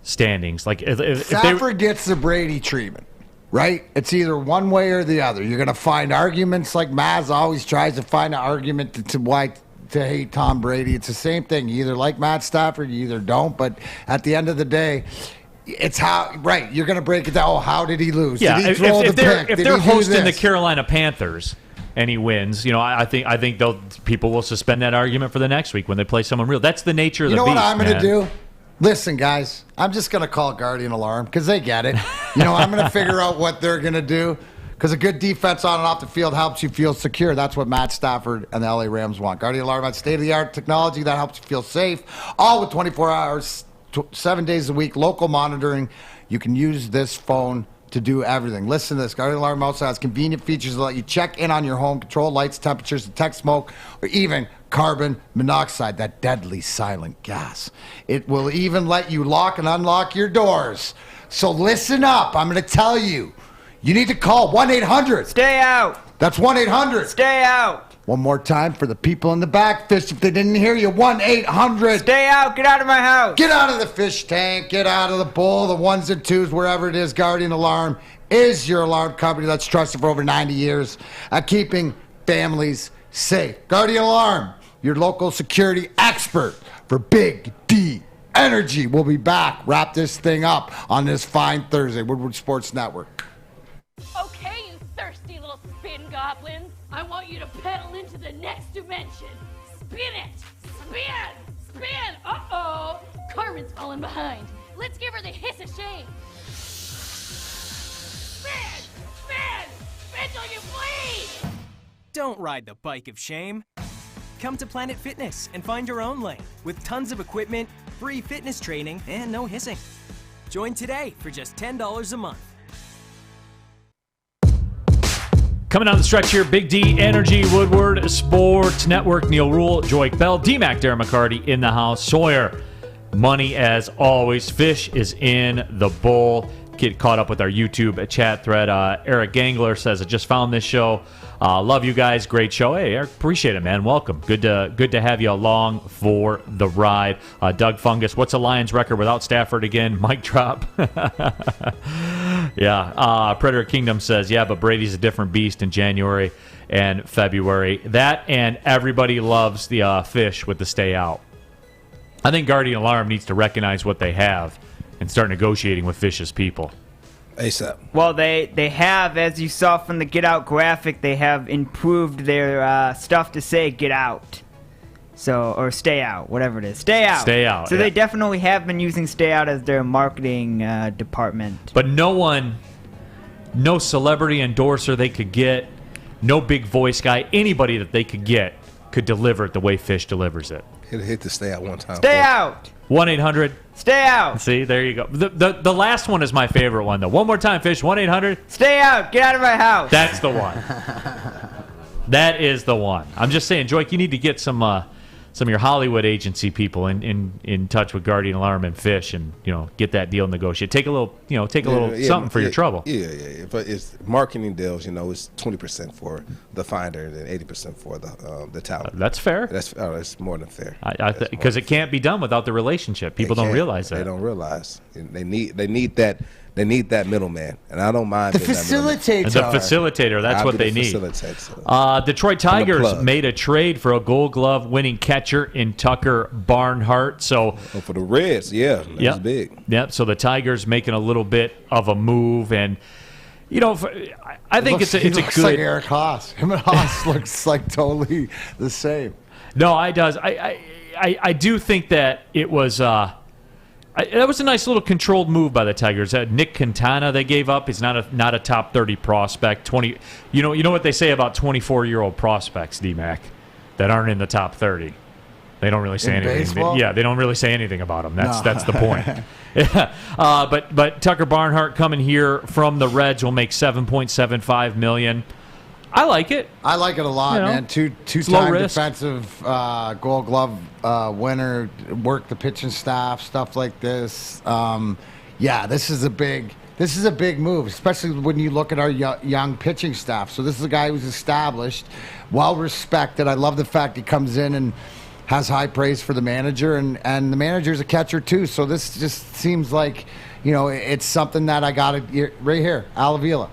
standings. Like if Stafford gets the Brady treatment, right? It's either one way or the other. You're going to find arguments like Maz always tries to find an argument to why to hate Tom Brady. It's the same thing. You either like Matt Stafford, you either don't. But at the end of the day, it's how, right, you're going to break it down. Oh, how did he lose? Yeah, did he throw the pick? If they're hosting the Carolina Panthers and he wins, I think people will suspend that argument for the next week when they play someone real. That's the nature of the beast. You know what I'm going to do? Listen, guys, I'm just going to call Guardian Alarm because they get it. I'm going to figure out what they're going to do because a good defense on and off the field helps you feel secure. That's what Matt Stafford and the LA Rams want. Guardian Alarm has state-of-the-art technology that helps you feel safe, all with 24 hours, 7 days a week, local monitoring. You can use this phone to do everything. Listen to this. Guardian Alarm also has convenient features that let you check in on your home, control lights, temperatures, detect smoke, or even carbon monoxide, that deadly silent gas. It will even let you lock and unlock your doors. So listen up. I'm going to tell you. You need to call 1-800. Stay out. That's 1-800. Stay out. One more time for the people in the back, Fish, if they didn't hear you, 1-800. Stay out. Get out of my house. Get out of the fish tank. Get out of the bowl, the ones and twos, wherever it is. Guardian Alarm is your alarm company that's trusted for over 90 years at keeping families safe. Guardian Alarm, your local security expert for Big D Energy. We'll be back. Wrap this thing up on this fine Thursday. Woodward Sports Network. Okay, you thirsty little spin goblins. I want you to pedal into the next dimension. Spin it! Spin! Spin! Uh-oh! Carmen's falling behind. Let's give her the hiss of shame. Spin! Spin! Spin till you bleed! Don't ride the bike of shame. Come to Planet Fitness and find your own lane with tons of equipment, free fitness training, and no hissing. Join today for just $10 a month. Coming down the stretch here, Big D Energy, Woodward Sports Network, Neal Rule, Joique Bell, DMac, Darren McCarty in the house. Sawyer, money as always. Fish is in the bowl. Get caught up with our YouTube chat thread. Eric Gangler says, I just found this show. Love you guys. Great show. Hey, Eric, appreciate it, man. Welcome. Good to have you along for the ride. Doug Fungus, what's the Lions record without Stafford again? Mic drop. Yeah. Predator Kingdom says, yeah, but Brady's a different beast in January and February. That and everybody loves the Fish with the stay out. I think Guardian Alarm needs to recognize what they have and start negotiating with Fish's people. ASAP. Well, they have, as you saw from the Get Out graphic, they have improved their stuff to say "Get Out," or "Stay Out," whatever it is. Stay out. Stay out. So yeah. they definitely have been using "Stay Out" as their marketing department. But no celebrity endorser they could get, no big voice guy, anybody that they could get could deliver it the way Fish delivers it. Hit the stay out one time. Stay out. 1-800. Stay out. See, there you go. The last one is my favorite one, though. One more time, Fish. 1-800. Stay out. Get out of my house. That's the one. That is the one. I'm just saying, Joique, you need to get some of your Hollywood agency people in touch with Guardian Alarm and Fish, and get that deal negotiated. Take a little something for your trouble. Yeah. But it's marketing deals. It's 20% for the finder and 80% for the talent. That's fair. That's more than fair. Because it can't be done without the relationship. People don't realize that. They don't realize. They need that. They need that middleman, and I don't mind the facilitator. The facilitator. That's what they need. Detroit Tigers made a trade for a Gold Glove winning catcher in Tucker Barnhart. So for the Reds, that's big. Yep. So the Tigers making a little bit of a move, and I think it's a good. Like Eric Haas. Him and Haas looks like totally the same. No, I does. I do think that it was. That was a nice little controlled move by the Tigers. Nick Quintana they gave up. He's not a top 30 prospect. You know what they say about 24-year-old prospects, DMac, that aren't in the top 30. They don't really say In anything. baseball? Yeah, they don't really say anything about him. That's No. that's the point. But Tucker Barnhart coming here from the Reds will make $7.75 million. I like it. I like it a lot, You know, man. low Two-time risk. defensive Gold Glove winner, worked the pitching staff, stuff like this. Yeah, this is a big move, especially when you look at our young pitching staff. So this is a guy who's established, well respected. I love the fact he comes in and has high praise for the manager, and the manager's a catcher too. So this just seems like, it's something that I got to right here, Al Avila.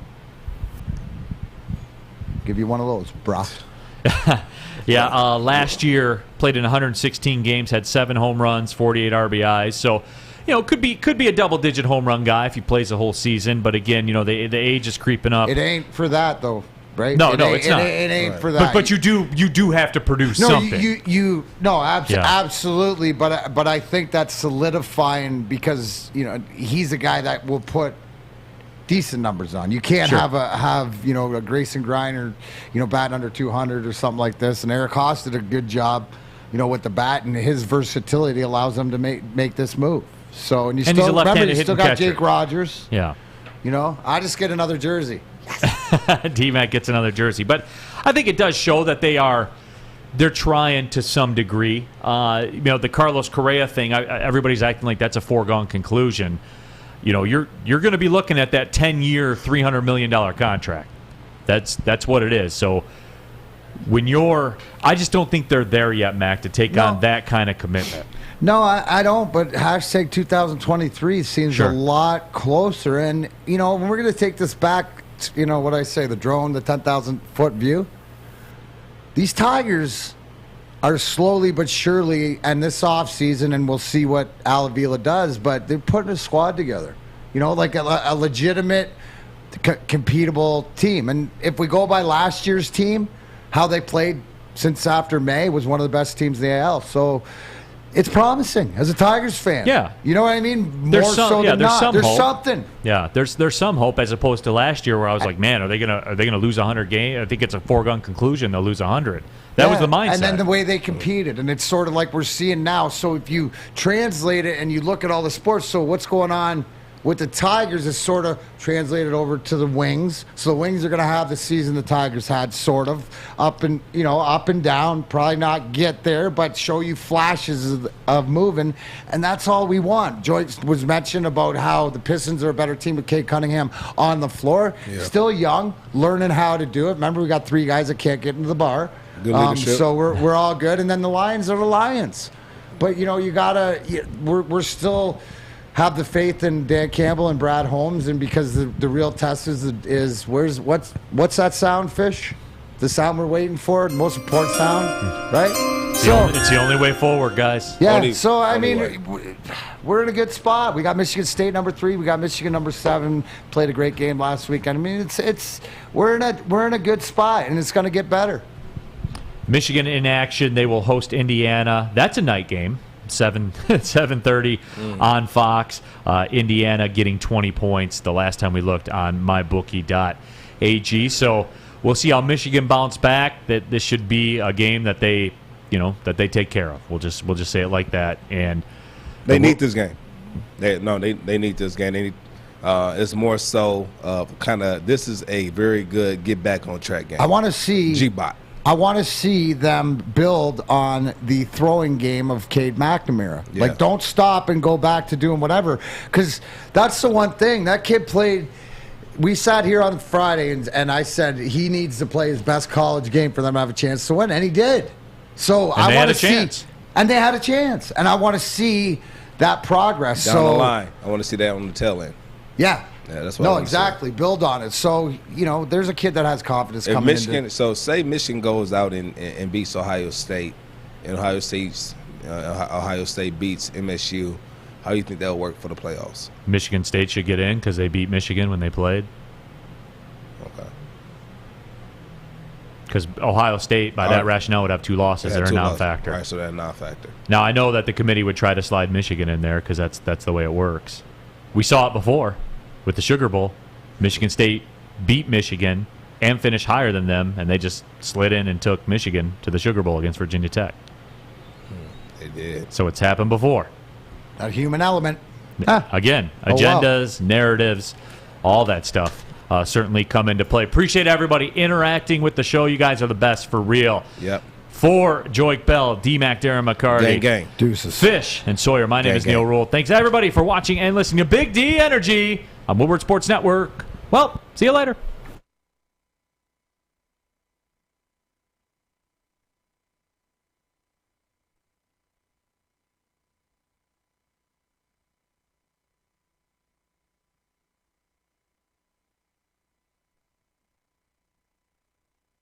Give you one of those, brah. Yeah, last year played in 116 games, had 7 home runs, 48 RBIs. So, could be a double-digit home run guy if he plays the whole season. But again, the age is creeping up. It ain't for that though, right? No, It it's not. It ain't for that. But you do have to produce something. Absolutely. But I think that's solidifying because he's a guy that will put decent numbers on. You can't have a Grayson Griner, batting under 200 or something like this. And Eric Haas did a good job, with the bat, and his versatility allows him to make this move. So he's a left-handed remember, you hitting still got catcher. Jake Rogers. Yeah. I just get another jersey. DMac gets another jersey. But I think it does show that they're trying to some degree. The Carlos Correa thing, everybody's acting like that's a foregone conclusion. You're going to be looking at that 10-year, $300 million contract. That's what it is. So I just don't think they're there yet, Mac, to take on that kind of commitment. No, I don't, but hashtag 2023 seems Sure. a lot closer. And, we're going to take this back, what I say, the drone, the 10,000-foot view. These Tigers are slowly but surely, and this offseason, and we'll see what Al Avila does, but they're putting a squad together. Like a legitimate, competable team. And if we go by last year's team, how they played since after May was one of the best teams in the AL. So it's promising as a Tigers fan. Yeah. You know what I mean? There's More some- so yeah, than there's not. some There's hope. something. Yeah, there's some hope as opposed to last year where I was like, man, are they gonna lose 100 games? I think it's a foregone conclusion they'll lose 100. That was the mindset. And then the way they competed, and it's sort of like we're seeing now. So if you translate it and you look at all the sports, so what's going on with the Tigers is sort of translated over to the Wings. So the Wings are going to have the season the Tigers had, sort of up and down. Probably not get there, but show you flashes of moving, and that's all we want. Joique was mentioned about how the Pistons are a better team with Cade Cunningham on the floor. Yeah. Still young, learning how to do it. Remember, we got 3 guys that can't get into the bar. Good leadership. So we're all good, and then the Lions are the Lions. But we're still have the faith in Dan Campbell and Brad Holmes, and because the real test is what's that sound, Fish? The sound we're waiting for, the most important sound, right? It's the only way forward, guys. Yeah. Only We're in a good spot. We got Michigan State number 3. We got Michigan number 7. Played a great game last week. I mean, we're in a good spot, and it's going to get better. Michigan in action. They will host Indiana. That's a night game. 7:30 on Fox. Indiana getting 20 points the last time we looked on mybookie.ag. So we'll see how Michigan bounce back. That this should be a game that they take care of. We'll just say it like that. And they need this game. They need this game. They need, it's more so this is a very good get back on track game. I want to see G-Bot. I want to see them build on the throwing game of Cade McNamara. Yeah. Like, don't stop and go back to doing whatever. Because that's the one thing. That kid played. We sat here on Friday, and I said he needs to play his best college game for them to have a chance to win, and he did. So I want to see. And they had a chance. And I want to see that progress. Down the line. I want to see that on the tail end. Yeah. Yeah, that's what I want to exactly. see. Build on it. So, there's a kid that has confidence If coming Michigan, into. so say Michigan goes out and beats Ohio State, and Ohio State beats MSU, how do you think that'll work for the playoffs? Michigan State should get in because they beat Michigan when they played. Okay. Because Ohio State, by that rationale, would have 2 losses. They're a non-factor. All right, so they're a non-factor. Now, I know that the committee would try to slide Michigan in there because that's the way it works. We saw it before with the Sugar Bowl. Michigan State beat Michigan and finished higher than them, and they just slid in and took Michigan to the Sugar Bowl against Virginia Tech. It did. So it's happened before. A human element. Again, Oh, wow. agendas, narratives, all that stuff certainly come into play. Appreciate everybody interacting with the show. You guys are the best for real. Yep. For Joique Bell, DMac, Darren McCarty, Gang. Deuces. Fish, and Sawyer, my name is Neal Rule. Thanks, everybody, for watching and listening to Big D Energy on Woodward Sports Network. Well, see you later.